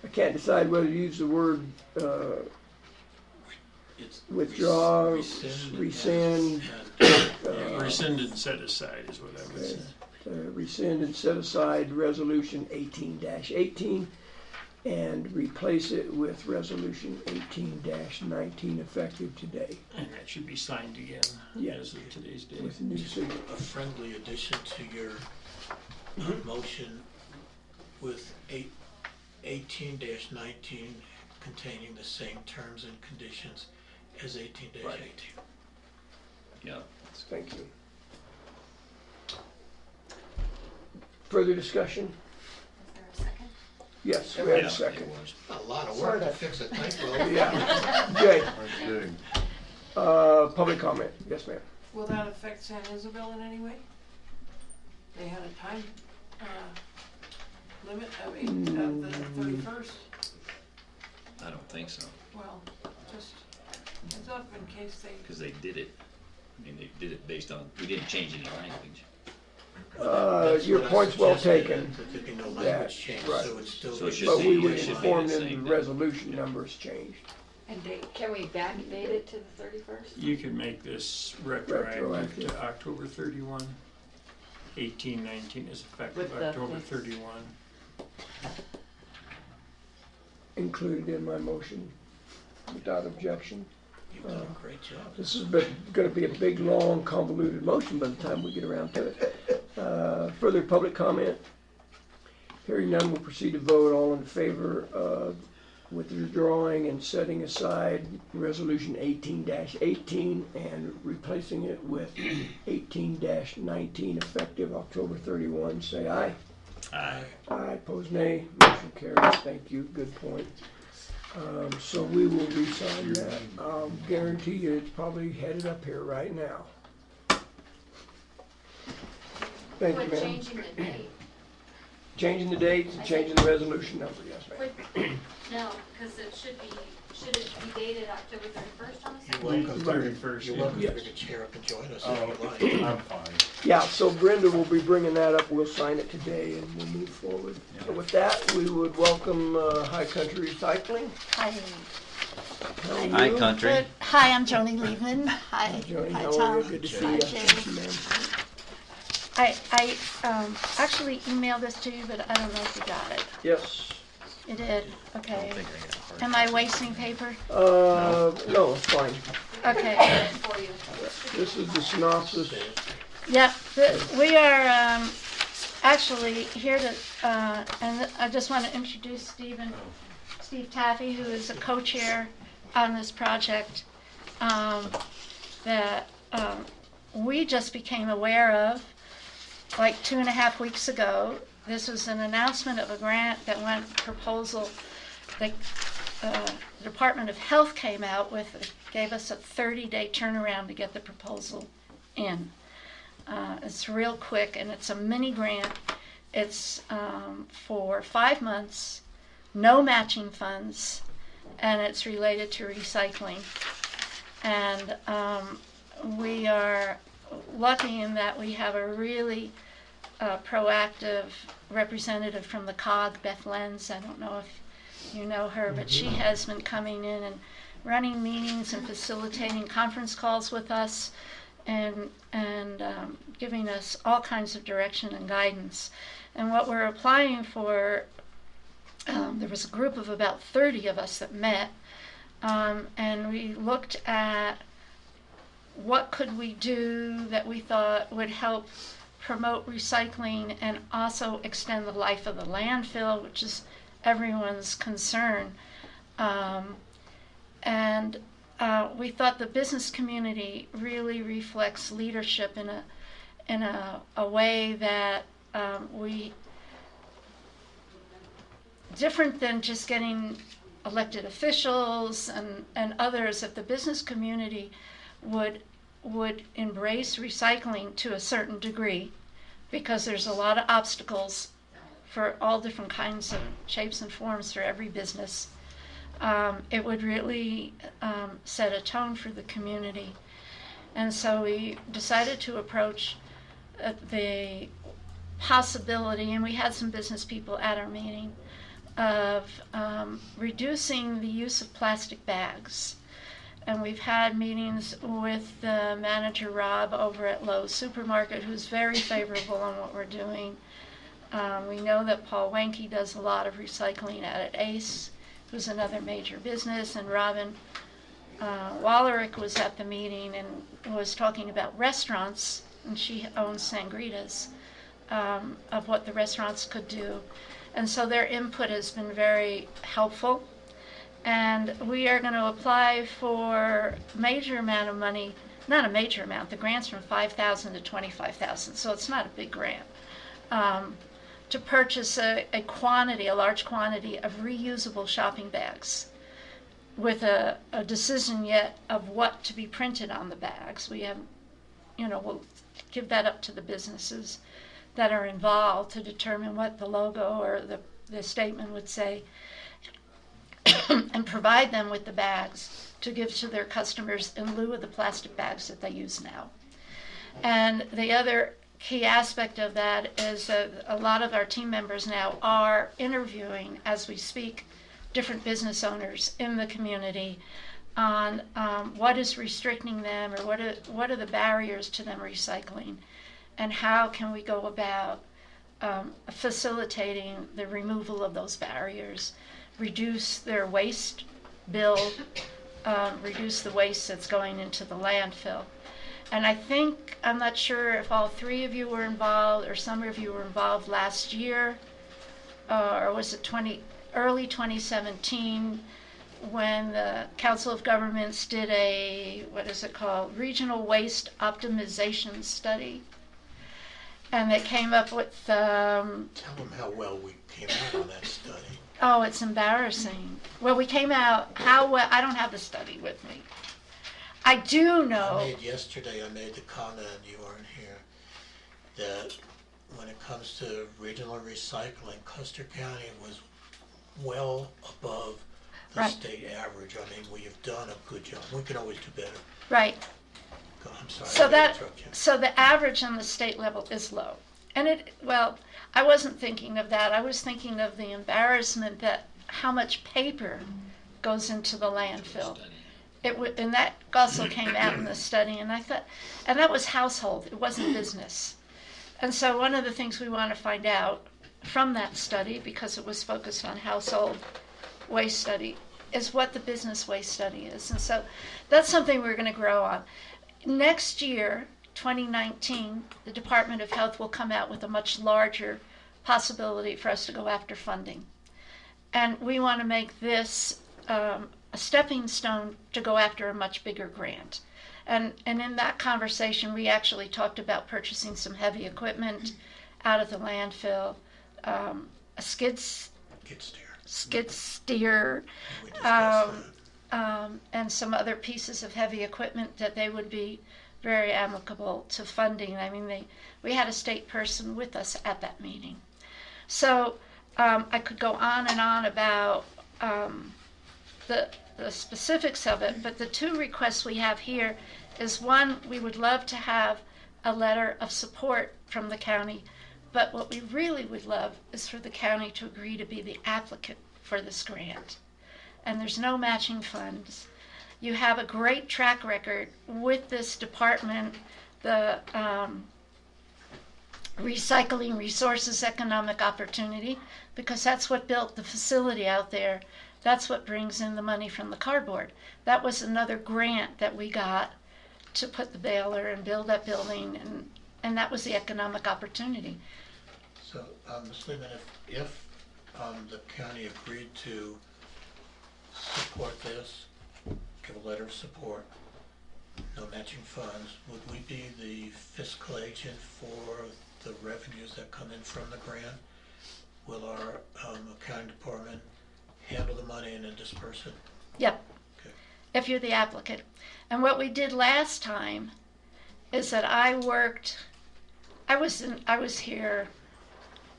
I can't decide whether to use the word withdraw, rescind. Rescind and set aside is what I would say. Rescind and set aside resolution 18-18 and replace it with resolution 18-19 effective today. And that should be signed again as of today's date. With new signature. A friendly addition to your motion with 18-19 containing the same terms and conditions as 18-18. Right. Yeah. Thank you. Further discussion? Is there a second? Yes, we had a second. A lot of work to fix a typo. Yeah. Jay. Okay. Public comment. Yes, ma'am. Will that affect San Isabel in any way? They had a time limit of the 31st. I don't think so, Well, just heads up in case they. because they did it. I mean, they did it based on, we didn't change any language. Your point's well taken. There could be no That- language change, right. so it's still. So it should But be- we it would should be inform the them same the then. resolution numbers changed. And date. Can we backdate it to the 31st? You can make this retroactive Retroactive. to October 31. 1819 is effective With the- October 31. Included in my motion without objection. You've done a great job. This is going to be a big, long, convoluted motion by the time we get around to it. Further public comment? Hearing none, we'll proceed to vote. All in favor of withdrawing and setting aside resolution 18-18 and replacing it with 18-19 effective October 31, say aye. Aye. Aye, pose nay. Motion carries. Thank you. Good point. So we will re-sign that. Guarantee you it's probably headed up here right now. Thank you, Quit ma'am. changing the date. Changing the dates and changing the resolution number, yes, ma'am. Quit, no, because should it be dated October 31st on the You're second? welcome. 31st, You're yeah. welcome to Yes. bring a chair up and join us Oh, if you like. I'm fine. Yeah, so Brenda will be bringing that up. We'll sign it today and we'll move forward. So with that, we would welcome High Country Recycling. Hi. How are Hi, you? country. Good. Hi, I'm Joni Liebman. Hi. Joni, Hi, how Tom. are you? Good to see Hi, you. Jay. Thank you, ma'am. I actually emailed this to you, but I don't know if you got it. Yes. You did? Okay. Am I wasting paper? No, it's fine. Okay. For you. This is the synopsis. Yep. We are actually here to, and I just want to introduce Steve Taffy, who is a co-chair on this project, that we just became aware of like 2.5 weeks ago. This was an announcement of a grant that went proposal. The Department of Health came out with, gave us a 30-day turnaround to get the proposal in. It's real quick, and it's a mini grant. It's for 5 months, no matching funds, and it's related to recycling. And we are lucky in that we have a really proactive representative from the COG, Beth Lenz. I don't know if you know her, but she has been coming in and running meetings and facilitating conference calls with us and giving us all kinds of direction and guidance. And what we're applying for, there was a group of about 30 of us that met, and we looked at what could we do that we thought would help promote recycling and also extend the life of the landfill, which is everyone's concern. We thought the business community really reflects leadership in a way that we, different than just getting elected officials and others, if the business community would embrace recycling to a certain degree, because there's a lot of obstacles for all different kinds of shapes and forms for every business. It would really set a tone for the community. And so we decided to approach the possibility, and we had some business people at our meeting, of reducing the use of plastic bags. And we've had meetings with the manager, Rob, over at Lowe's Supermarket, who's very favorable on what we're doing. We know that Paul Wenke does a lot of recycling at Ace, who's another major business, and Robin Wallerick was at the meeting and was talking about restaurants, and she owns Sangritas, of what the restaurants could do. And so their input has been very helpful. And we are going to apply for a major amount of money, not a major amount, the grant's from $5,000 to $25,000, so it's not a big grant, to purchase a large quantity of reusable shopping bags with a decision yet of what to be printed on the bags. We have, we'll give that up to the businesses that are involved to determine what the logo or the statement would say, and provide them with the bags to give to their customers in lieu of the plastic bags that they use now. And the other key aspect of that is that a lot of our team members now are interviewing, as we speak, different business owners in the community on what is restricting them, or what are the barriers to them recycling, and how can we go about facilitating the removal of those barriers, reduce their waste bill, reduce the waste that's going into the landfill. And I'm not sure if all three of you were involved, or some of you were involved last year, or was it early 2017, when the Council of Governments did a, Regional Waste Optimization Study. And they came up with... Tell them how well we came out on that study. Oh, it's embarrassing. Well, we came out, how well, I don't have the study with me. I do know... Yesterday I made the comment, you weren't here, that when it comes to regional recycling, Custer County was well above the state average. I mean, we have done a good job. We can always do better. Right. I'm sorry. So the average on the state level is low. And I wasn't thinking of that. I was thinking of the embarrassment that how much paper goes into the landfill. And that also came out in the study, and I thought, and that was household, it wasn't business. And so one of the things we want to find out from that study, because it was focused on household waste study, is what the business waste study is. And so that's something we're going to grow on. Next year, 2019, the Department of Health will come out with a much larger possibility for us to go after funding. And we want to make this a stepping stone to go after a much bigger grant. And in that conversation, we actually talked about purchasing some heavy equipment out of the landfill, a skid steer, and some other pieces of heavy equipment that they would be very amicable to funding. I mean, we had a state person with us at that meeting. So I could go on and on about the specifics of it, but the two requests we have here is, one, we would love to have a letter of support from the county, but what we really would love is for the county to agree to be the applicant for this grant. And there's no matching funds. You have a great track record with this department, the Recycling Resources Economic Opportunity, because that's what built the facility out there. That's what brings in the money from the cardboard. That was another grant that we got to put the baler and build that building, and that was the economic opportunity. So, Ms. Lehman, if the county agreed to support this, give a letter of support, no matching funds, would we be the fiscal agent for the revenues that come in from the grant? Will our accounting department handle the money and then disperse it? Yep. Okay. If you're the applicant. And what we did last time is that I was here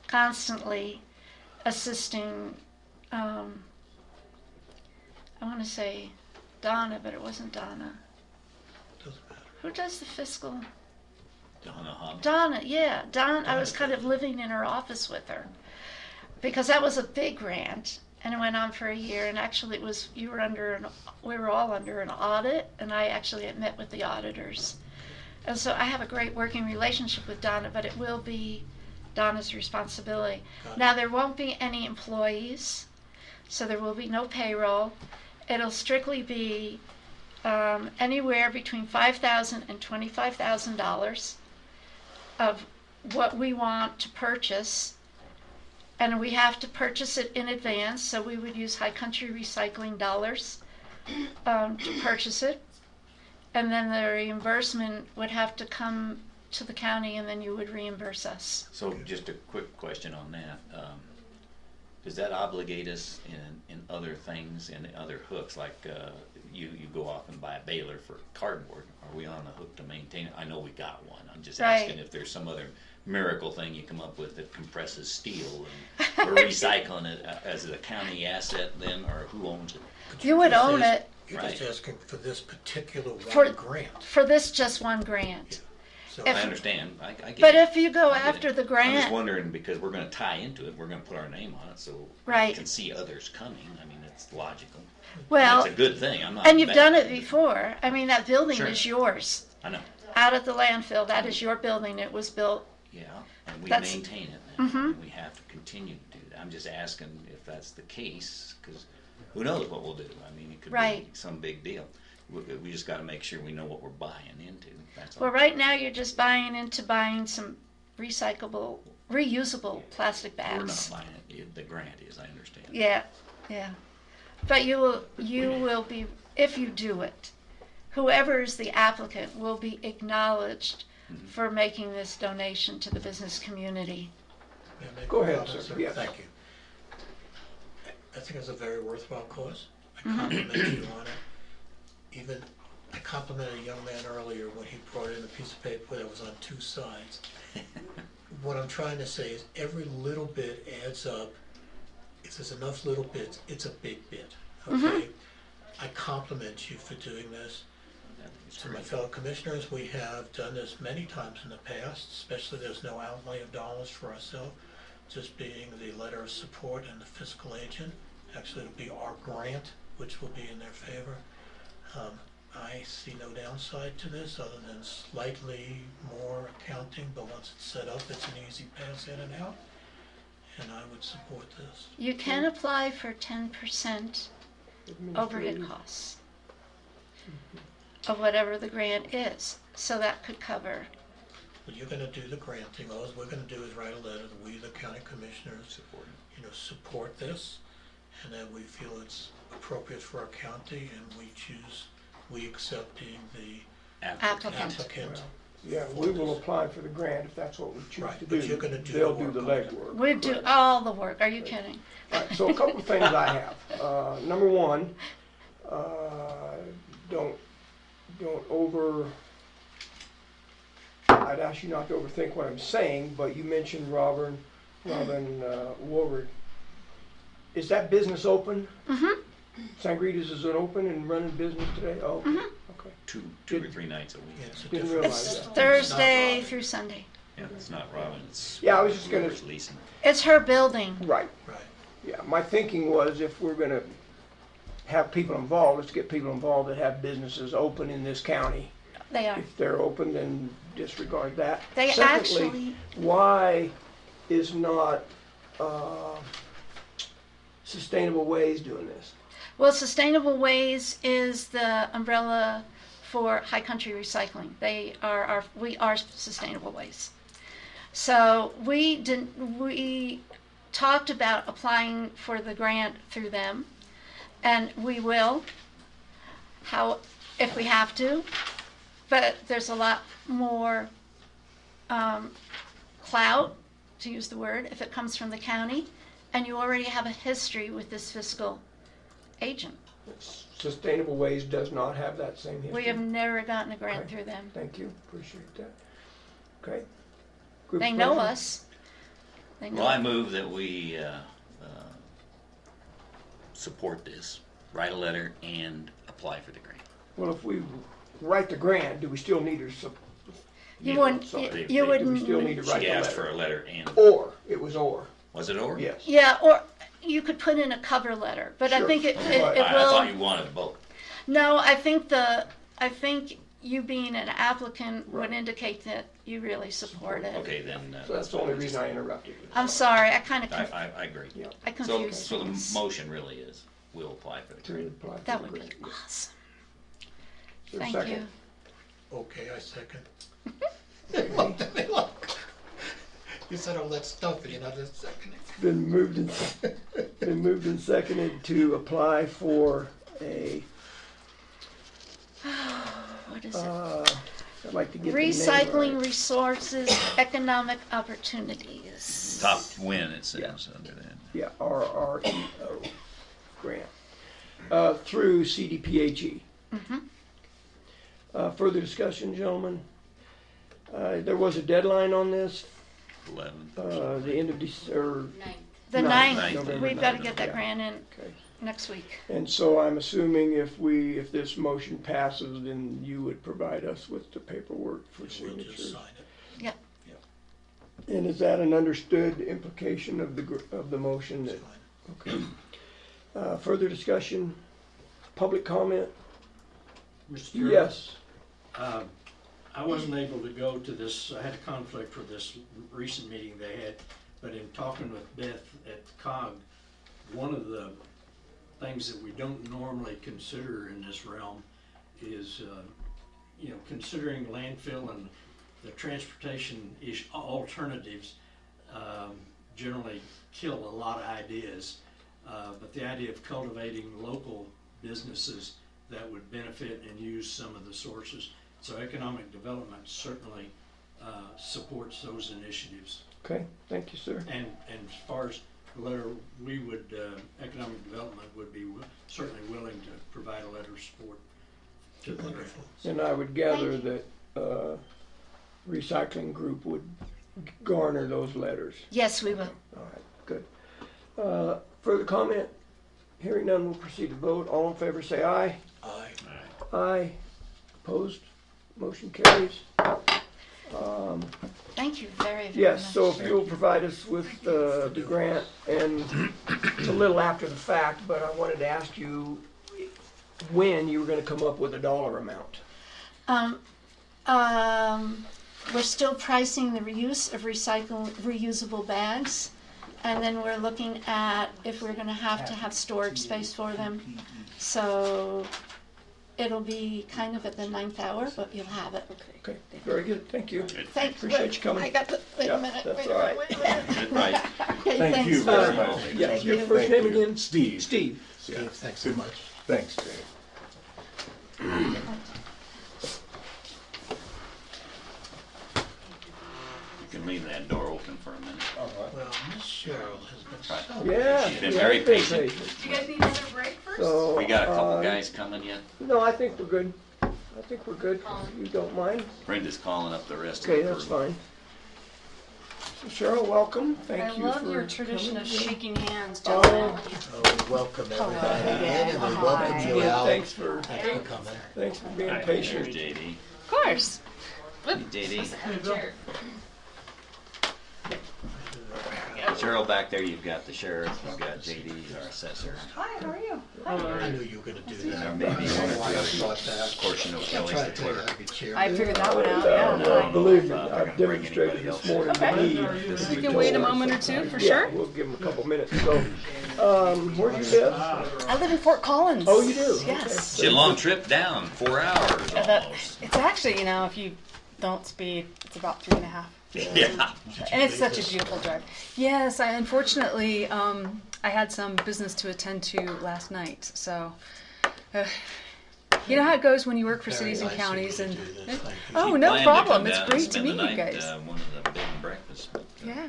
constantly assisting, I want to say Donna, but it wasn't Donna. Doesn't matter. Who does the fiscal? Donna Hunt. Donna, yeah. I was kind of living in her office with her because that was a big grant and it went on for a year, and actually we were all under an audit, and I actually had met with the auditors. And so I have a great working relationship with Donna, but it will be Donna's responsibility. Now, there won't be any employees, so there will be no payroll. It'll strictly be anywhere between $5,000 and $25,000 of what we want to purchase, and we have to purchase it in advance, so we would use High Country Recycling dollars to purchase it, and then the reimbursement would have to come to the county, and then you would reimburse us. So just a quick question on that. Does that obligate us in other things, in other hooks, like you go off and buy a baler for cardboard? Are we on the hook to maintain it? I know we got one. I'm just asking if there's some other miracle thing you come up with that compresses steel and we're recycling it as a county asset then, or who owns it? You would own it. You're just asking for this particular For- one grant. For this just one grant. So I understand. I get But it. if you go I get after it. the I'm grant, just wondering, because we're going to tie into it, we're going to put our name on it, so we Right. can see others coming. I mean, it's logical. well, It's a good thing. I'm not. and you've bad. done it before. I mean, that building Sure. is yours. I know. Out at the landfill, that is your building. It was built. Yeah, and we That's- maintain it now, Mhm. and we have to continue to do that. I'm just asking if that's the case, because who knows what we'll do. I mean, it could Right. be some big deal. We just got to make sure we know what we're buying into. That's all. Well, right now you're just buying some recyclable, reusable plastic We're not bags. buying it. The grant is, I understand. Yeah, yeah. But you will be, if you do it, whoever is the applicant will be acknowledged Mm-hmm. for making this donation to the business community. May I make Go a ahead, comment, sir. Yes. Thank you. I think it's a very worthwhile cause. I Mhm. compliment you on it. I complimented a young man earlier when he brought in a piece of paper that was on two sides. What I'm trying to say is every little bit adds up. If there's enough little bits, it's a big bit, okay? I compliment you for doing this. To my fellow commissioners, we have done this many times in the past, especially there's no outlay of dollars for ourselves, just being the letter of support and the fiscal agent. Actually, it'll be our grant, which will be in their favor. I see no downside to this other than slightly more accounting, but once it's set up, it's an easy pass in and out, and I would support this. You can apply for 10% overhead costs of whatever the grant is. So that could cover. But you're gonna do the granting. All we're gonna do is write a letter that we, the county commissioners, support this, and that we feel it's appropriate for our county, and we accept being the applicant. Yeah, we will apply for the grant if that's what we choose Right, to but do. you're gonna do They'll the do the work. legwork. We do all the work. Are you kidding? Right, so a couple of things I have. Number one, don't I'd ask you not to overthink what I'm saying, but you mentioned Robin Warwick. Is that business open? Mm-hmm. Sangritas is it open and running business today? Oh, okay. Okay. Two or three nights a week. It's a Didn't different. realize It's that. Thursday through Sunday. Yeah, it's not Robin. It's Yeah, I was just gonna. whoever's leasing. It's her building. Right. Right. Yeah, my thinking was if we're gonna have people involved. Let's get people involved that have businesses open in this county. They are. If they're open, then disregard that. They Secondly, actually- why is not Sustainable Ways doing this? Well, Sustainable Ways is the umbrella for High Country Recycling. We are Sustainable Ways. So we talked about applying for the grant through them, and we will, if we have to, but there's a lot more clout, to use the word, if it comes from the county, and you already have a history with this fiscal agent. Sustainable Ways does not have that same history. We have never gotten a grant Okay. through them. Thank you, appreciate that. Okay. Group They know pleasure? us. They know Well, I us. move that we support this, write a letter and apply for the grant. Well, if we write the grant, do we still need to You wouldn't. sorry. You Do we wouldn't. still need to write She the asked letter? for a letter and, Or, it was or. was it or? Yes. Yeah, or you could put in a cover letter, but I Sure. think it Right. will. I thought you wanted both. No, I think you being an applicant would indicate that you really support it. Okay, then. So that's the only reason I interrupted you. I'm sorry, I kind of. I agree. Yeah. I confused So the things. motion really is, we'll apply for the To grant. apply for That the would be grant. awesome. Is there a Thank second? you. Okay, I second. Okay. You said all that stuff and you're not just seconding. Been moved and seconded to apply for a, What is it? I'd like to get the name Recycling right. Resources Economic Opportunities. Top win, it says under that. Yeah, RREO grant, through CDPHE. Mm-hmm. Further discussion, gentlemen? There was a deadline on this, 11. the end of December. The Ninth, 9th. November We've got to 9th, get that yeah. grant in Okay. next week. And so I'm assuming if this motion passes, then you would provide us with the paperwork for We'll just signatures. sign it. Yep. And is that an understood implication of the motion that, okay. Further discussion, public comment? Mr. Chairman, Yes. I wasn't able to go to this, I had a conflict for this recent meeting they had, but in talking with Beth at COG, one of the things that we don't normally consider in this realm is, considering landfill and the transportation alternatives generally kill a lot of ideas. But the idea of cultivating local businesses that would benefit and use some of the sources. So economic development certainly supports those initiatives. Okay, thank you, sir. And as far as the letter, we would, economic development would be certainly willing to provide a letter of support to the grant. And I would gather that recycling group would garner those letters. Yes, we will. All right, good. Further comment? Hearing none, we'll proceed to vote. All in favor say aye. Aye. Aye. Opposed? Motion carries. Thank you very, very much. Yes, so if you'll provide us with the grant, and it's a little after the fact, but I wanted to ask you when you were gonna come up with a dollar amount. We're still pricing the reuse of reusable bags, and then we're looking at if we're gonna have to have storage space for them. So it'll be kind of at the 9th hour, but you'll have it. Okay, very good, thank you. Thanks. Appreciate you coming. I got to, wait Yeah, a minute, that's wait all a right. minute, wait a minute. Good night. Okay, Thank thanks. you very much. Yeah, Thank your you. first name Thank you. again? Steve. Steve. Steve, thanks so much. Thanks, Dave. You can leave that door open for a minute. Well, Miss Cheryl has been so. Yeah. She's been yeah, very I've been patient. Do you guys need another break first? So, We got a couple guys coming yet. No, I think we're good. I think we're good, if you don't mind. Brenda's calling up the rest of Okay, the that's crew. fine. So Cheryl, welcome, thank you for I love your tradition of coming. shaking hands, Oh, gentlemen. Oh, we welcome everybody in and we welcome you yeah, out. thanks for coming. Thanks for being All right, patient. there's JD. Of course. Hey, JD. Chair. Cheryl, back there, you've got the sheriff, you've got JD, our assessor. Hi, how are you? I knew you were gonna do There that. may be one or I two. thought that. Of course, you know Kelly's the clerk. I figured that one out, yeah. Believe me, They're I've gonna bring demonstrated anybody this else. morning the Okay. need. This We is can the wait a door. moment or two for Yeah, sure. we'll give them a couple minutes. So, where do you live? I live in Fort Collins. Oh, you do? Yes. It's a long trip down, 4 hours almost. It's actually, you know, if you don't speed, it's about 3.5. Yeah. And it's such a beautiful drive. Yes, I unfortunately, I had some business to attend to last night. So, you know how it goes when you work for cities and counties, and oh, no problem. It's great to meet you guys. One of the bed and breakfasts. Yeah.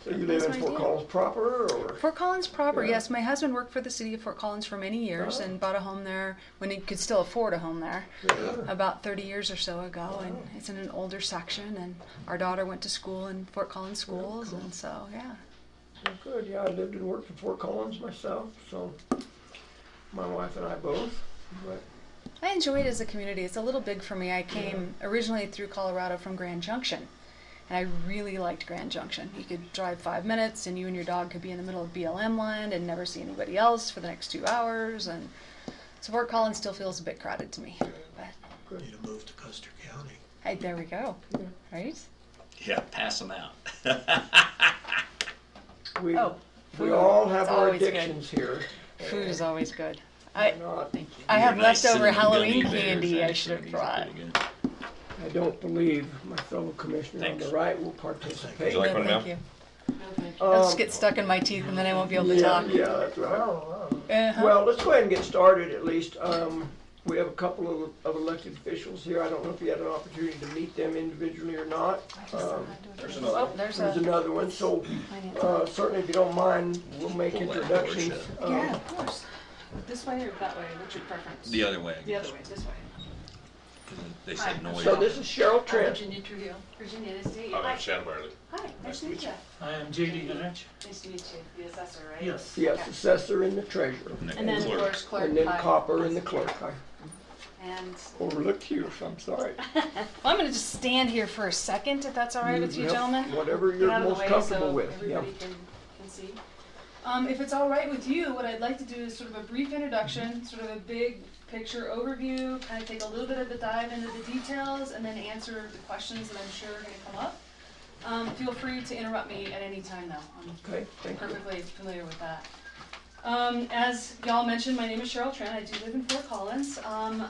So you live in Fort Collins proper, or? Fort Collins proper, Yeah. yes. My husband worked for the city of Fort Collins for many years and bought a home there when he could still afford a home there about 30 years or so ago. And it's in an older section, and our daughter went to school in Fort Collins schools, and so, yeah. Well, good. Yeah, I lived and worked in Fort Collins myself, so my wife and I both. But I enjoy it as a community. It's a little big for me. I came originally through Colorado from Grand Junction, and I really liked Grand Junction. You could drive 5 minutes, and you and your dog could be in the middle of BLM land and never see anybody else for the next 2 hours. And so Fort Collins still feels a bit crowded to me. But Need to move to Custer County. hey, there we go. Right? Yeah, pass them out. we Oh, we food. all have It's our always good. addictions here. Food is always good. Why I not? I have Nice leftover cinnamon Halloween gummy bears, candy I actually. should have These are brought. pretty good. I don't believe my fellow commissioner on the right will participate. No, thank you. They'll Um, just get stuck in my teeth, and then I won't be able to yeah, talk. Yeah, that's right. Uh-huh. Well, let's go ahead and get started at least. We have a couple of elected officials here. I don't know if you had an opportunity to meet them individually or not. There's another. Oh, there's another one. So certainly, if you don't mind, we'll make introductions. Yeah, of course. This way or that way? What's your preference? The other way. I The other guess. way, this way. They said noise. So this is Cheryl Trent. Virginia Trujillo. Virginia, nice to meet you. I'm Shannon Byerly. Hi, nice to meet you. I am JD Dodge. Nice to meet you. The assessor, right? Yes. Yes, assessor and the treasurer. And then, of course, clerk. And then Hi. Copper and the clerk. I And overlooked you, so I'm sorry. Well, I'm going to just stand here for a second, if that's all right with you, Yep, gentlemen. whatever Get you're out of the most way comfortable so with, everybody yeah. can see. If it's all right with you, what I'd like to do is sort of a brief introduction, sort of a big picture overview, kind of take a little bit of a dive into the details, and then answer the questions that I'm sure are going to come up. Feel free to interrupt me at any time, though. I'm Okay, thank you. perfectly familiar with that. As y'all mentioned, my name is Cheryl Trent. I do live in Fort Collins.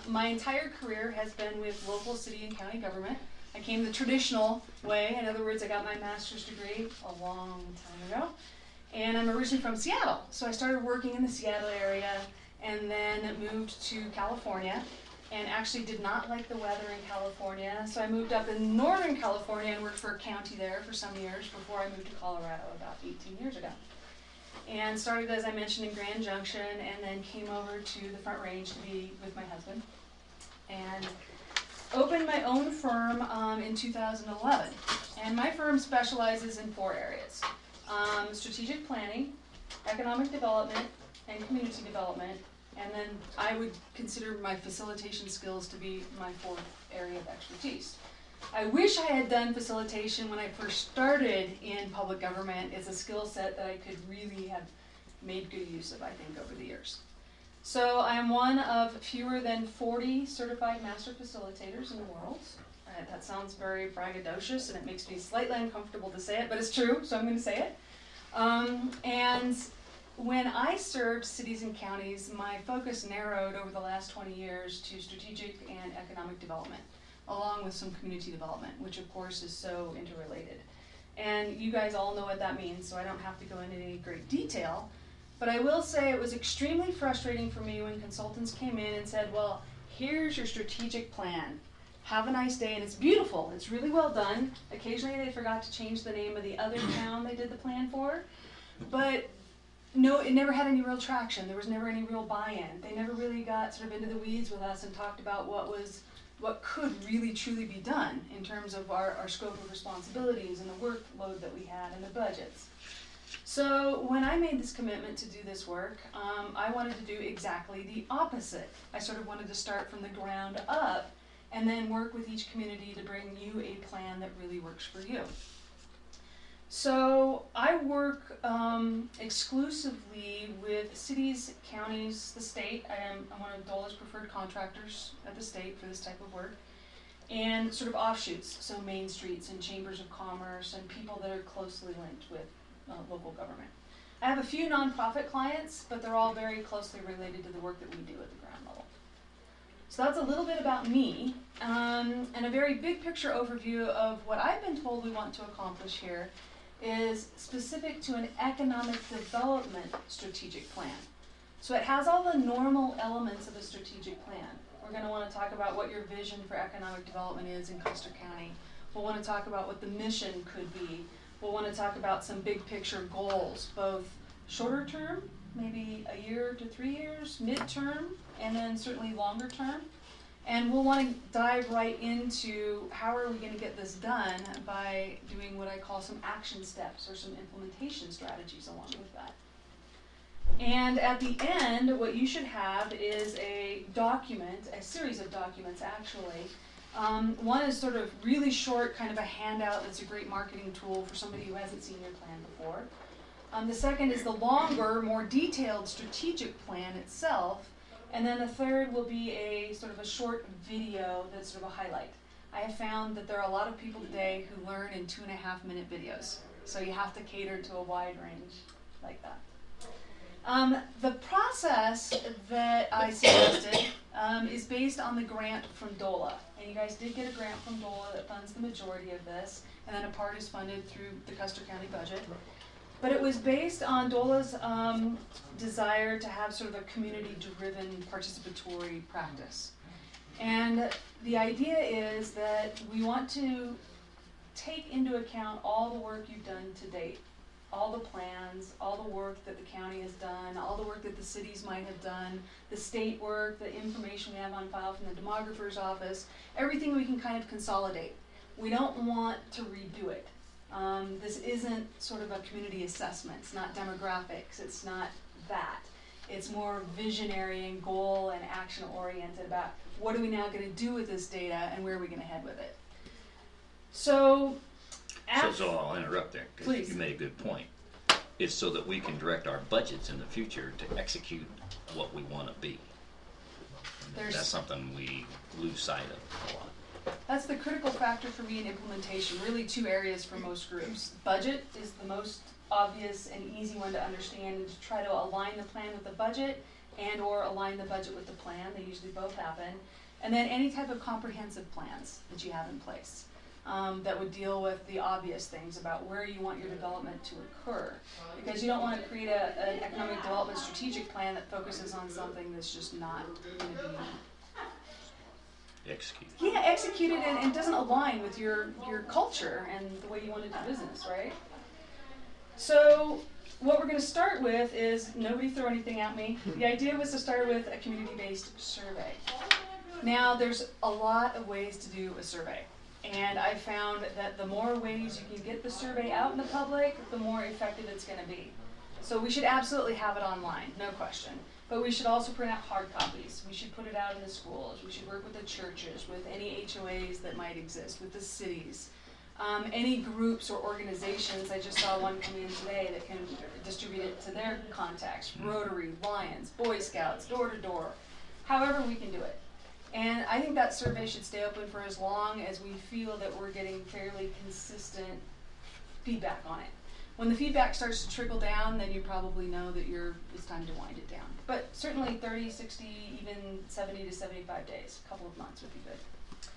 My entire career has been with local city and county government. I came the traditional way. In other words, I got my master's degree a long time ago. And I'm originally from Seattle. So I started working in the Seattle area and then moved to California and actually did not like the weather in California. So I moved up in Northern California and worked for a county there for some years before I moved to Colorado about 18 years ago. And started, as I mentioned, in Grand Junction, and then came over to the Front Range to be with my husband. And opened my own firm in 2011. And my firm specializes in 4 areas. Strategic planning, economic development, and community development. And then I would consider my facilitation skills to be my 4th area of expertise. I wish I had done facilitation when I first started in public government. It's a skill set that I could really have made good use of, I think, over the years. So I am one of fewer than 40 certified master facilitators in the world. That sounds very braggadocious, and it makes me slightly uncomfortable to say it, but it's true, so I'm going to say it. And when I served cities and counties, my focus narrowed over the last 20 years to strategic and economic development, along with some community development, which of course is so interrelated. And you guys all know what that means, so I don't have to go into any great detail. But I will say it was extremely frustrating for me when consultants came in and said, well, here's your strategic plan. Have a nice day, and it's beautiful. It's really well done. Occasionally they forgot to change the name of the other town they did the plan for. But no, it never had any real traction. There was never any real buy-in. They never really got sort of into the weeds with us and talked about what could really truly be done in terms of our scope of responsibilities and the workload that we had and the budgets. So when I made this commitment to do this work, I wanted to do exactly the opposite. I sort of wanted to start from the ground up and then work with each community to bring you a plan that really works for you. So I work exclusively with cities, counties, the state. I'm one of DOLA's preferred contractors at the state for this type of work. And sort of offshoots, so main streets and chambers of commerce and people that are closely linked with local government. I have a few nonprofit clients, but they're all very closely related to the work that we do at the ground level. So that's a little bit about me, and a very big picture overview of what I've been told we want to accomplish here is specific to an economic development strategic plan. So it has all the normal elements of a strategic plan. We're going to want to talk about what your vision for economic development is in Custer County. We'll want to talk about what the mission could be. We'll want to talk about some big picture goals, both shorter term, maybe a year to 3 years, midterm, and then certainly longer term. And we'll want to dive right into how are we going to get this done by doing what I call some action steps or some implementation strategies along with that. And at the end, what you should have is a document, a series of documents actually. One is sort of really short, kind of a handout that's a great marketing tool for somebody who hasn't seen your plan before. The second is the longer, more detailed strategic plan itself. And then the third will be a sort of a short video that's sort of a highlight. I have found that there are a lot of people today who learn in 2.5-minute videos. So you have to cater to a wide range like that. The process that I suggested is based on the grant from DOLA. And you guys did get a grant from DOLA that funds the majority of this, and then a part is funded through the Custer County budget. But it was based on DOLA's desire to have sort of a community-driven participatory practice. And the idea is that we want to take into account all the work you've done to date. All the plans, all the work that the county has done, all the work that the cities might have done, the state work, the information we have on file from the demographer's office, everything we can kind of consolidate. We don't want to redo it. This isn't sort of a community assessment. It's not demographics. It's not that. It's more visionary and goal and action oriented about what are we now going to do with this data and where are we going to head with it. So I'll interrupt there, because you made a good point. It's so that we can direct our budgets in the future to execute what we want to be. That's something we lose sight of a lot. That's the critical factor for me in implementation, really 2 areas for most groups. Budget is the most obvious and easy one to understand, and to try to align the plan with the budget and or align the budget with the plan. They usually both happen. And then any type of comprehensive plans that you have in place. That would deal with the obvious things about where you want your development to occur. Because you don't want to create an economic development strategic plan that focuses on something that's just not going to be executed. Yeah, executed and doesn't align with your culture and the way you want to do business, right? So what we're going to start with is, nobody throw anything at me. The idea was to start with a community-based survey. Now, there's a lot of ways to do a survey. And I found that the more ways you can get the survey out in the public, the more effective it's going to be. So we should absolutely have it online, no question. But we should also print out hard copies. We should put it out in the schools. We should work with the churches, with any HOAs that might exist, with the cities. Any groups or organizations, I just saw one come in today that can distribute it to their contacts. Rotary, Lions, Boy Scouts, door to door, however we can do it. And I think that survey should stay open for as long as we feel that we're getting fairly consistent feedback on it. When the feedback starts to trickle down, then you probably know that it's time to wind it down. But certainly 30, 60, even 70 to 75 days, a couple of months would be good.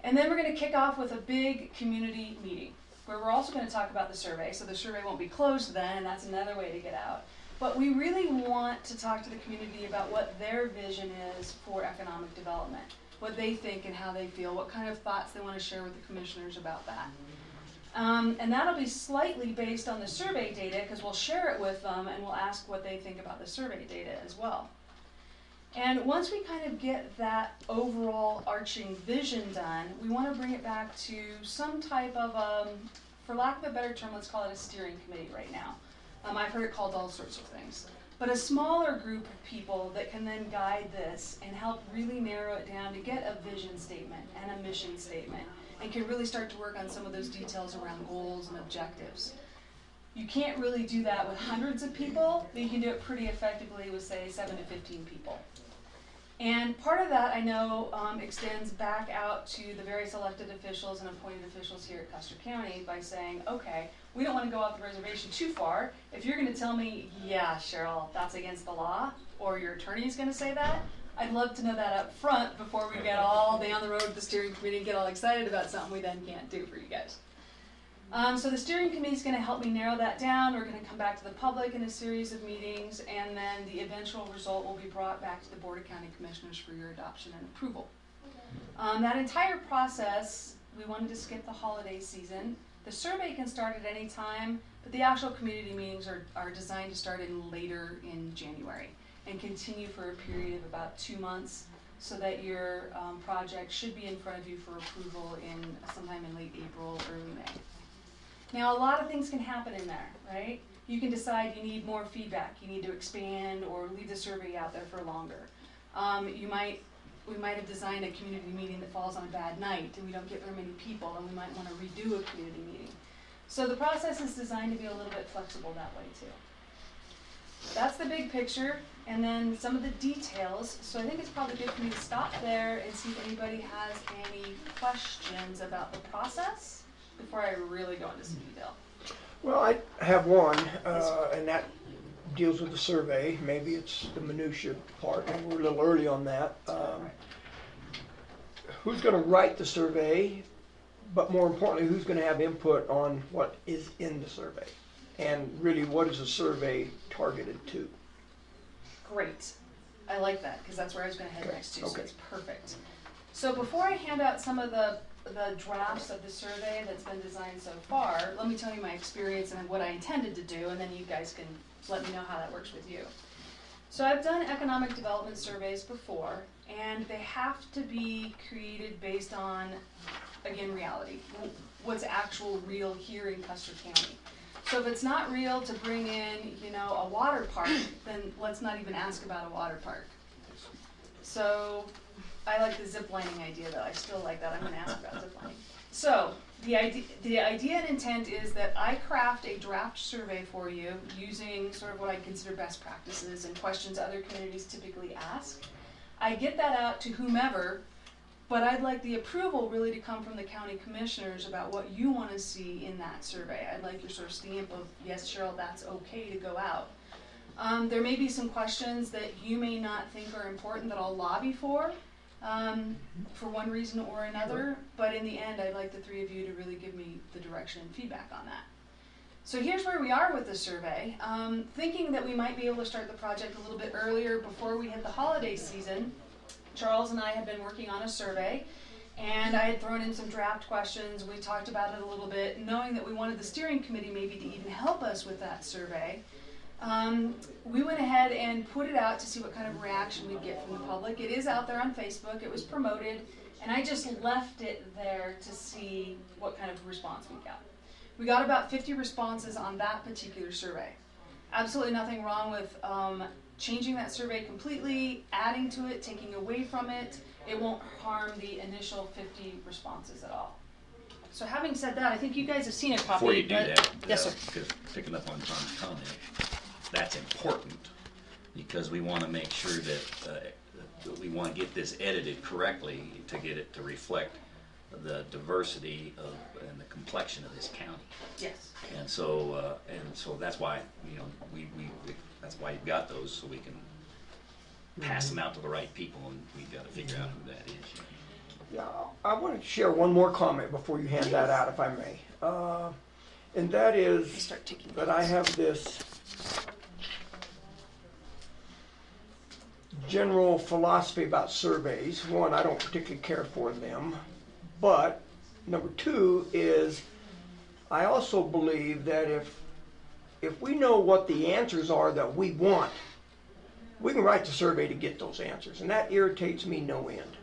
And then we're going to kick off with a big community meeting, where we're also going to talk about the survey. So the survey won't be closed then, and that's another way to get out. But we really want to talk to the community about what their vision is for economic development, what they think and how they feel, what kind of thoughts they want to share with the commissioners about that. And that'll be slightly based on the survey data, because we'll share it with them and we'll ask what they think about the survey data as well. And once we kind of get that overall arching vision done, we want to bring it back to some type of, for lack of a better term, let's call it a steering committee right now. I've heard it called all sorts of things. but a smaller group of people that can then guide this and help really narrow it down to get a vision statement and a mission statement, and can really start to work on some of those details around goals and objectives. You can't really do that with hundreds of people, but you can do it pretty effectively with, say, 7 to 15 people. And part of that, I know, extends back out to the various elected officials and appointed officials here at Custer County by saying, okay, we don't want to go off the reservation too far. If you're going to tell me, yeah, Cheryl, that's against the law, or your attorney is going to say that, I'd love to know that up front before we get all down the road with the steering committee and get all excited about something we then can't do for you guys. So the steering committee is going to help me narrow that down. We're going to come back to the public in a series of meetings, and then the eventual result will be brought back to the Board of County Commissioners for your adoption and approval. That entire process, we wanted to skip the holiday season. The survey can start at any time, but the actual community meetings are designed to start later in January and continue for a period of about 2 months, so that your project should be in front of you for approval in sometime in late April, early May. Now, a lot of things can happen in there, right? You can decide you need more feedback, you need to expand or leave the survey out there for longer. We might have designed a community meeting that falls on a bad night and we don't get very many people, and we might want to redo a community meeting. So the process is designed to be a little bit flexible that way too. That's the big picture, and then some of the details. So I think it's probably good for me to stop there and see if anybody has any questions about the process before I really go into some detail. Well, I have one, and that deals with the survey. Maybe it's the minutia part, and we're a little early on that. Who's going to write the survey, but more importantly, who's going to have input on what is in the survey? And really, what is the survey targeted to? Great. I like that, because that's where I was going to head next to, so Okay. it's perfect. So before I hand out some of the drafts of the survey that's been designed so far, let me tell you my experience and what I intended to do, and then you guys can let me know how that works with you. So I've done economic development surveys before, and they have to be created based on, again, reality. What's actual real here in Custer County. So if it's not real to bring in, a water park, then let's not even ask about a water park. So I like the zip lining idea, though. I still like that. I'm going to ask about zip lining. So the idea and intent is that I craft a draft survey for you using sort of what I consider best practices and questions other communities typically ask. I get that out to whomever, but I'd like the approval really to come from the county commissioners about what you want to see in that survey. I'd like your sort of stamp of, yes, Cheryl, that's okay to go out. There may be some questions that you may not think are important that I'll lobby for one reason or another, but in the end, I'd like the three of you to really give me the direction and feedback on that. So here's where we are with the survey. Thinking that we might be able to start the project a little bit earlier before we hit the holiday season, Charles and I have been working on a survey, and I had thrown in some draft questions. We talked about it a little bit, knowing that we wanted the steering committee maybe to even help us with that survey. We went ahead and put it out to see what kind of reaction we'd get from the public. It is out there on Facebook. It was promoted, and I just left it there to see what kind of response we got. We got about 50 responses on that particular survey. Absolutely nothing wrong with changing that survey completely, adding to it, taking away from it. It won't harm the initial 50 responses at all. So having said that, I think you guys have seen a copy. Before you do that, yes, sir. because picking up on John's comment, that's important because we want to make sure that we want to get this edited correctly to get it to reflect the diversity and the complexion of this county. Yes. And so that's why that's why you've got those, so we can pass them out to the right people, and we've got to figure out who that is. Yeah, I want to share one more comment before you hand that out, if I may. And that is that I have this general philosophy about surveys. One, I don't particularly care for them. But number two is I also believe that if we know what the answers are that we want, we can write the survey to get those answers. And that irritates me no end.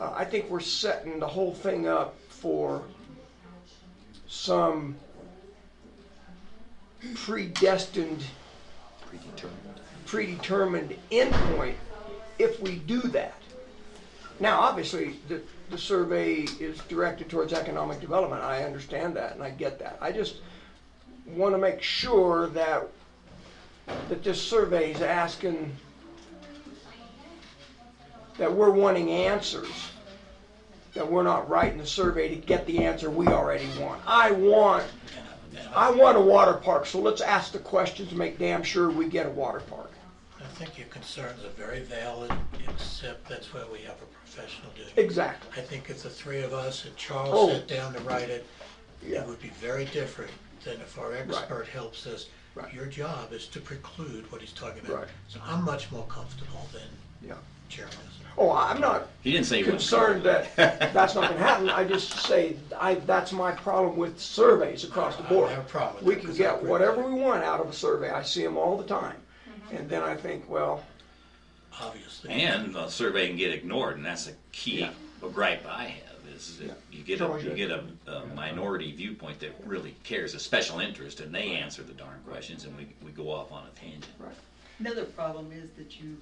I think we're setting the whole thing up for some predestined predetermined endpoint if we do that. Now, obviously, the survey is directed towards economic development. I understand that, and I get that. I just want to make sure that this survey is asking, that we're wanting answers, that we're not writing the survey to get the answer we already want. I want a water park, so let's ask the questions to make damn sure we get a water park. I think your concerns are very valid, except that's why we have a professional doing it. Exactly. I think if the three of us and Charles sat down to write it, Yeah. it would be very different than if our expert helps us. Right. Your job is to preclude what he's talking about. Right. So I'm much more comfortable than Chairman is. Oh, I'm not He didn't say he wasn't concerned that that's not going to happen. I just say that's my problem with surveys across the board. I have a problem with We that can 'cause I get agree whatever with we want out of a survey. I see them all the time. And then I think, well, obviously. And the survey can get ignored, and that's a key gripe I have, is that you get a minority viewpoint that really cares, a special interest, and they answer the darn questions, and we go off on a tangent. Right. Another problem is that you're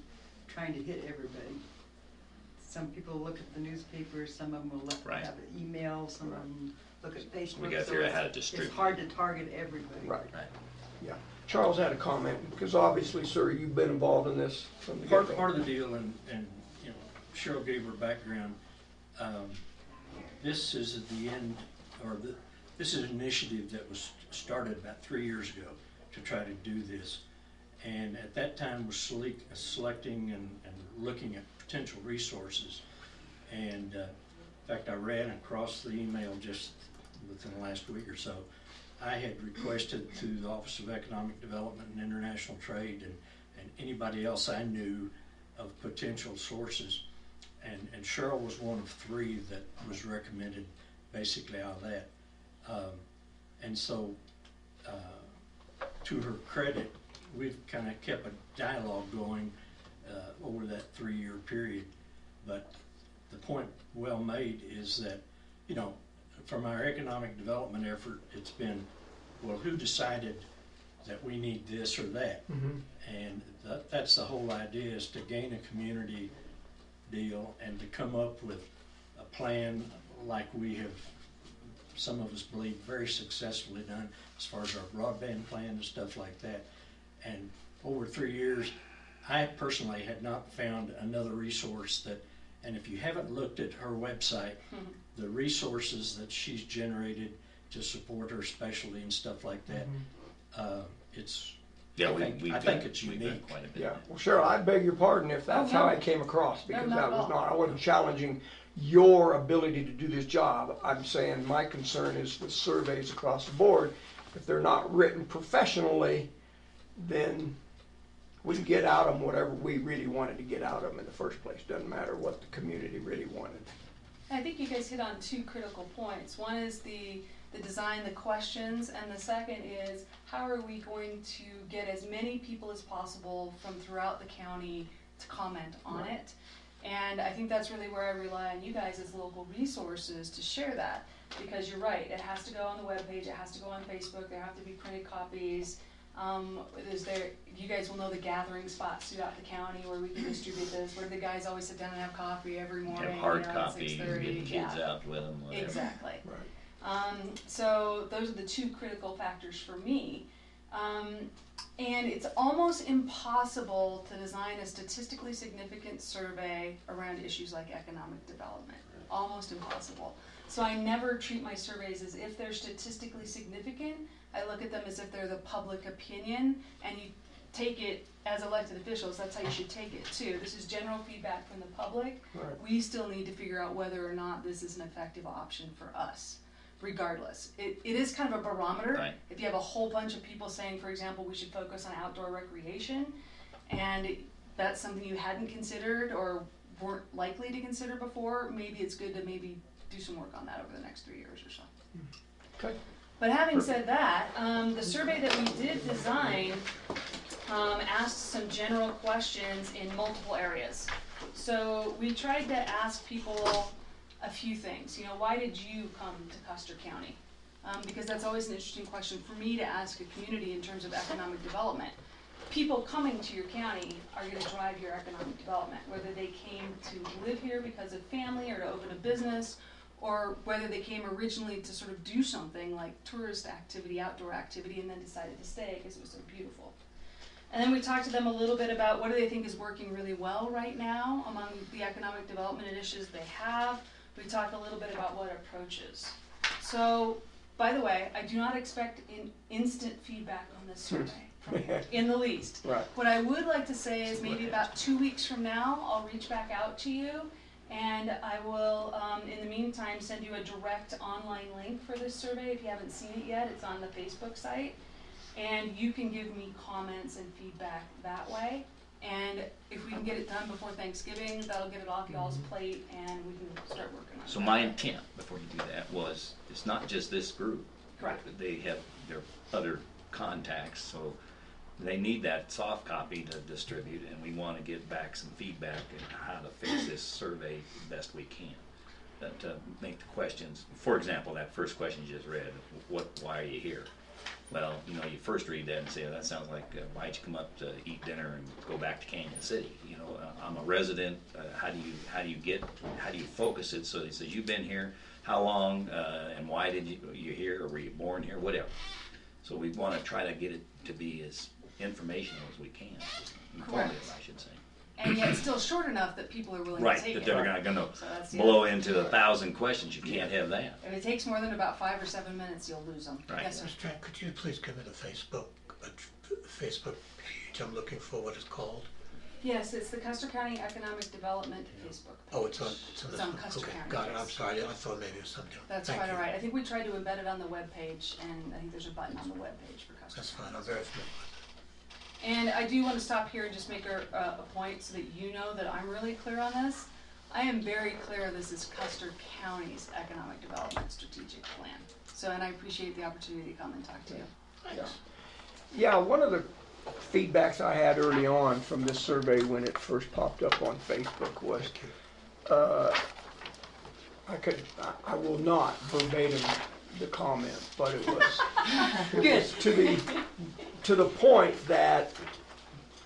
trying to hit everybody. Some people look at the newspaper, some of them will have an email, some of them look at Facebook. We gotta figure out how to distribute. It's hard to target everybody. Right. Yeah. Charles had a comment, because obviously, sir, you've been involved in this from the get-go. Part of the deal, and you know, Cheryl gave her background. This is at the end, or this is an initiative that was started about 3 years ago to try to do this. And at that time, was selecting and looking at potential resources. And in fact, I ran across the email just within the last week or so. I had requested through the Office of Economic Development and International Trade and anybody else I knew of potential sources. And Cheryl was one of 3 that was recommended basically out of that. And so, to her credit, we've kind of kept a dialogue going over that 3-year period. But the point well made is that, you know, from our economic development effort, it's been, well, who decided that we need this or that? Mhm. And that's the whole idea, is to gain a community deal and to come up with a plan like we have, some of us believe, very successfully done as far as our broadband plan and stuff like that. And over 3 years, I personally had not found another resource that, and if you haven't looked at her website, the resources that she's generated to support her specialty and stuff like that, it's, I think it's unique. Quite a bit. Yeah. Well, Cheryl, I beg your pardon if that's how I came across, because not that at was all. not, I wasn't challenging your ability to do this job. I'm saying my concern is with surveys across the board. If they're not written professionally, then we can get out of them whatever we really wanted to get out of them in the first place. Doesn't matter what the community really wanted. I think you guys hit on 2 critical points. One is the design, the questions, and the second is how are we going to get as many people as possible from throughout the county to comment on it. And I think that's really where I rely on you guys as local resources to share that, because you're right, it has to go on the webpage, it has to go on Facebook, there have to be printed copies. You guys will know the gathering spots throughout the county where we can distribute this, where the guys always sit down and have coffee every morning. Have hard at copy, 6:30. get kids out with them, whatever. Exactly. Right. So those are the 2 critical factors for me. And it's almost impossible to design a statistically significant survey around issues like economic development. Almost impossible. So I never treat my surveys as if they're statistically significant. I look at them as if they're the public opinion, and you take it as elected officials, that's how you should take it too. This is general feedback from the public. Right. We still need to figure out whether or not this is an effective option for us. Regardless, it is kind of a barometer. Right. If you have a whole bunch of people saying, for example, we should focus on outdoor recreation, and that's something you hadn't considered or weren't likely to consider before, maybe it's good to maybe do some work on that over the next 3 years or so. Okay. But having said that, the survey that we did design asked some general questions in multiple areas. So we tried to ask people a few things. You know, why did you come to Custer County? Because that's always an interesting question for me to ask a community in terms of economic development. people coming to your county are going to drive your economic development, whether they came to live here because of family or to open a business, or whether they came originally to sort of do something like tourist activity, outdoor activity, and then decided to stay because it was so beautiful. And then we talked to them a little bit about what do they think is working really well right now among the economic development initiatives they have. We talked a little bit about what approaches. So, by the way, I do not expect instant feedback on this survey from you, in the least. Right. What I would like to say is maybe about 2 weeks from now, I'll reach back out to you, and I will, in the meantime, send you a direct online link for this survey. If you haven't seen it yet, it's on the Facebook site. And you can give me comments and feedback that way. And if we can get it done before Thanksgiving, that'll get it off y'all's plate, and we can start working on it. So my intent, before you do that, was it's not just this group. Correct. They have their other contacts, so they need that soft copy to distribute, and we want to get back some feedback on how to fix this survey the best we can. To make the questions, for example, that first question you just read, why are you here? Well, you know, you first read that and say, oh, that sounds like, why'd you come up to eat dinner and go back to Canyon City? You know, I'm a resident. How do you focus it? So he says, you've been here, how long, and why did you here, or were you born here, whatever. So we want to try to get it to be as informational as we can, informative, I should say. And yet still short enough that people are willing Right, to take that it. they're not going to So that's the blow other into 1,000 questions. You can't have that. If it takes more than about 5 or 7 minutes, you'll lose them. Right. Yes, sir. Mr. Jack, could you please give me the Facebook page I'm looking for, what it's called? Yes, it's the Custer County Economic Development Facebook page. Oh, it's on Custer okay, County. got it, I'm yes. sorry, I thought maybe it was something. That's Thank quite you. all right. I think we tried to embed it on the web page, and I think there's a button on the web page for Custer That's County. fine, I'm very familiar. And I do want to stop here and just make a point so that you know that I'm really clear on this. I am very clear this is Custer County's economic development strategic plan. So, and I appreciate the opportunity to come and talk to you. Yeah, one of the feedbacks I had early on from this survey when it first popped up on Facebook was, I will not verbatim the comment, but it was to the point that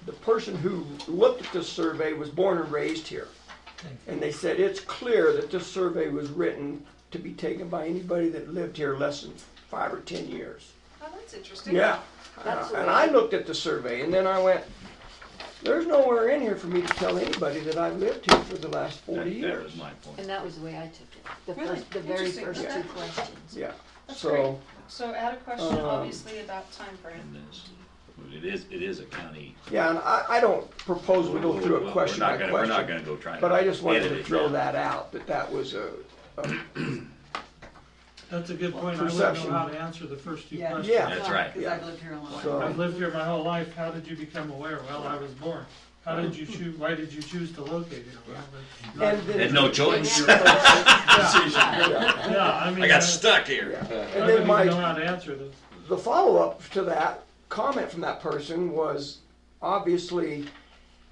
the person who looked at this survey was born and raised here. And they said it's clear that this survey was written to be taken by anybody that lived here less than 5 or 10 years. Oh, that's interesting. Yeah. And I looked at the survey and then I went, there's nowhere in here for me to tell anybody that I've lived here for the last 40 years. That was my point. And that was the way I took it. Really? The very Interesting. first Okay. 2 questions. Yeah. That's So, great. So add a question, obviously, about time frame. It is a county. yeah, and I don't propose we go through a question by question. We're not going to go try. But I just wanted edit to it throw down. that out, that was a That's a good point. I wouldn't Perception. know how to answer the first 2 Yeah. questions. Yeah. That's right. Because I've lived here a long So- time. I've lived here my whole life. How did you become aware? Well, I was born. How did you choose? Why did you choose to locate here? Well, And then- Had no choice. yeah, I mean, I got stuck here. And I then wouldn't my, know how to answer this. the follow-up to that comment from that person was, obviously,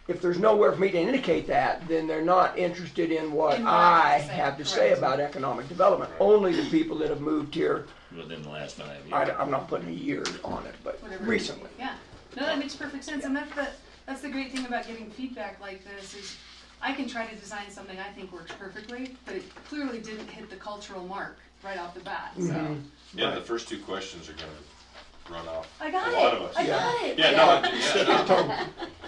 if there's nowhere for me to indicate that, then they're not interested in what In what I I have to say, have to say correct. about economic development. Only the people that have moved here, Within the last 5 years. I'm not putting a year on it, but Whatever. recently. Yeah. No, that makes perfect sense. And that's the great thing about getting feedback like this is I can try to design something I think works perfectly, but it clearly didn't hit the cultural mark right off the bat. So Mhm. Yeah, the first 2 questions are gonna run off. I got A lot of it. us. I got it. Yeah, no,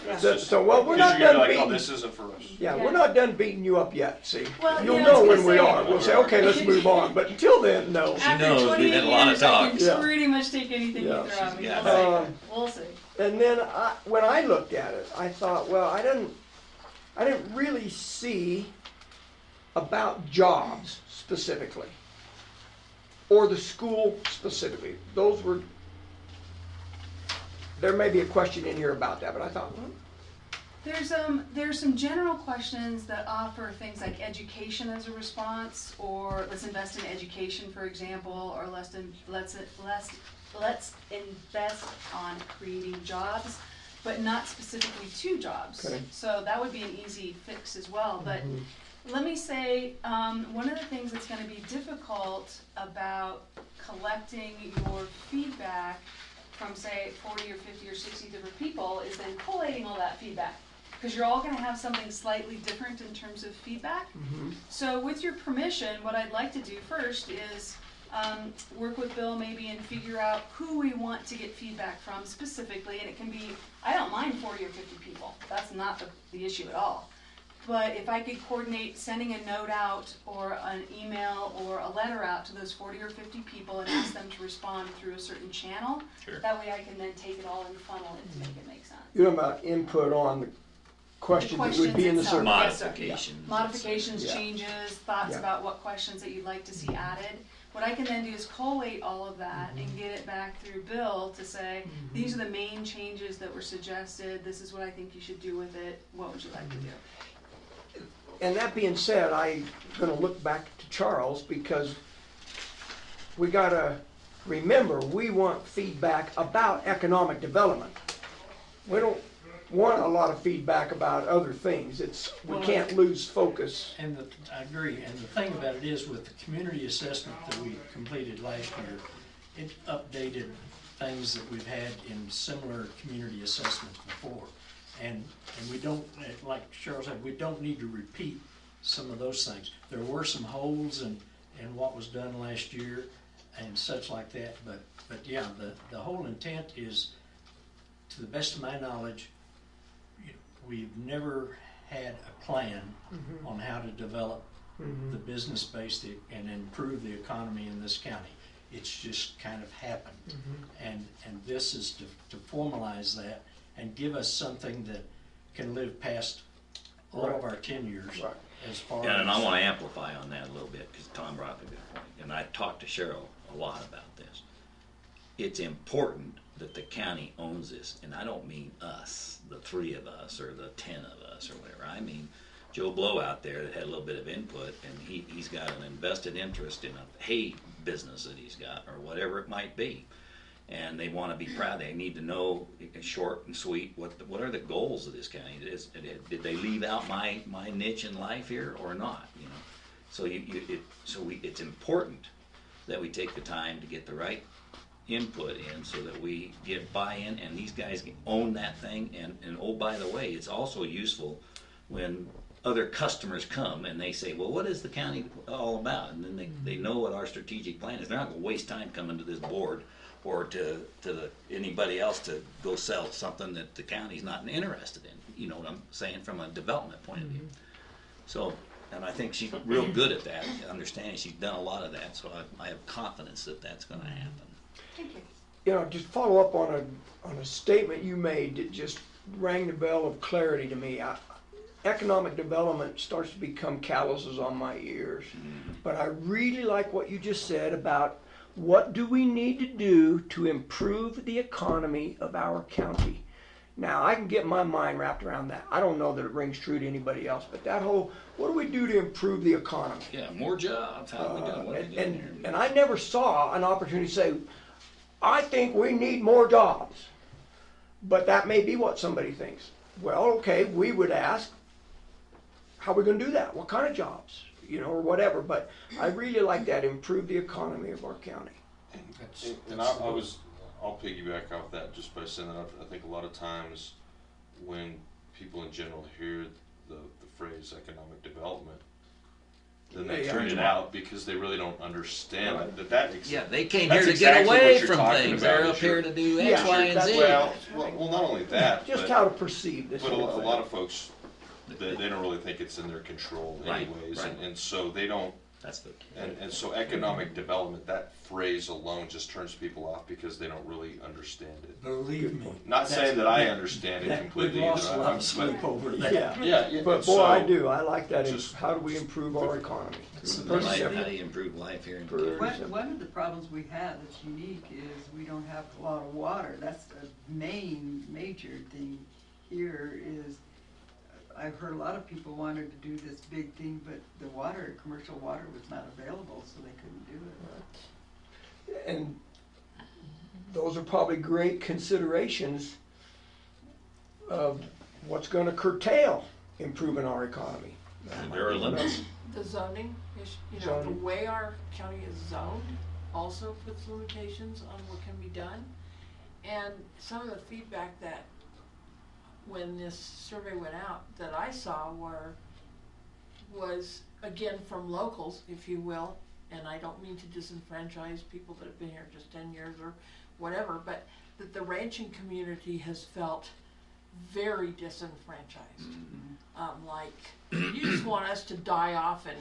yeah. So, well, we're Because not you're gonna done like, oh, beating, this isn't for us. yeah, we're not done beating you up yet, see? Well, You'll yeah, I know was when gonna we say- are. We'll say, okay, let's move on. But until then, no. After knows we've 28 had a lot of years, I talk. can Yeah. pretty much take anything Yeah. you throw at me. Yeah. We'll see. We'll see. And then when I looked at it, I thought, well, I didn't really see about jobs specifically, or the school specifically. There may be a question in here about that, but I thought, There's some general questions that offer things like education as a response, or let's invest in education, for example, or let's invest on creating jobs, but not specifically 2 jobs. Okay. So that would be an easy fix as well. But let me say, one of the things that's going to be difficult about collecting your feedback from say 40 or 50 or 60 different people is then collating all that feedback. Because you're all gonna have something slightly different in terms of feedback. So with your permission, what I'd like to do first is work with Bill maybe and figure out who we want to get feedback from specifically, and it can be, I don't mind 40 or 50 people, that's not the issue at all. But if I could coordinate sending a note out or an email or a letter out to those 40 or 50 people and ask them to respond through a certain channel, that way I can then take it all and funnel it to make it make sense. You're talking about input on the questions that would be in the survey. Modifications. Modifications, Yeah. changes, thoughts Yeah. about what questions that you'd like to see added. What I can then do is collate all of that and get it back through Bill to say, these are the main changes that were suggested, this is what I think you should do with it, what would you like to do? And that being said, I'm gonna look back to Charles because we gotta remember, we want feedback about economic development. We don't want a lot of feedback about other things. We can't lose focus. And I agree, and the thing about it is with the community assessment that we completed last year, it updated things that we've had in similar community assessments before. And we don't, like Cheryl said, we don't need to repeat some of those things. There were some holes in what was done last year and such like that, but yeah, the whole intent is, to the best of my knowledge, we've never had a plan on how to develop the business base and improve the economy in this county. It's just kind of happened. And this is to formalize that and give us something that can live past all of our tenures as far as... And I want to amplify on that a little bit because Tom brought up a good point. And I talked to Cheryl a lot about this. It's important that the county owns this. And I don't mean us, the 3 of us or the 10 of us or whatever. I mean Joe Blow out there that had a little bit of input, and he's got an invested interest in a hay business that he's got or whatever it might be. And they want to be proud. They need to know, short and sweet, what are the goals of this county? Did they leave out my niche in life here or not? You know, so it's important that we take the time to get the right input in so that we get buy-in and these guys own that thing. And oh, by the way, it's also useful when other customers come and they say, well, what is the county all about? And then they know what our strategic plan is. They're not going to waste time coming to this board or to anybody else to go sell something that the county's not interested in. You know what I'm saying, from a development point of view. So, and I think she's real good at that, understanding. She's done a lot of that, so I have confidence that that's going to happen. Thank you. You know, just follow up on a statement you made that just rang the bell of clarity to me. Economic development starts to become calluses on my ears. But I really like what you just said about what do we need to do to improve the economy of our county. Now, I can get my mind wrapped around that. I don't know that it rings true to anybody else, but that whole, what do we do to improve the economy? Yeah, more jobs. How we got what we got here. And I never saw an opportunity to say, I think we need more jobs. But that may be what somebody thinks. Well, okay, we would ask, how are we going to do that? What kind of jobs? You know, or whatever. But I really like that, improve the economy of our county. And I'll piggyback off that just by saying that I think a lot of times when people in general hear the phrase economic development, then they turn it out because they really don't understand that exists. Yeah, they came here to get away from things. They're up here to do X, Y, and Z. Well, not only that, just how to perceive this. But a lot of folks, they don't really think it's in their control anyways, and so they don't. That's the and so economic development, that phrase alone just turns people off because they don't really understand it. Believe me. Not saying that I understand it completely. We've lost a lot of sleep over that. Yeah. But boy, I do. I like that. How do we improve our economy? How do you improve life here in Custer? One of the problems we have that's unique is we don't have a lot of water. That's the major thing here is I've heard a lot of people wanted to do this big thing, but the commercial water was not available, so they couldn't do it. And those are probably great considerations of what's going to curtail improving our economy. There are limits. The zoning, the way our county is zoned also puts limitations on what can be done. And some of the feedback that when this survey went out that I saw was again from locals, if you will, and I don't mean to disenfranchise people that have been here just 10 years or whatever, but that the ranching community has felt very disenfranchised. Like, you just want us to die off and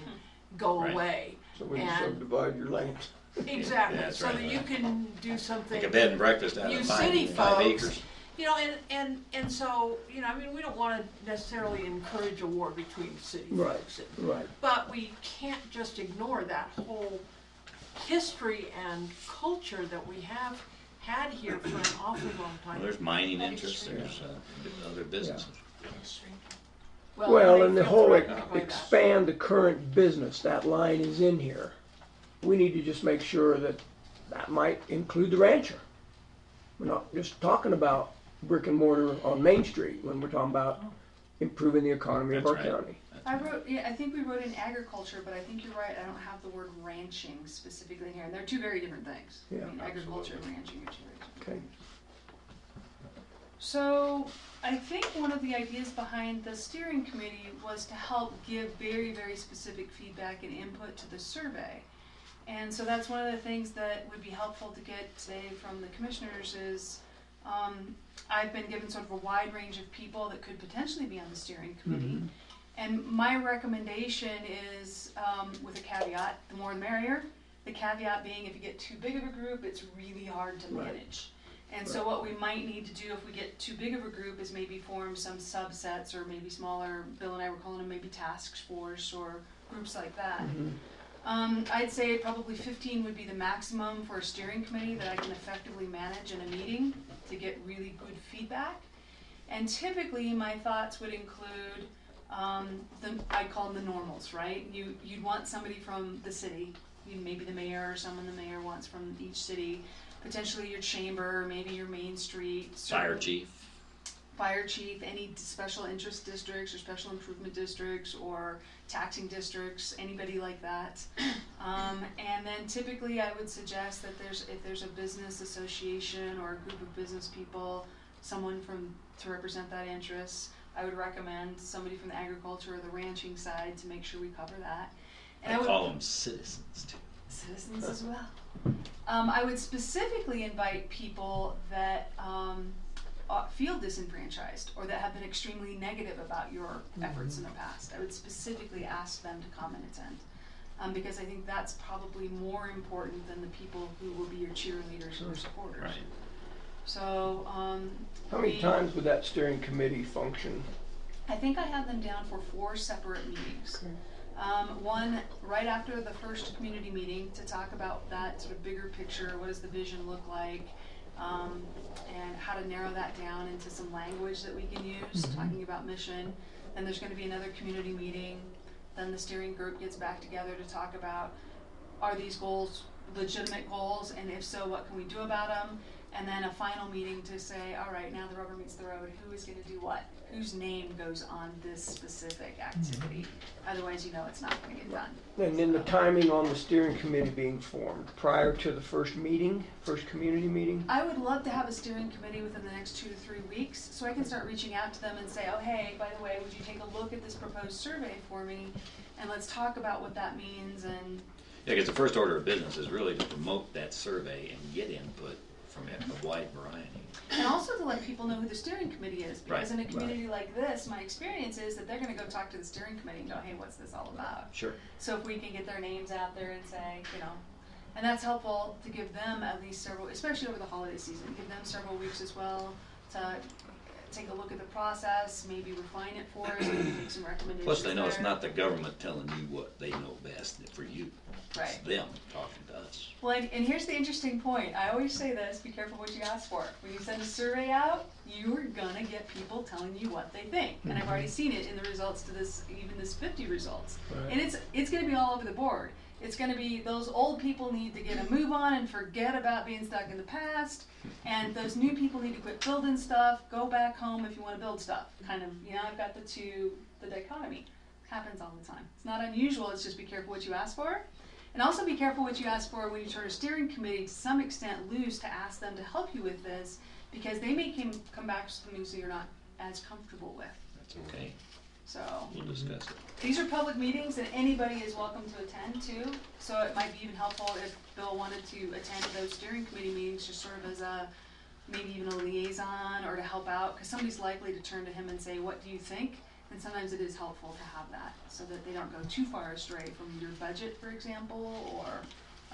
go Right. away. So we And- subdivide your land. Exactly, Yeah, that's so right. that you can do something. Like a bed and breakfast out You of city 5 folks, acres. you know, and so, you know, I mean, we don't wanna necessarily encourage a war between city Right, folks. right. But we can't just ignore that whole history and culture that we have had here for an awfully long time. Well, there's mining interests, there's other businesses. Well, they and the feel whole threatened by that. expand the current business, that line is in here. We need to just make sure that that might include the rancher. We're not just talking about brick and mortar on Main Street when we're talking about improving the economy of our That's right. county. I think we wrote in agriculture, but I think you're right, I don't have the word ranching specifically in here, and they're two very different things. Yeah, I mean, agriculture and ranching are two very different. Okay. So, I think one of the ideas behind the steering committee was to help give very, very specific feedback and input to the survey. And so that's one of the things that would be helpful to get today from the commissioners is, I've been given sort of a wide range of people that could potentially be on the steering committee. And my recommendation is, with a caveat, the more the merrier. The caveat being if you get too big of a group, it's really hard to manage. And so what we might need to do if we get too big of a group is maybe form some subsets or maybe smaller, Bill and I were calling them maybe task force or groups like that. I'd say probably 15 would be the maximum for a steering committee that I can effectively manage in a meeting to get really good feedback. And typically my thoughts would include, I'd call them the normals, right? You'd want somebody from the city, maybe the mayor or someone the mayor wants from each city, potentially your chamber, maybe your Main Street. Fire chief. Fire chief, any special interest districts or special improvement districts or taxing districts, anybody like that. And then typically I would suggest that if there's a business association or a group of business people, someone to represent that interest, I would recommend somebody from the agriculture or the ranching side to make sure we cover that. And I call them citizens too. Citizens as well. I would specifically invite people that feel disenfranchised or that have been extremely negative about your efforts in the past. I would specifically ask them to come and attend, because I think that's probably more important than the people who will be your cheerleaders or supporters. Right. So, How many times would that steering committee function? I think I had them down for 4 separate meetings. One right after the first community meeting to talk about that sort of bigger picture, what does the vision look like, and how to narrow that down into some language that we can use, talking about mission. Then there's going to be another community meeting. Then the steering group gets back together to talk about, are these goals legitimate goals, and if so, what can we do about them? And then a final meeting to say, all right, now the rubber meets the road. Who is going to do what? Whose name goes on this specific activity? Otherwise, you know it's not going to get done. And then the timing on the steering committee being formed prior to the first community meeting? I would love to have a steering committee within the next 2 to 3 weeks, so I can start reaching out to them and say, oh, hey, by the way, would you take a look at this proposed survey for me, and let's talk about what that means. And Yeah, because the first order of business is really to promote that survey and get input from a wide variety. And also to let people know who the steering committee is, because Right, in a community like this, my experience is that they're going to go talk to the steering committee and go, hey, what's this all about? Sure. So if we can get their names out there and say, you know, and that's helpful to give them at least several, especially over the holiday season, give them several weeks as well to take a look at the process, maybe refine it for us, maybe make some recommendations. Plus, they know it's there. not the government telling you what they know best for you. Right. It's them talking to us. Well, and here's the interesting point. I always say this, be careful what you ask for. When you send a survey out, you're gonna get people telling you what they think. And I've already seen it in the results to this, even this 50 results. Right. And it's gonna be all over the board. It's gonna be those old people need to get a move on and forget about being stuck in the past. And those new people need to quit building stuff, go back home if you wanna build stuff. Kind of, you know, I've got the dichotomy. Happens all the time. It's not unusual, it's just be careful what you ask for. And also be careful what you ask for when you turn a steering committee to some extent loose to ask them to help you with this, because they may come back with something so you're not as comfortable with. That's okay. So We'll discuss it. these are public meetings and anybody is welcome to attend too. So it might be even helpful if Bill wanted to attend those steering committee meetings, just sort of as a, maybe even a liaison or to help out, because somebody's likely to turn to him and say, what do you think? And sometimes it is helpful to have that so that they don't go too far astray from your budget, for example, or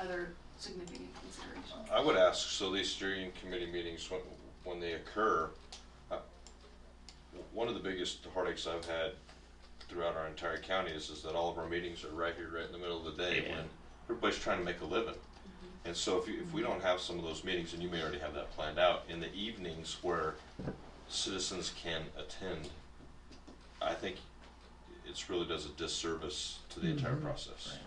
other significant considerations. I would ask, so these steering committee meetings, when they occur, one of the biggest heartaches I've had throughout our entire county is that all of our meetings are right here, right in the middle of the day when everybody's trying to make a living. And so if we don't have some of those meetings, and you may already have that planned out, in the evenings where citizens can attend, I think it really does a disservice to the entire process.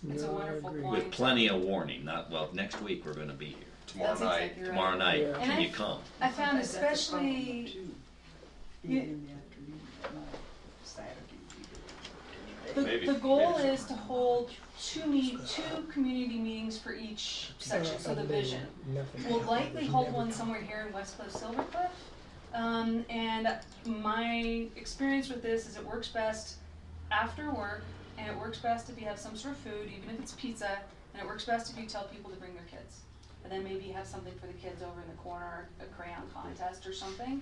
It's a wonderful point. With plenty of warning, next week we're gonna be here. Tomorrow That's night. exactly right. Tomorrow night, Yeah. can And you come? I found especially, the goal is to hold two community meetings for each section, so the vision. We'll likely hold one somewhere here in West Cliff, Silver Cliff. And my experience with this is it works best after work, and it works best if you have some sort of food, even if it's pizza, and it works best if you tell people to bring their kids. And then maybe have something for the kids over in the corner, a crayon contest or something.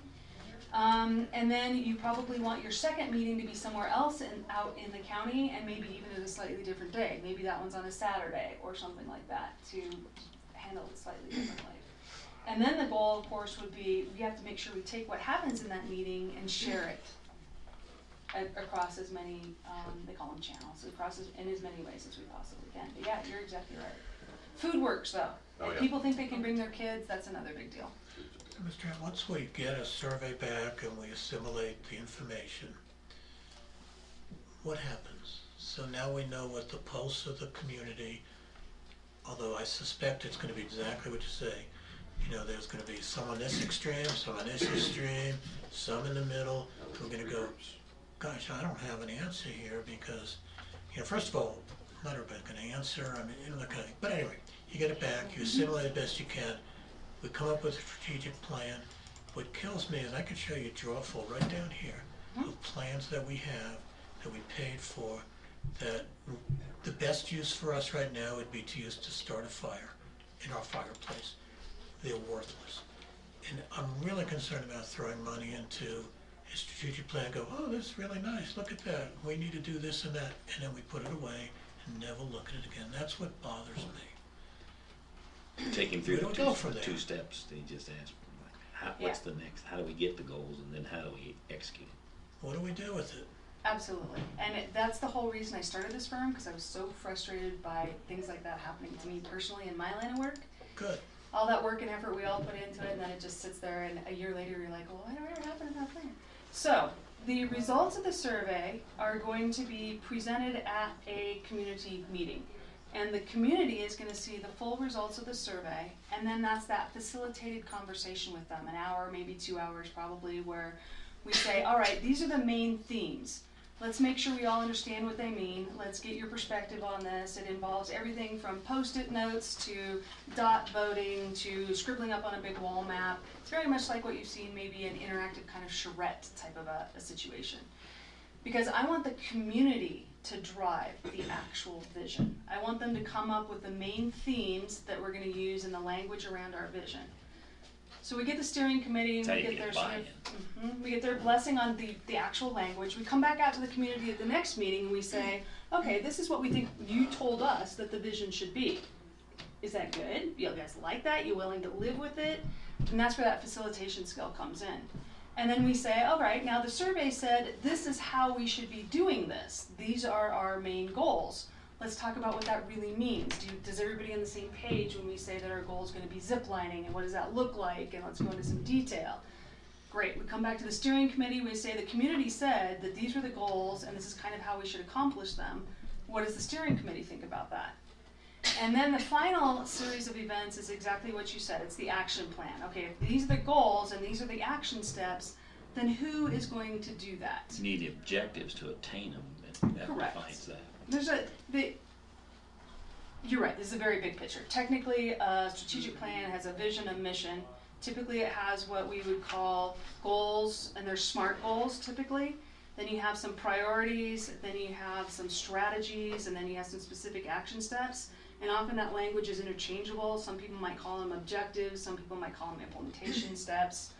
And then you probably want your second meeting to be somewhere else out in the county, and maybe even at a slightly different day. Maybe that one's on a Saturday or something like that to handle it slightly differently. And then the goal, of course, would be we have to make sure we take what happens in that meeting and share it across as many, they call them channels, in as many ways as we possibly can. But yeah, you're exactly right. Food works though. Oh, If yeah. people think they can bring their kids, that's another big deal. Mr. Chairman, once we get a survey back and we assimilate the information, what happens? So now we know what the pulse of the community, although I suspect it's going to be exactly what you say. You know, there's going to be some on this extreme, some on this extreme, some in the middle. We're going to go, gosh, I don't have an answer here because, you know, first of all, not everybody's going to answer. I mean, you know, but anyway, you get it back, you assimilate it best you can. We come up with a strategic plan. What kills me is I could show you a draw full right down here of plans that we have, that we paid for, that the best use for us right now would be to use to start a fire in our fireplace. They're worthless. And I'm really concerned about throwing money into a strategic plan and go, oh, this is really nice, look at that. We need to do this and that. And then we put it away and never look at it again. That's what bothers me. Take him through We the don't go from there. two steps that he just asked. What's the next? How do we get the goals, and then how do we execute it? What do we do with it? Absolutely. And that's the whole reason I started this firm, because I was so frustrated by things like that happening to me personally in my line of work. Good. All that work and effort we all put into it, and then it just sits there, and a year later you're like, well, whatever happened to that plan? So, the results of the survey are going to be presented at a community meeting. And the community is going to see the full results of the survey, and then that's that facilitated conversation with them, an hour, maybe 2 hours probably, where we say, all right, these are the main themes. Let's make sure we all understand what they mean. Let's get your perspective on this. It involves everything from post-it notes to dot voting to scribbling up on a big wall map. It's very much like what you've seen, maybe an interactive kind of charrette type of a situation. Because I want the community to drive the actual vision. I want them to come up with the main themes that we're going to use in the language around our vision. So we get the steering committee, and we get their sort of, we get their blessing on the actual language. We come back out to the community at the next meeting and we say, okay, this is what we think you told us that the vision should be. Is that good? You guys like that? You willing to live with it? And that's where that facilitation skill comes in. And then we say, all right, now the survey said this is how we should be doing this. These are our main goals. Let's talk about what that really means. Does everybody on the same page when we say that our goal is going to be ziplining, and what does that look like? And let's go into some detail. Great, we come back to the steering committee, we say the community said that these were the goals and this is kind of how we should accomplish them. What does the steering committee think about that? And then the final series of events is exactly what you said. It's the action plan. Okay, if these are the goals and these are the action steps, then who is going to do that? You need objectives to attain them, and that Correct. defines that. There's You're right, this is a very big picture. Technically, a strategic plan has a vision, a mission. Typically, it has what we would call goals, and they're SMART goals typically. Then you have some priorities, then you have some strategies, and then you have some specific action steps. And often that language is interchangeable. Some people might call them objectives, some people might call them implementation steps.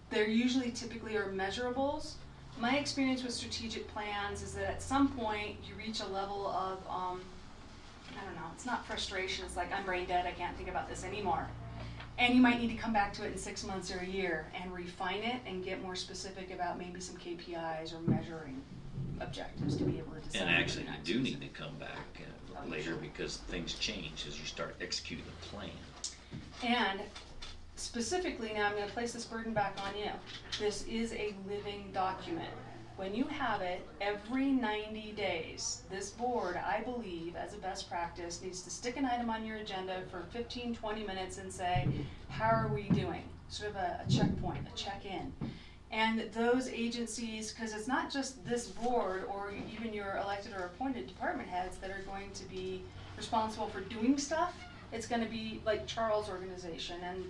They're usually typically are measurables. My experience with strategic plans is that at some point you reach a level of, I don't know, it's not frustration, it's like I'm brain dead, I can't think about this anymore. And you might need to come back to it in 6 months or a year and refine it and get more specific about maybe some KPIs or measuring objectives to be able to decide. And actually, you do need to come back later because things change as you start executing the plan. And specifically, now I'm going to place this burden back on you. This is a living document. When you have it, every 90 days, this board, I believe, as a best practice, needs to stick an item on your agenda for 15, 20 minutes and say, how are we doing? Sort of a checkpoint, a check-in. And those agencies, because it's not just this board or even your elected or appointed department heads that are going to be responsible for doing stuff. It's going to be like Charles' organization and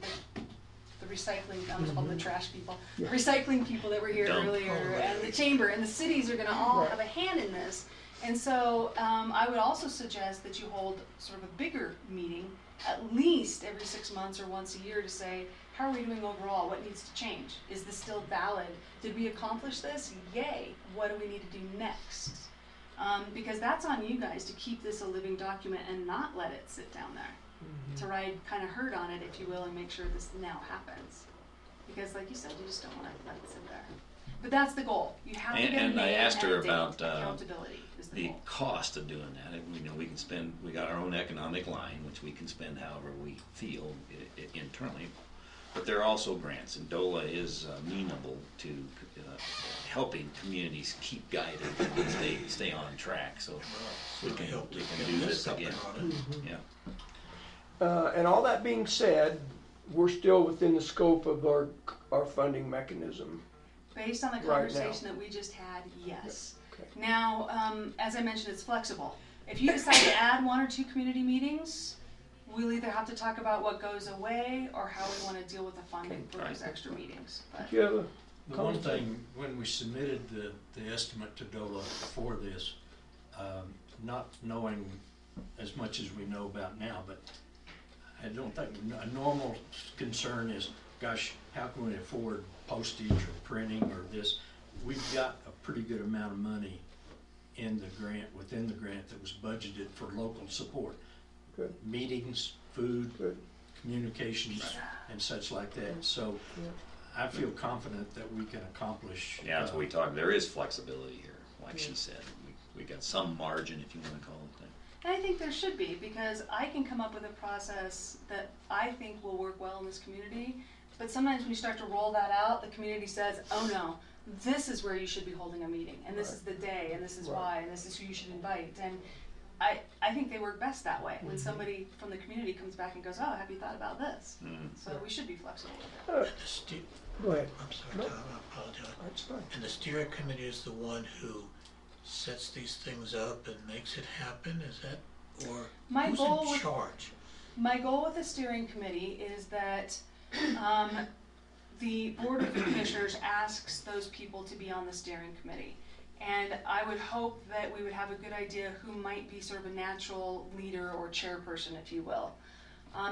the recycling, I almost call them the trash people, the recycling people that were here earlier, and the chamber, and the cities are going to all have a hand in this. And so I would also suggest that you hold sort of a bigger meeting, at least every 6 months or once a year, to say, how are we doing overall? What needs to change? Is this still valid? Did we accomplish this? Yay. What do we need to do next? Because that's on you guys to keep this a living document and not let it sit down there. To ride kind of herd on it, if you will, and make sure this now happens. Because like you said, you just don't want to let it sit there. But that's the goal. You have to get And I asked her and about accountability is the goal. cost of doing that. And, you know, we can spend, we got our own economic line, which we can spend however we feel internally. But there are also grants, and DOLA is amenable to helping communities keep guided and stay on track. So we can do this again. Yeah. And all that being said, we're still within the scope of our funding mechanism. Based on the conversation that we just had, yes. Okay. Now, as I mentioned, it's flexible. If you decide to add 1 or 2 community meetings, we'll either have to talk about what goes away or how we want to deal with the funding for those extra meetings. But the one thing, when we submitted the estimate to DOLA for this, not knowing as much as we know about now, but I don't think a normal concern is, gosh, how can we afford postage or printing or this? We've got a pretty good amount of money in the grant, within the grant, that was budgeted for local support. Good. Meetings, food, communications, and such like that. So I feel confident that we can accomplish. Yeah, that's what we talked. There is flexibility here, like she said. We got some margin, if you want to call it that. And I think there should be, because I can come up with a process that I think will work well in this community, but sometimes when you start to roll that out, the community says, oh no, this is where you should be holding a meeting, and this is the day, and this is why, and this is who you should invite. And I think they work best that way, when somebody from the community comes back and goes, oh, have you thought about this? So we should be flexible with it. Go ahead. I'm sorry, Tom, I apologize. That's fine. And the steering committee is the one who sets these things up and makes it happen, is that, or who's in charge? My goal with the steering committee is that the Board of Commissioners asks those people to be on the steering committee. And I would hope that we would have a good idea who might be sort of a natural leader or chairperson, if you will.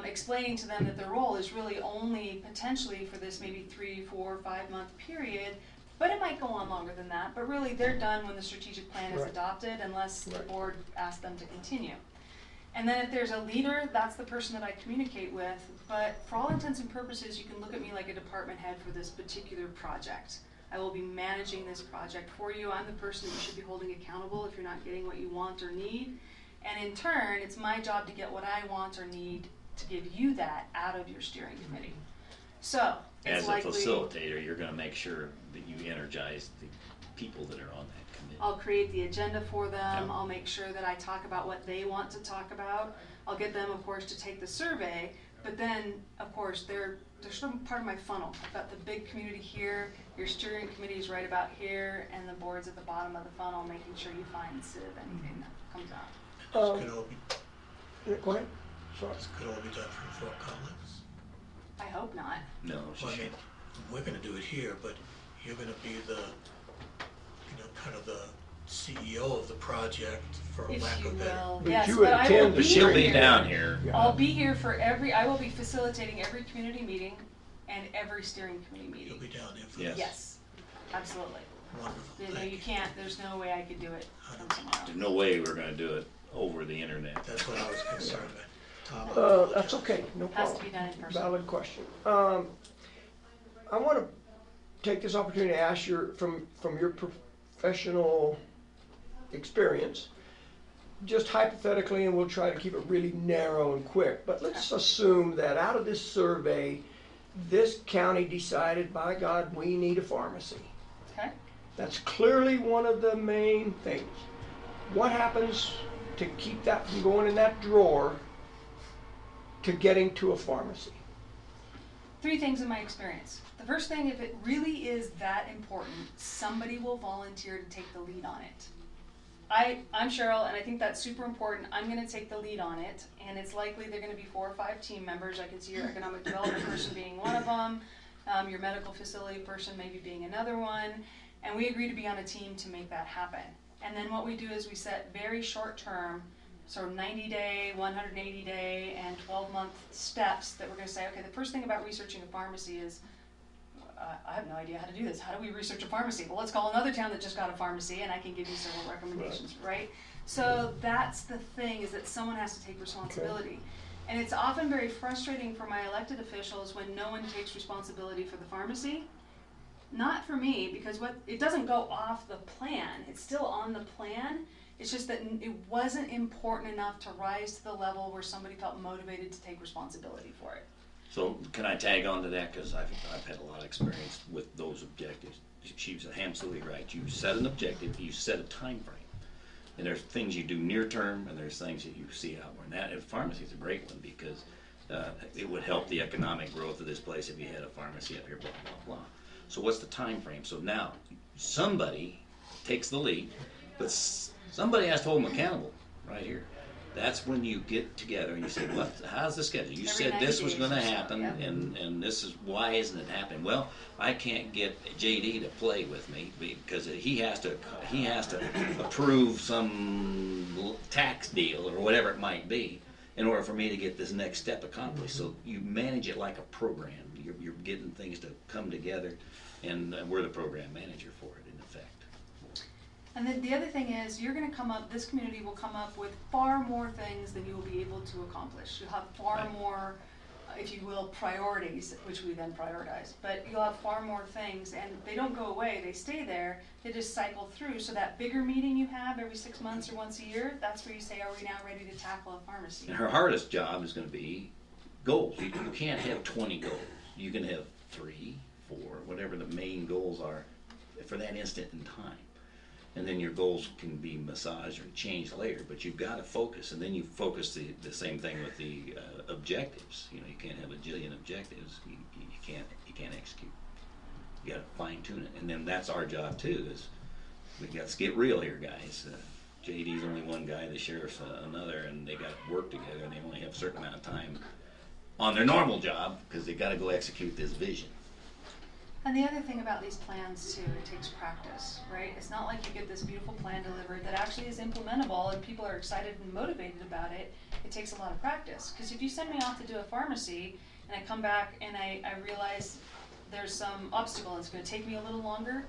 Explaining to them that their role is really only potentially for this maybe 3, 4, 5 month period, but it might go on longer than that. But really, they're done when the strategic plan is adopted, unless the board asks them to continue. And then if there's a leader, that's the person that I communicate with. But for all intents and purposes, you can look at me like a department head for this particular project. I will be managing this project for you. I'm the person that you should be holding accountable if you're not getting what you want or need. And in turn, it's my job to get what I want or need to give you that out of your steering committee. So, as a facilitator, you're going to make sure that you energize the people that are on that committee. I'll create the agenda for them. I'll make sure that I talk about what they want to talk about. I'll get them, of course, to take the survey. But then, of course, they're sort of part of my funnel. I've got the big community here, your steering committee is right about here, and the board's at the bottom of the funnel, making sure you find anything that comes out. Yeah, go ahead. Sorry. This could all be done from Fort Collins. I hope not. No, Well, I mean, we're gonna do it here, but you're gonna be the, kind of the CEO of the project, for If lack you of better. will, But yes, you would but I will attend be the She'll be here. down here. I'll be here for I will be facilitating every community meeting and every steering committee meeting. You'll be down there for Yes. Yes, absolutely. Wonderful. No, Thank you can't, there's no way I could do it from somewhere else. There's no way we're gonna do it over the internet. That's what I was concerned about. Tom, I That's apologize. okay, no Has to problem. be done in person. Valid question. I want to take this opportunity to ask from your professional experience, just hypothetically, and we'll try to keep it really narrow and quick, but let's assume that out of this survey, this county decided, by God, we need a pharmacy. Okay. That's clearly one of the main things. What happens to keep that from going in that drawer to getting to a pharmacy? 3 things in my experience. The first thing, if it really is that important, somebody will volunteer to take the lead on it. I'm Cheryl, and I think that's super important. I'm going to take the lead on it, and it's likely they're going to be 4 or 5 team members. I can see your economic development person being one of them, your medical facility person maybe being another one, and we agree to be on a team to make that happen. And then what we do is we set very short-term, sort of 90-day, 180-day, and 12-month steps that we're going to say, okay, the first thing about researching a pharmacy is, I have no idea how to do this. How do we research a pharmacy? Well, let's call another town that just got a pharmacy, and I can give you several recommendations, right? So that's the thing, is that someone has to take responsibility. And it's often very frustrating for my elected officials when no one takes responsibility for the pharmacy. Not for me, because it doesn't go off the plan. It's still on the plan. It's just that it wasn't important enough to rise to the level where somebody felt motivated to take responsibility for it. So can I tag on to that, because I've had a lot of experience with those objectives. She was absolutely right. You set an objective, you set a time frame, and there's things you do near term, and there's things that you see outward. And that pharmacy is a great one, because it would help the economic growth of this place if you had a pharmacy up here, blah blah blah. So what's the time frame? So now somebody takes the lead, but somebody has to hold them accountable right here. That's when you get together and you say, well, how's the schedule? You said this was going to happen, and this is, why isn't it happening? Well, I can't get JD to play with me because he has to approve some tax deal or whatever it might be in order for me to get this next step accomplished. So you manage it like a program. You're getting things to come together, and we're the program manager for it, in effect. And then the other thing is, you're going to come up, this community will come up with far more things than you will be able to accomplish. You'll have far more, if you will, priorities, which we then prioritize. But you'll have far more things, and they don't go away, they stay there, they just cycle through. So that bigger meeting you have every 6 months or once a year, that's where you say, are we now ready to tackle a pharmacy? And her hardest job is going to be goals. You can't have 20 goals. You can have 3, 4, whatever the main goals are for that instant in time. And then your goals can be massaged or changed later, but you've got to focus. And then you focus the same thing with the objectives. You know, you can't have a jillion objectives. You can't execute. You got to fine tune it. And then that's our job too. Is we got to get real here, guys. JD's only one guy, the sheriff's another, and they got to work together. And they only have a certain amount of time on their normal job because they got to go execute this vision. And the other thing about these plans too, it takes practice, right? It's not like you get this beautiful plan delivered that actually is implementable and people are excited and motivated about it. It takes a lot of practice. Because if you send me off to do a pharmacy and I come back and I realize there's some obstacle and it's going to take me a little longer,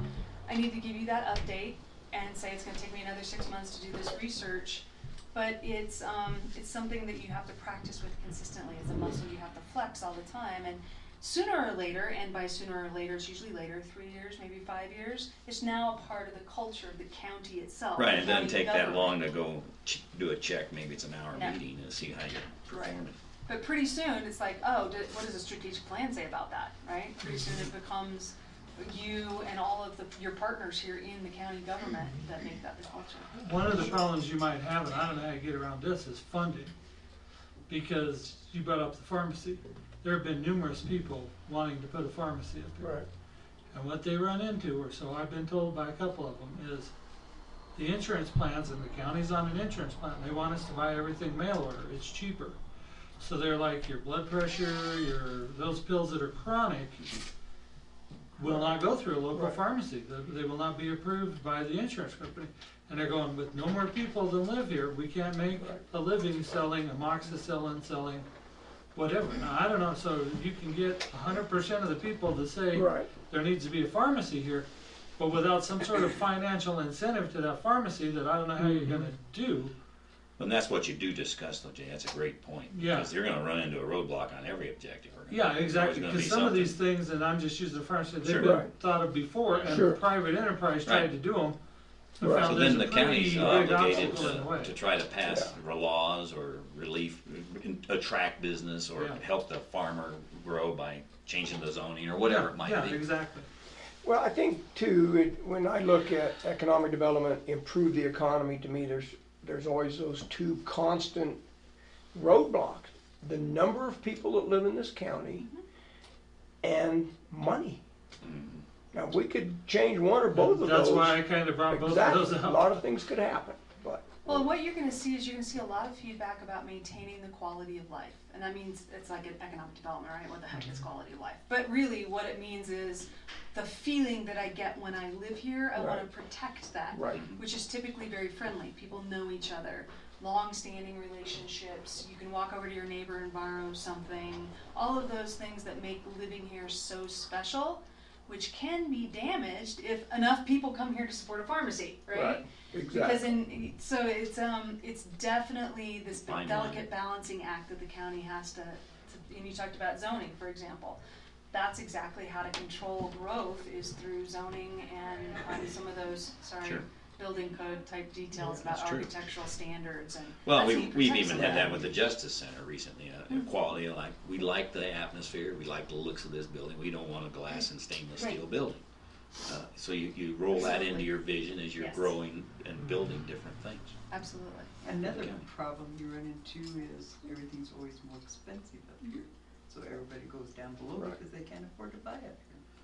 I need to give you that update and say it's going to take me another 6 months to do this research. But it's something that you have to practice with consistently. It's a muscle you have to flex all the time. And sooner or later, and by sooner or later, it's usually later, 3 years, maybe 5 years, it's now a part of the culture of the county itself. Right, it doesn't take that long to go do a check. Maybe it's an hour meeting to see how you're performing. Right. But pretty soon, it's like, oh, what does a strategic plan say about that, right? Pretty soon it becomes you and all of your partners here in the county government that make that the culture. One of the problems you might have, and I don't know how you get around this, is funding. Because you brought up the pharmacy. There have been numerous people wanting to put a pharmacy up here. Right. And what they run into, or so I've been told by a couple of them, is the insurance plans, and the county's on an insurance plan. They want us to buy everything mail order. It's cheaper. So they're like, your blood pressure, those pills that are chronic will not go through a local pharmacy. They will not be approved by the insurance company. And they're going, with no more people than live here, we can't make a living selling amoxicillin, selling whatever. Now, I don't know, so you can get 100% of the people to say there needs to be a pharmacy here, but without some sort of financial incentive to that pharmacy that I don't know how you're gonna do. And that's what you do discuss, though, Jay. That's a great point. Yeah. Because you're going to run into a roadblock on every objective. Yeah, exactly, because some of these things, and I'm just using the pharmacy, they've been thought of before, and private enterprise tried to do them. So then the county's obligated to try to pass laws or relief, attract business, or help the farmer grow by changing the zoning or whatever it might be. Yeah, exactly. Well, I think too, when I look at economic development, improve the economy, to me, there's always those two constant roadblocks. The number of people that live in this county and money. Now, we could change one or both of those. That's why I kind of brought both of those up. A lot of things could happen, but. Well, and what you're going to see is you're going to see a lot of feedback about maintaining the quality of life. And that means it's like an economic development, right? What the heck is quality of life? But really what it means is the feeling that I get when I live here, I want to protect that, which is typically very friendly. People know each other, long-standing relationships. You can walk over to your neighbor and borrow something. All of those things that make living here so special, which can be damaged if enough people come here to support a pharmacy, right? Exactly. Because it's definitely this delicate balancing act that the county has to, and you talked about zoning, for example. That's exactly how to control growth, is through zoning and some of those, building code type details about architectural standards. And well, we've even had that with the Justice Center recently. Quality, like, we like the atmosphere, we like the looks of this building, we don't want a glass and stainless steel building. So you roll that into your vision as you're growing and building different things. Absolutely. Another problem you run into is everything's always more expensive up here. So everybody goes down below because they can't afford to buy it.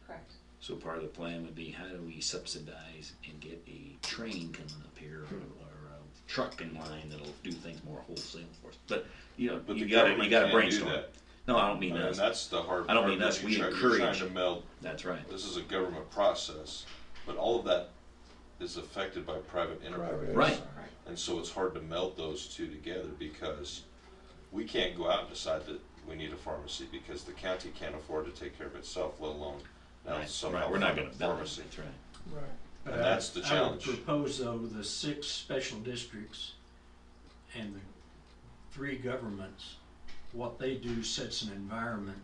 Correct. So part of the plan would be, how do we subsidize and get a train coming up here, or a truck in line that'll do things more wholesale for us? But you know, you got to brainstorm. No, I don't mean us. That's the hard part. I don't mean us. We encourage. You're trying to meld. That's right. This is a government process, but all of that is affected by private enterprise. Right. And so it's hard to meld those two together, because we can't go out and decide that we need a pharmacy because the county can't afford to take care of itself, let alone now somehow we're not going to pharmacy. That's right. Right. And that's the challenge. I would propose, though, the 6 special districts and the 3 governments, what they do sets an environment,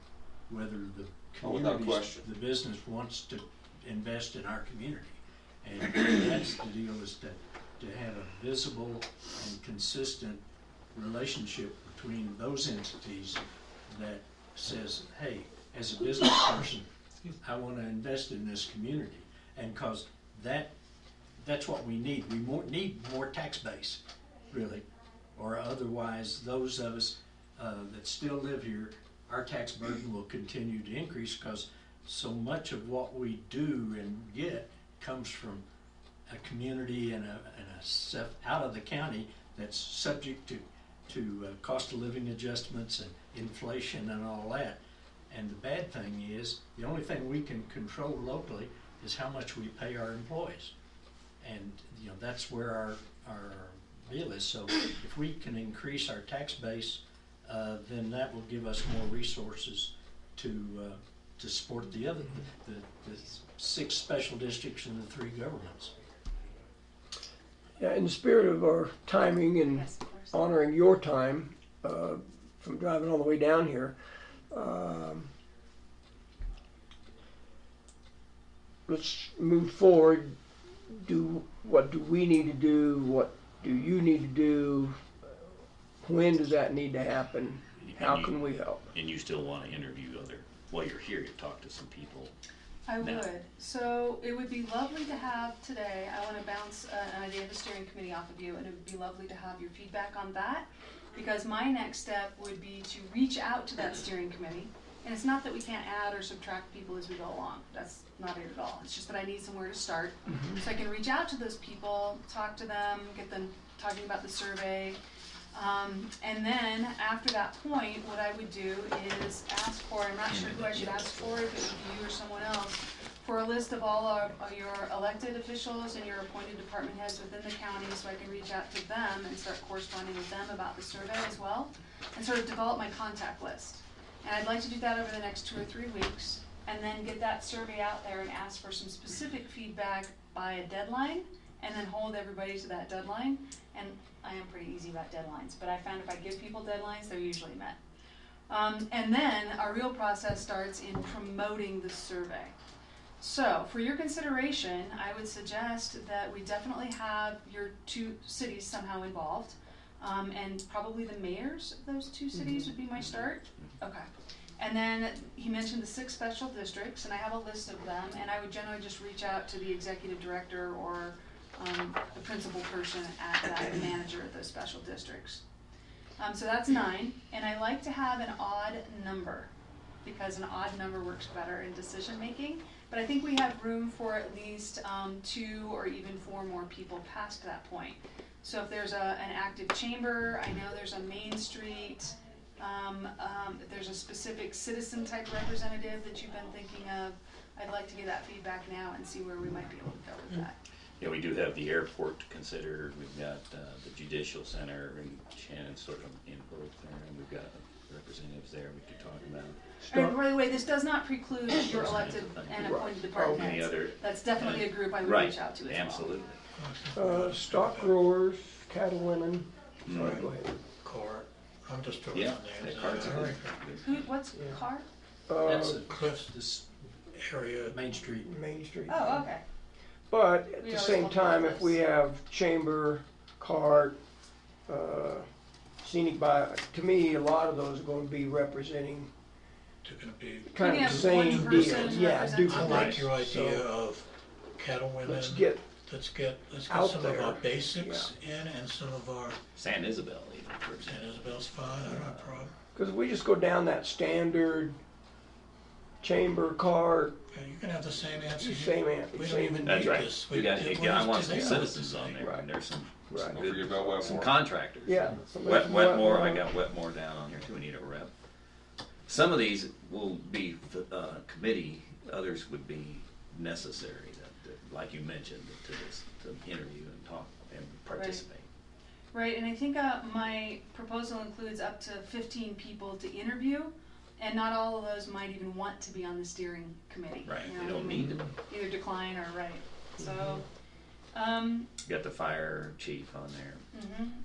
whether the communities, the business wants to invest in our community. And that's the deal, is to have a visible and consistent relationship between those entities that says, hey, as a business person, I want to invest in this community. And cause that's what we need. We need more tax base, really. Or otherwise, those of us that still live here, our tax burden will continue to increase, because so much of what we do and get comes from a community and a stuff out of the county that's subject to cost of living adjustments and inflation and all that. And the bad thing is, the only thing we can control locally is how much we pay our employees. And you know, that's where our deal is. So if we can increase our tax base, then that will give us more resources to support the 6 special districts and the 3 governments. Yeah, in the spirit of our timing and honoring your time from driving all the way down here, let's move forward. What do we need to do? What do you need to do? When does that need to happen? How can we help? And you still want to interview while you're here, you talk to some people. I would. So it would be lovely to have today, I want to bounce an idea of the steering committee off of you, and it would be lovely to have your feedback on that, because my next step would be to reach out to that steering committee And it's not that we can't add or subtract people as we go along. That's not it at all. It's just that I need somewhere to start. So I can reach out to those people, talk to them, get them talking about the survey. And then after that point, what I would do is ask for, I'm not sure who I should ask for, if it would be you or someone else, for a list of all of your elected officials and your appointed department heads within the county, so I can reach out to them and start corresponding with them about the survey as well, and sort of develop my contact list. And I'd like to do that over the next 2 or 3 weeks, and then get that survey out there and ask for some specific feedback by a deadline, and then hold everybody to that deadline. And I am pretty easy about deadlines, but I found if I give people deadlines, they're usually met. And then our real process starts in promoting the survey. So for your consideration, I would suggest that we definitely have your 2 cities somehow involved. And probably the mayors of those 2 cities would be my start. Okay. And then he mentioned the 6 special districts, and I have a list of them, and I would generally just reach out to the executive director or the principal person at that manager of those special districts. So that's 9, and I like to have an odd number, because an odd number works better in decision making, but I think we have room for at least 2 or even 4 more people past that point. So if there's an active chamber, I know there's a Main Street, if there's a specific citizen type representative that you've been thinking of, I'd like to get that feedback now and see where we might be able to go with that. Yeah, we do have the airport to consider. We've got the judicial center and Shannon's sort of input there, and we've got representatives there we could talk about. And by the way, this does not preclude your elected and appointed department heads. That's definitely a group I would reach out to as well. Absolutely. Stock growers, cattlewomen. Sorry, go ahead. Court. I'm just throwing Yeah, names that card's out a there. Who, what's car? That's Cliffs, this area. Main Street. Main Street. Oh, okay. But at We the always same want time, those. if we have chamber, cart, scenic by, to me, a lot of those are going to be representing They're gonna be. kind You of have the one same person deal. Yeah, represent duplicate. I like your idea So of cattle women. let's get Let's get out some there. of our basics in, and some of our. San Isabel even, for San example. Isabel's fine. I don't have a problem. because if we just go down that standard chamber, cart, Yeah, you can have the same answer. same answer. We don't same even That's need right. this. We got, did I one want some today. citizens on there. Right. And there's some Right. good, Don't forget about Wetmore. some contractors. Yeah. somebody from Wetmore, I Wetmore. got Wetmore down on here too. We need a rep. Some of these will be committee. Others would be necessary, like you mentioned, to interview and talk and participate. Right, and I think my proposal includes up to 15 people to interview, and not all of those might even want to be on the steering committee. Right. You They know, don't need to. either decline or right. So, Got the fire chief on there.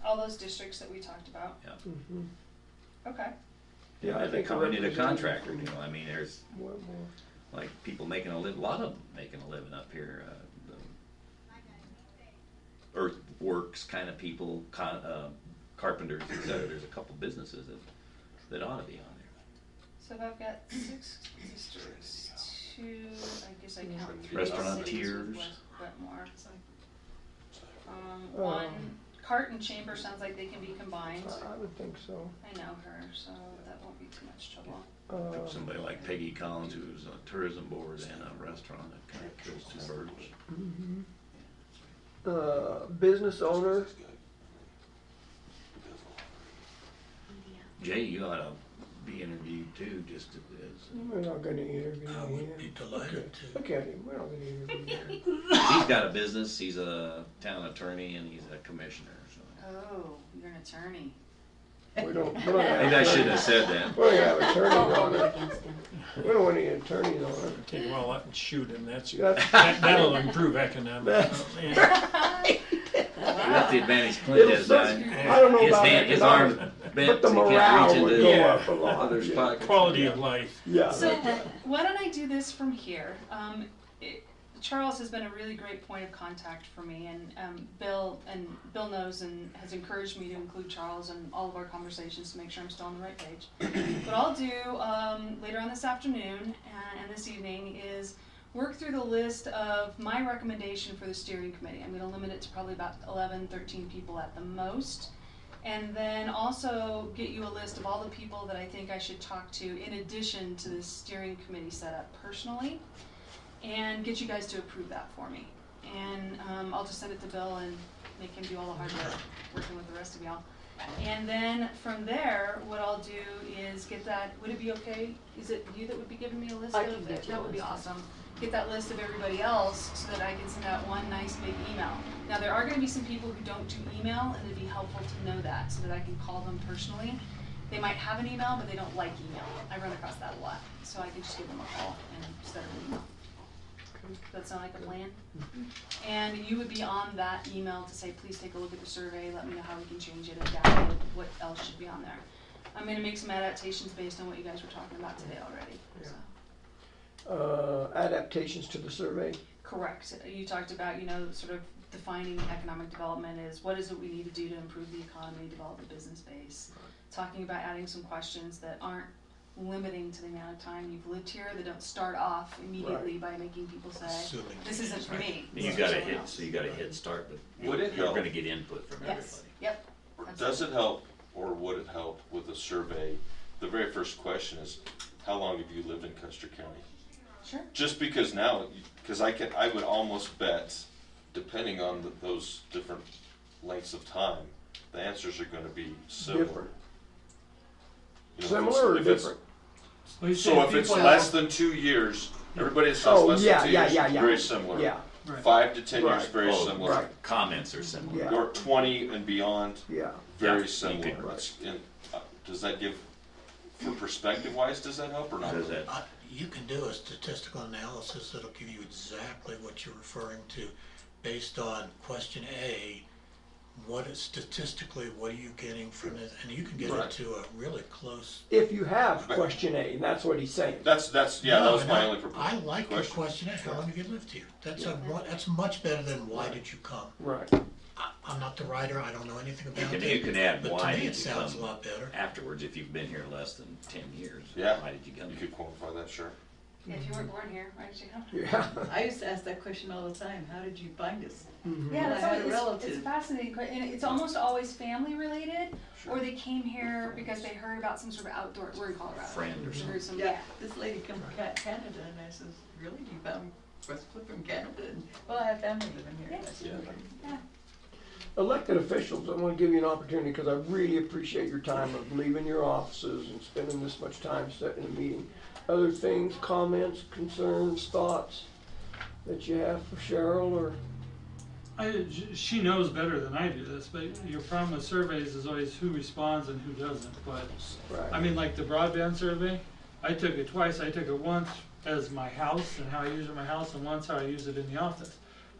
all those districts that we talked about. Yeah. Mhm. Okay. Yeah, I And think the company, the representative contractor. from You know, I mean, there's Wetmore. like people making a living. A lot of them making a living up here. The earthworks kind of people, carpenters, etc. There's a couple businesses that ought to be on there. So if I've got 6 districts, 2, I guess I count 3 Restaurateurs. cities with Wetmore. 1, cart and chamber sounds like they can be combined. I would think so. I know her, so that won't be too much trouble. Somebody like Peggy Collins, who's on tourism board and a restaurant, that kind of kills 2 birds. Business owner. Jay, you ought to be interviewed too, just as. We're not going to interview I him. would be delighted to. Look at him. We're not going to interview him. He's got a business. He's a town attorney and he's a commissioner. So. Oh, you're an attorney. We don't have Maybe I shouldn't have said that. We don't have attorneys on it. We don't want any attorneys on it. Take him all out and shoot him. That's- That'll improve economics. That's the advantage Clint has done. I don't know His about hand, his economics, arm but bent, the so he morale can't reach would into go the up a lot. other's pocket. Quality of life. Yeah. So why don't I do this from here? Charles has been a really great point of contact for me, and Bill knows and has encouraged me to include Charles in all of our conversations to make sure I'm still on the right page. What I'll do later on this afternoon and this evening is work through the list of my recommendation for the steering committee. I'm going to limit it to probably about 11, 13 people at the most. And then also get you a list of all the people that I think I should talk to in addition to the steering committee setup personally, and get you guys to approve that for me. And I'll just send it to Bill and make him do all the hard work, working with the rest of y'all. And then from there, what I'll do is get that, would it be okay? Is it you that would be giving me a list I of? can get you That a would be list. awesome. Get that list of everybody else so that I can send out one nice big email. Now, there are gonna be some people who don't do email, and it'd be helpful to know that so that I can call them personally. They might have an email, but they don't like email. I run across that a lot. So I can just give them a call and set up an email. Does that sound like a plan? And you would be on that email to say, please take a look at the survey, let me know how we can change it, adapt it, what else should be on there. I'm gonna make some adaptations based on what you guys were talking about today already, so. Adaptations to the survey. Correct. You talked about, sort of defining economic development is what is it we need to do to improve the economy, develop the business base. Talking about adding some questions that aren't limiting to the amount of time you've lived here, that don't start off immediately by making people say, Assuming this isn't for me. You got to hit, so you got to hit start, but Would it you're help? going to get input from Yes, everybody. yep. Or does it help, or would it help with a survey? The very first question is, how long have you lived in Custer County? Sure. Just because now, because I would almost bet, depending on those different lengths of time, the answers are going to be similar. Different. Similar Similar or different? Well, you So say if it's people less have- than 2 years, everybody that says Oh, less yeah, than 2 yeah, years, yeah, yeah. very similar. Yeah. Right. 5 to 10 years, Right. very Oh, similar. right. Comments are similar. Yeah. Or 20 and beyond, Yeah. very Yeah, you similar. could- Does that give, for perspective wise, does that help or not? Does that? You can do a statistical analysis that'll give you exactly what you're referring to based on question A. What is statistically, what are you getting from this? And you can get Right. it to a really close. If you have question A, and that's what he's saying. That's yeah, that was No, my no, only I like your question. question, how long have you lived here? That's much better than why did you come? Right. I'm not the writer, I don't know anything about it. You can add but why to me did it you sounds come a lot better. afterwards if you've been here less than 10 years. Yeah. Why did you come? You could qualify that, sure. If you weren't born here, why did you come? Yeah. I used to ask that question all the time. How did you find us? Mhm. Yeah, I that's had a always, it's relative. a fascinating question, and it's almost always family related, or they came here because they heard about some sort of outdoor, we're in Colorado. Friend or They heard some- Yeah, this lady come from Canada, and I says, really, you found Westwood from Canada? And, well, I have family living here. I said, Yeah. Elected officials, I want to give you an opportunity because I really appreciate your time of leaving your offices and spending this much time setting a meeting. Other things, comments, concerns, thoughts that you have for Cheryl or? She knows better than I do this, but your problem with surveys is always who responds and who doesn't. But Right. I mean, like the broadband survey, I took it twice. I took it once as my house and how I use it in my house, and once how I use it in the office.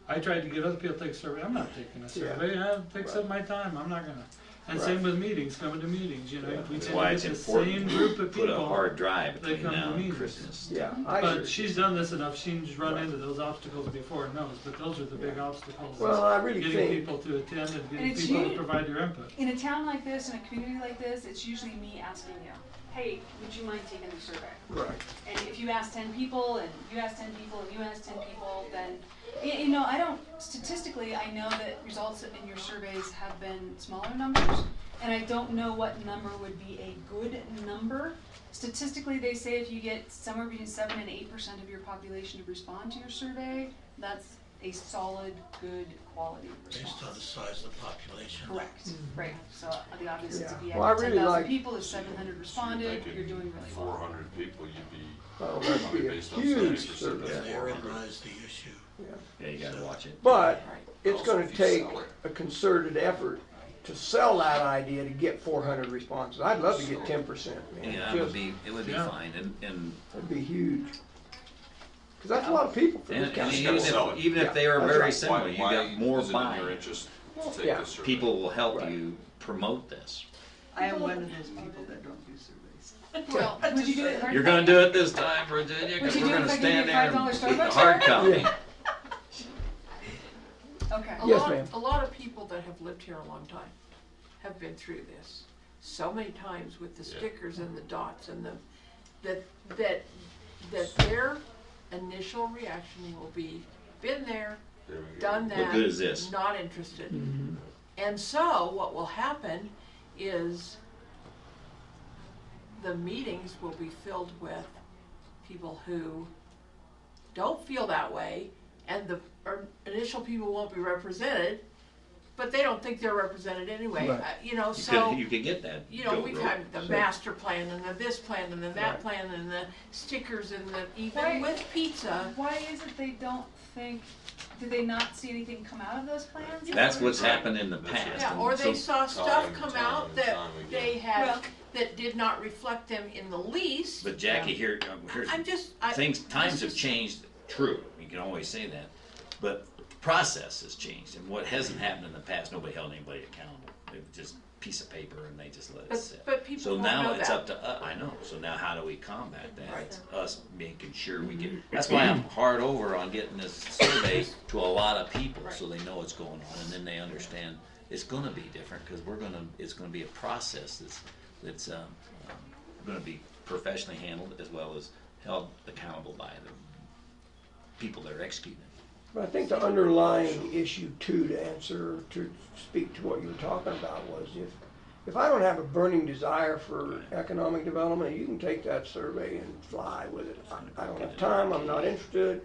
I tried to get other people to take a survey. I'm not taking a survey. It takes up my time. I'm not gonna. And same with meetings, coming to meetings, we That's tend why to it's get the important same to group of put a people. hard drive They between come now to and meetings. Christmas. Yeah, I But hear she's done this enough. She's run into those obstacles before and knows. But those are the big obstacles. Well, I really getting think- people to attend and getting it's people to you- provide their input. In a town like this, in a community like this, it's usually me asking you, hey, would you mind taking the survey? Right. And if you ask 10 people, and you ask 10 people, and you ask 10 people, then, statistically, I know that results in your surveys have been smaller numbers, and I don't know what number would be a good number. Statistically, they say if you get somewhere between 7 and 8% of your population to respond to your survey, that's a solid, good quality response. Based on the size of the population. Correct, right, so the obvious is if you Well, I had really 10,000 like- people, if 700 responded, you're doing really well. 400 people, you'd be. Oh, that'd be a based on huge 70%, survey. that's Therein 400. lies the issue. Yeah, you got to watch it. But it's Also, gonna if you take sell it. a concerted effort to sell that idea to get 400 responses. I'd love to get 10%, man. Yeah, Just- it would be yeah. fine, and That'd be huge. Because that's a lot of people for this county. even if they are That's very right. similar, you got more is it in your buy-in. interest to take Yeah. this survey? People will help Right. you promote this. I am one of those people that don't do surveys. Well, would you do it? You're going to do it this time, Virginia, because Would you we're do it going to if I gave you stand a there $5 and Starbucks hard card? copy. Okay. Yes, ma'am. A lot of people that have lived here a long time have been through this so many times with the stickers and the dots and that their initial reaction will be, been there, There we go. done that, What good is this? not interested. Mhm. And so what will happen is the meetings will be filled with people who don't feel that way, and the initial people won't be represented, but they don't think they're represented anyway. Right. You know, You so could get that. you know, go we've road. had the So- master plan and the this plan and the that Right. plan and the stickers and the even Why- with pizza. Why is it they don't think, did they not see anything come out of those plans? That's what's happened in the That's past. Yeah, and or they so- saw stuff Time, come time, out and that time again. they had Well- that did not reflect them in the least. But Jackie, here's I'm just times have changed. True, you can always say that, but process has changed, and what hasn't happened in the past, nobody held anybody accountable. It was just a piece of paper, and they just let it sit. But people So won't now know it's that. up to us. I know. So now, how do we combat that? Right. It's us making sure we get. That's why I'm hard over on getting this survey to a lot of people, so they know what's going on, and then they understand it's going to be different because it's going to be a process that's going to be professionally handled as well as held accountable by the people that are executing it. But I think the underlying issue too, to speak to what you were talking about, was if I don't have a burning desire for economic development, you can take that survey and fly with it. I don't have time, I'm not interested.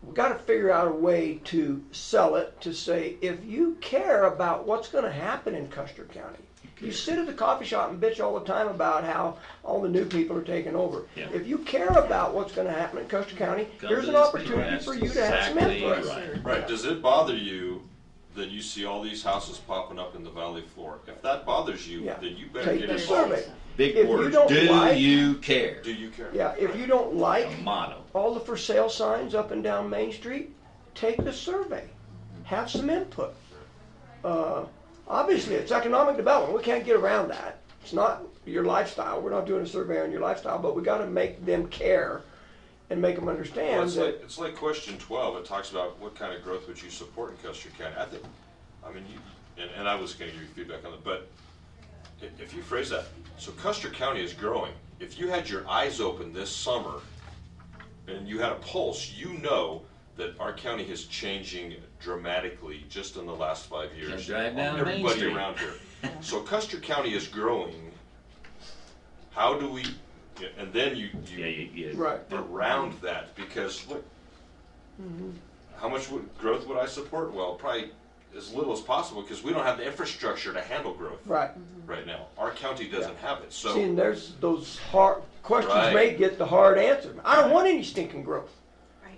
We've got to figure out a way to sell it, to say, if you care about what's going to happen in Custer County, you sit at the coffee shop and bitch all the time about how all the new people are taking over. Yeah. If you care about what's going to happen in Custer County, Come here's to an this opportunity meeting. for you to have some Exactly input. right. Right, does it bother you that you see all these houses popping up in the valley floor? If that bothers you, Yeah. then you better Take get the involved. survey. Big If you words. don't Do like- you care? Do you care? Yeah, if you don't like A motto. all the for sale signs up and down Main Street, take the survey. Have some input. Obviously, it's economic development. We can't get around that. It's not your lifestyle. We're not doing a survey on your lifestyle, but we got to make them care and make them Well, understand it's that. like question 12. It talks about what kind of growth would you support in Custer County. I mean, and I was going to give you feedback on it, but if you phrase that, so Custer County is growing. If you had your eyes open this summer and you had a pulse, you know that our county is changing dramatically just in the last 5 years. Can't drive down Main Everybody Street. around here. So Custer County is growing. How do we? And then you Right. around that, because look, how much growth would I support? Well, probably as little as possible, because we don't have the infrastructure to handle growth Right. right now. Our county doesn't have it. So See, and there's those hard questions Right. may get the hard answer. I don't want any stinking growth.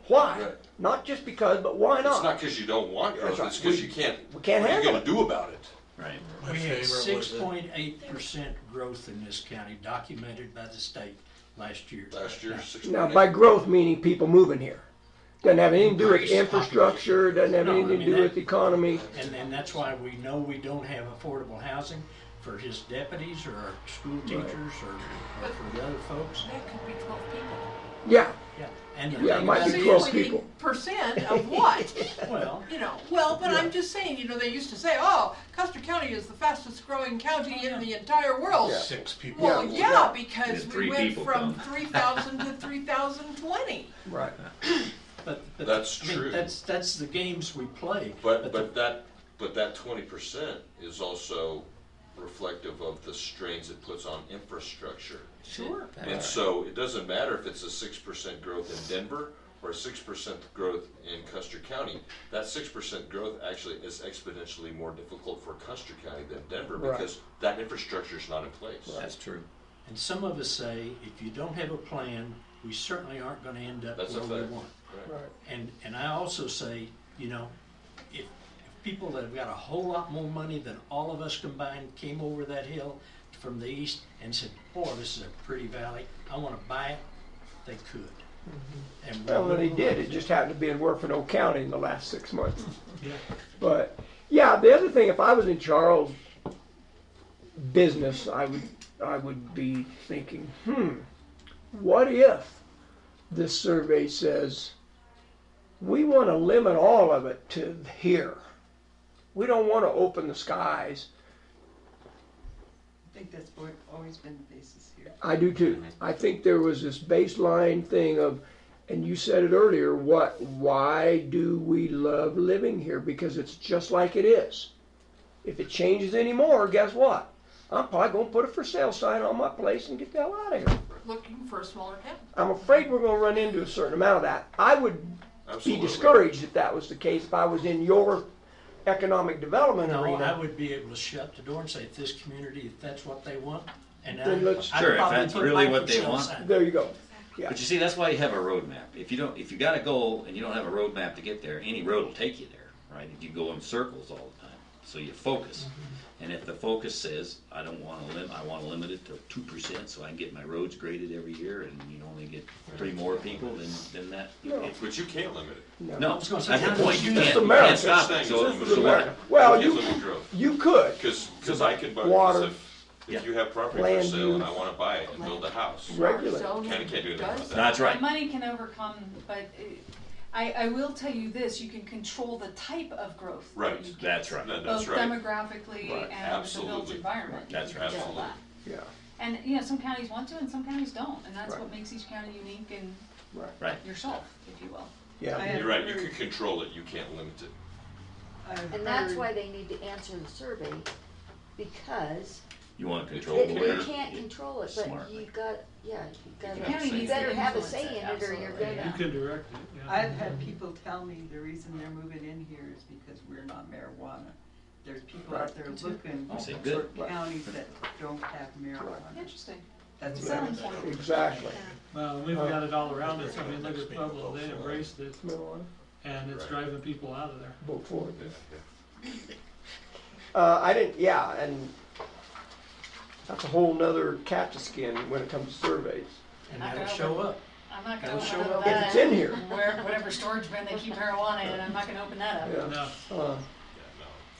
Why? Right. Not just because, but why it's not? not because you don't want growth. That's right. It's because We- you can't. we can't what are you handle going to do about it? Right. My We had favorite was the- 6.8% growth in this county documented by the state last year. Last year, 6.8. Now, by growth, meaning people moving here. Doesn't have anything to do with Increased infrastructure, doesn't have No, anything I to mean, do that- with the economy. And that's why we know we don't have affordable housing for his deputies or our school teachers or for the other folks. That could be 12 people. Yeah, Yeah, and the Yeah, it thing might about be it 12 is- people. Percent of what? Well, You know, well, but I'm just saying, you know, they used to say, oh, Custer County is the fastest growing county in the entire world. Yeah. 6 people. Well, Yeah. yeah, because And we 3 went people from come. 3,000 to 3,020. right. but That's I mean, true. That's the games we play. But that 20% is also reflective of the strains it puts on infrastructure. Sure. And so it doesn't matter if it's a 6% growth in Denver or a 6% growth in Custer County. That 6% growth actually is exponentially more difficult for Custer County than Denver Right. because that infrastructure is not in place. That's true. And some of us say, if you don't have a plan, we certainly aren't going to end up That's a where we fact. want. Right. And I also say, you know, if people that have got a whole lot more money than all of us combined came over that hill from the east and said, boy, this is a pretty valley, I want to buy it, they could. And Well, we they will did. not It do just happened to be in Werfenau County in the last 6 months. Yeah. But yeah, the other thing, if I was in Charles' business, I would be thinking, what if this survey says we want to limit all of it to here? We don't want to open the skies. I think that's always been the basis here. I do too. I think there was this baseline thing of, and you said it earlier, why do we love living here? Because it's just like it is. If it changes anymore, guess what? I'm probably gonna put a for sale sign on my place and get the hell out of here. Looking for a smaller county. I'm afraid we're gonna run into a certain amount of that. I would Absolutely. be discouraged if that was the case, if I was in your economic development No, I arena. would be able to shut the door and say, if this community, if that's what they want, and Then let's- Sure, if that's really what they want. There you go. Yeah. But you see, that's why you have a roadmap. If you got a goal and you don't have a roadmap to get there, any road will take you there, right? You go in circles all the time. So you focus. And if the focus says, I want to limit it to 2% so I can get my roads graded every year, and you only get 3 more people, then that. But you can't limit it. No, that's the point. You This is can't America. stop it. This So is what? America. Well, You can't limit growth. you could. Because I could buy, Water. if you have property for Land sale and use. I wanna buy it and build a house, Regulate. county can't do anything about that. That's right. Money can overcome, but I will tell you this, you can control the type of growth. that Right. you get, That's right. That's Both right. demographically Right. and the built Absolutely. environment. That's You right. can control Absolutely. that. Yeah. And, you know, some counties want to and some counties don't, and that's Right. what makes each county unique and Right. yourself, if you will. Yeah. You're right, you can control it, you can't limit it. And that's why they need to answer the survey, because You want to control the you way. can't control it, but Smartly. you got, yeah, The you county gotta, you needs to better have a influence say it, in it or you're absolutely. gonna. You can direct it, yeah. I've had people tell me the reason they're moving in here is because we're not marijuana. There's people out there looking I say for good. counties that don't have marijuana. Interesting. That's Selling what point. Exactly. Well, we've got it all around us. I mean, look at Pueblo, they embraced it, Marijuana. and it's driving people out of there. Vote for it. I didn't, yeah, and that's a whole nother cat to skin when it comes to surveys. And that'll show up. I'm not That'll gonna show open up. that. If it's in here. Where, whatever storage bin they keep marijuana in, I'm not gonna open that up. Yeah. No.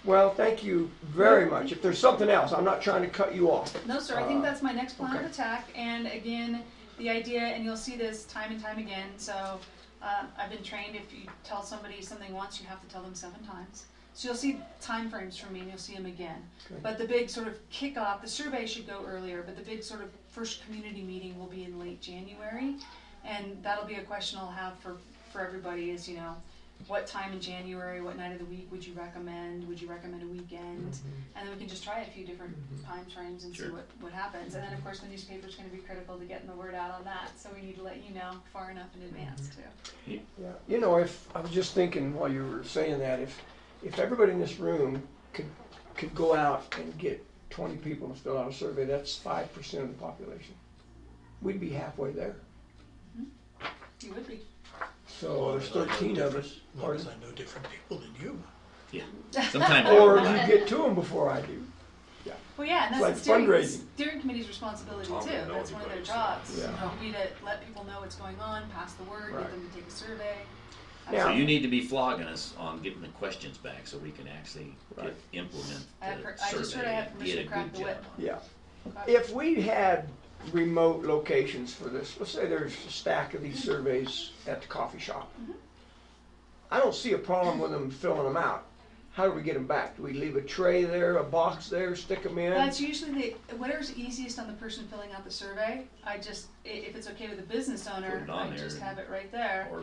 Well, thank you very much. If there's something else, I'm not trying to cut you off. No, sir, I think that's my next plan of okay. attack, and again, the idea, and you'll see this time and time again, so, I've been trained, if you tell somebody something once, you have to tell them 7 times. So you'll see timeframes from me, and you'll see them again. Okay. But the big sort of kickoff, the survey should go earlier, but the big sort of first community meeting will be in late January, and that'll be a question I'll have for everybody is, you know, what time in January, what night of the week would you recommend? Would you recommend a weekend? And then we can just try a few different time frames and see Sure. what happens. And then of course the newspaper's gonna be critical to getting the word out on that, so we need to let you know far enough in advance too. Yeah. You know, if, I was just thinking while you were saying that, if everybody in this room could go out and get 20 people to fill out a survey, that's 5% of the population. We'd be halfway there. You would be. So there's 13 of us. As long as I know different people than you. Yeah. Sometimes. Or you get to them before I do. Yeah. Well, yeah, and It's that's like the steering, fundraising. steering committee's responsibility Tom too. didn't know That's one of their anybody, so- jobs. Yeah. Would be to let people know what's going on, pass the word, Right. get them to take a survey. Now- So you need to be flogging us on getting the questions back so we can actually Right. implement I the just heard I survey have and permission get to a crack good the job whip. on it. Yeah. If we had remote locations for this, let's say there's a stack of these surveys at the coffee shop. I don't see a problem with them filling them out. How do we get them back? Do we leave a tray there, a box there, stick them in? That's usually whatever's easiest on the person filling out the survey. If it's okay with the business owner, Put it on I there just and- have it right there. Or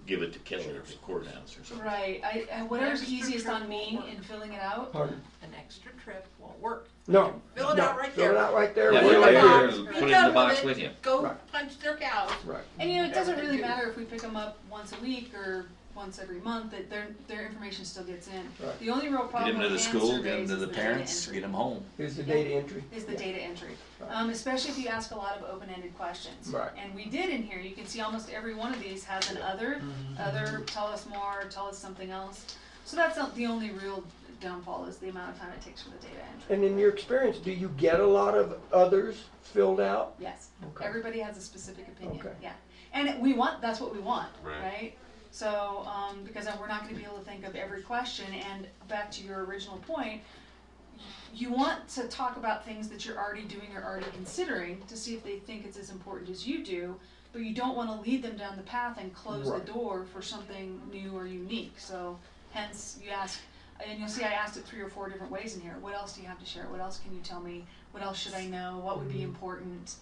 give it to Kelly at the courthouse or something. Right, whatever's Extra easiest trip on me won't work. in filling it out. Pardon? An extra trip won't work. No. Fill it no, out right Fill there. it out right there. Yeah, We're put it like right here. there. Be Put it in done the box it. with you. Go Right. punch their cows. Right. And you know, it doesn't really Everything. matter if we pick them up once a week or once every month, that their information still gets in. Right. The only real Get problem them to the with hand school, get surveys them to is the data parents, entry. get them home. Is the Yeah. data entry? Is the Yeah. data entry. Right. Especially if you ask a lot of open-ended questions. Right. And we did in here, you can see almost every one of these has an other, tell us more, tell us something else. So that's not the only real downfall is the amount of time it takes for the data entry. And in your experience, do you get a lot of others filled out? Yes, Okay. everybody has a specific opinion, Okay. yeah. And that's what we want, Right. right? So, because we're not gonna be able to think of every question, and back to your original point, you want to talk about things that you're already doing or already considering to see if they think it's as important as you do, but you don't wanna lead them down the path and close Right. the door for something new or unique, so hence you ask, and you'll see I asked it 3 or 4 different ways in here. What else do you have to share? What else can you tell me? What else should I know? What would be important?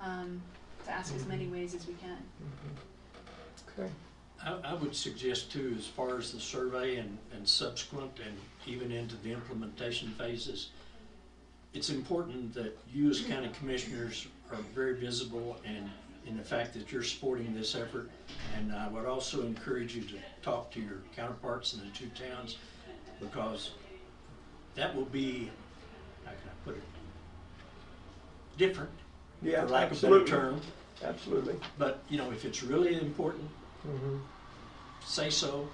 To ask as many ways as we can. Okay. I would suggest too, as far as the survey and subsequent and even into the implementation phases, it's important that you as county commissioners are very visible and in the fact that you're supporting this effort. And I would also encourage you to talk to your counterparts in the two towns, because that will be, how can I put it, different, Yeah, for lack absolutely. of a better term. Absolutely. But, you know, if it's really important, Mm-hmm. say so.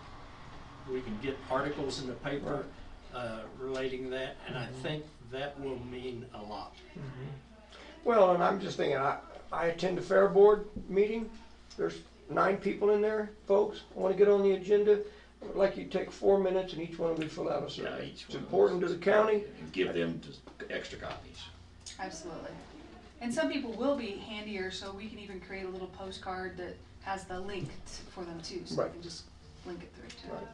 We can get articles in the paper relating that, and I think that will mean a lot. Well, and I'm just thinking, I attend a fair board meeting. There's 9 people in there, folks. I want to get on the agenda. I would like you to take 4 minutes and each one of you fill out a survey. It's important to the county. And give them just extra copies. Absolutely. And some people will be handier, so we can even create a little postcard that has the link for them too, so Right. they can just link it through to it.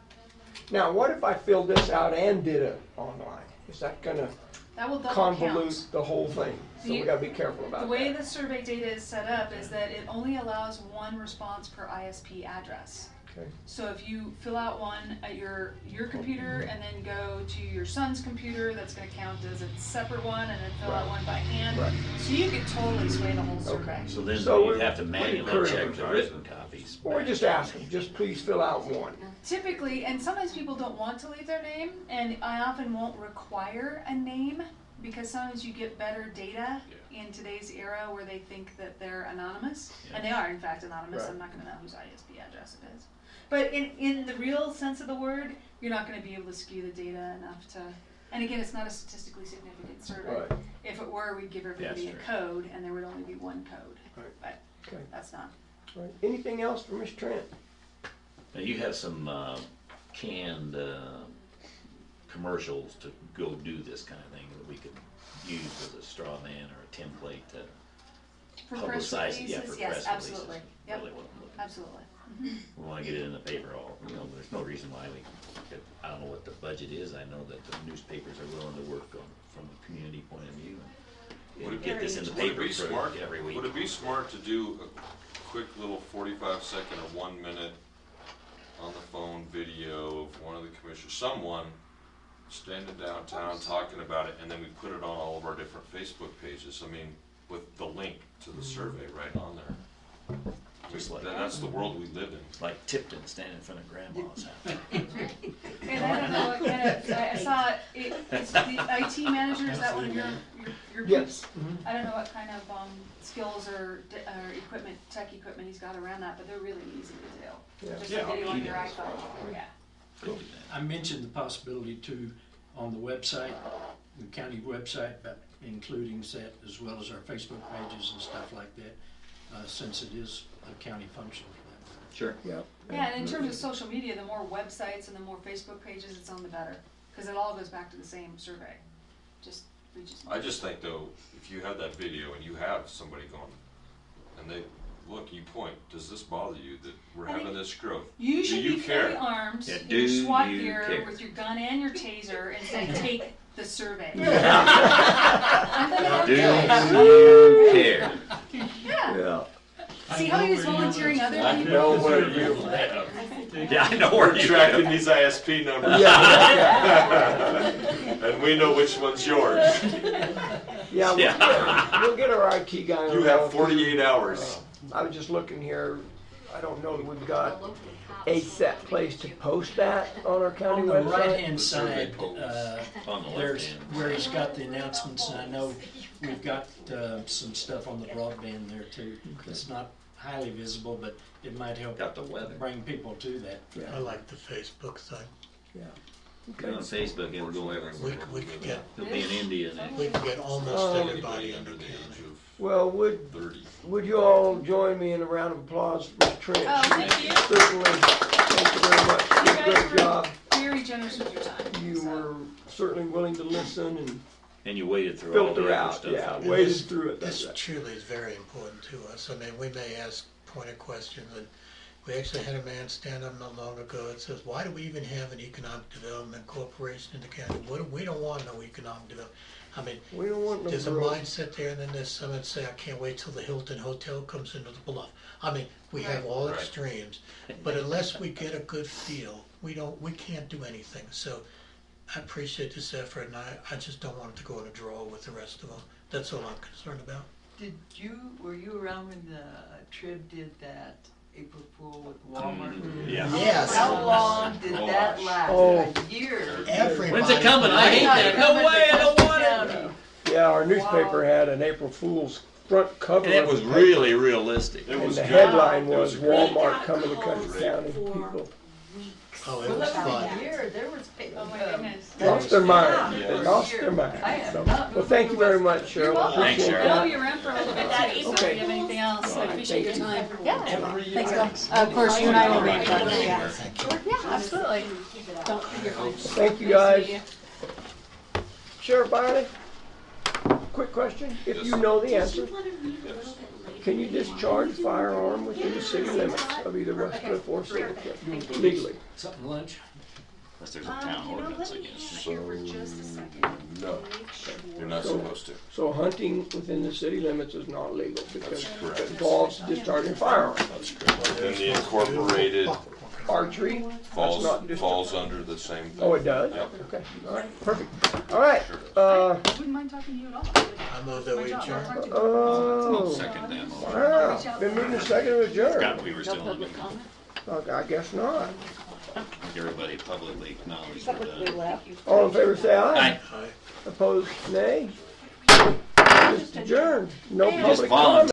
Now, what if I filled this out and did it online? Is that gonna That will double convolute count. the whole thing? So we gotta be careful about The that. way the survey data is set up is that it only allows one response per ISP address. Okay. So if you fill out one at your computer and then go to your son's computer, that's gonna count as a separate one, and then fill out one by hand. Right. So you could totally sway the whole survey. So then So you we- have to we manually encourage check the them, written copies. Or we just ask them, just please fill out one. Typically, and sometimes people don't want to leave their name, and I often won't require a name, because sometimes you get better data in today's era where they think that they're anonymous, and they are in fact anonymous. Right. I'm not gonna know whose ISP address it is. But in the real sense of the word, you're not gonna be able to skew the data enough to, and again, it's not a statistically significant survey. Right. If it were, we'd give everybody a That's code, and there would only be one code, Right. but Okay. that's not. Right. Anything else for Ms. Trent? Now you have some canned commercials to go do this kind of thing that we could use as a straw man or a template to For press publicize it. Yeah, releases, for yes, press absolutely. releases. Yep. Really what I'm looking Absolutely. We want to get it in the paper all, you know, there's no reason why I don't know what the budget is. I know that the newspapers are willing to work on, from a community point of view. And get this in the Would it paper be for smart? every week. Would it be smart to do a quick little 45-second or 1 minute on the phone video of one of the commissioners, someone standing downtown talking about it, and then we put it on all of our different Facebook pages? I mean, with the link to the survey right on there. Just like That's the world we live in. Like Tipton standing in front of Grandma's house. And I don't know what kind of, I saw, it's the IT manager, is that one of your Yes. I don't know what kind of skills or equipment, tech equipment he's got around that, but they're really easy to do. Yeah. Just Yeah, a video on he your does. iPhone, yeah. I mentioned the possibility too on the website, the county website, but including that as well as our Facebook pages and stuff like that, since it is a county function for that matter. Sure. Yeah. Yeah, and in terms of social media, the more websites and the more Facebook pages it's on, the better, because it all goes back to the same survey. Just reaches. I just think though, if you have that video and you have somebody going, and they look, you point, does this bother you that we're I having think this growth? You Do should you be care? fully armed Yeah, in do your SWAT you gear care? with your gun and your taser and say, take the survey. Do Yeah. you care? Yeah. See how he was volunteering other I people? know where you live. Yeah, I know where you Tracking live. these ISP numbers. Yeah. And we know which one's yours. Yeah, we'll get our IT guy on. You that have too. 48 hours. I was just looking here, I don't know that we've got a set place to post that on our county On the website. right-hand side, On the left there's hand. where he's got the announcements, and I know we've got some stuff on the broadband there too. It's not highly visible, but it might help Got the weather. bring people to that. I like the Facebook thing. Yeah. Get on Facebook, it'll go everywhere. We could get, He'll be in India next. we could get almost everybody under the Well, would you all join me in a round of applause for Ms. Trent? Oh, thank you. Certainly, thank you very much. You did a guys great job. Very generous with your time. You were certainly willing to listen and And you waded through all the filter other out, stuff. yeah, And waded this- through it. This That's right. truly is very important to us. I mean, we may ask pointed questions, and We actually had a man stand up not long ago that says, why do we even have an economic development corporation in the county? We don't want no economic development. I mean, We don't want no there's a growth. mindset there, and then there's some that say, I can't wait till the Hilton Hotel comes into the bluff. I mean, we have all Right. extremes, but unless we get a good feel, we can't do anything. So I appreciate this effort, and I just don't want it to go in a draw with the rest of them. That's all I'm concerned about. Were you around when the Trib did that April Fool with Walmart? Yeah. Yes. How long did that last? Oh. A year. Everybody. When's it coming? I hate that. No way, I don't want it. Yeah, our newspaper had an April Fool's front cover. And it of was the paper, really realistic. It And was the good. headline It was was a great- Walmart coming to Custer County. People Oh, it was fun. There was. Oh my goodness. lost their mind. Yeah. They lost their mind. I have So, not well, thank you very much, Cheryl. I Thanks, appreciate Cheryl. that. I'll be around for a little bit too, so if you have anything else, I appreciate your time. Yeah. Thanks, of course, you and I will be in touch. Yeah. Yeah, absolutely. Don't, you're fine. Thank you, guys. Sheriff Byerly, quick question. If you know the answer, can you discharge a firearm within the city limits of either West Cliff or Silver Cliff legally? Something lunch? Unless there's a town ordinance, I guess. No, you're not supposed to. So hunting within the city limits is not legal because That's correct. it involves discharging firearms. That's correct. And the incorporated Archery, that's falls, not discharge. falls under the same thing. Oh, it does? Yep. Okay, all right, perfect. All right, I wouldn't mind talking to you at all. I move that we adjourn. oh, Second that motion. wow, been moving second to adjourn. Forgot we were still on. I guess not. Everybody publicly acknowledged we're done. All in favor, say aye. Aye. Aye. Opposed, nay. Just adjourned. No Just public volunteer. comment.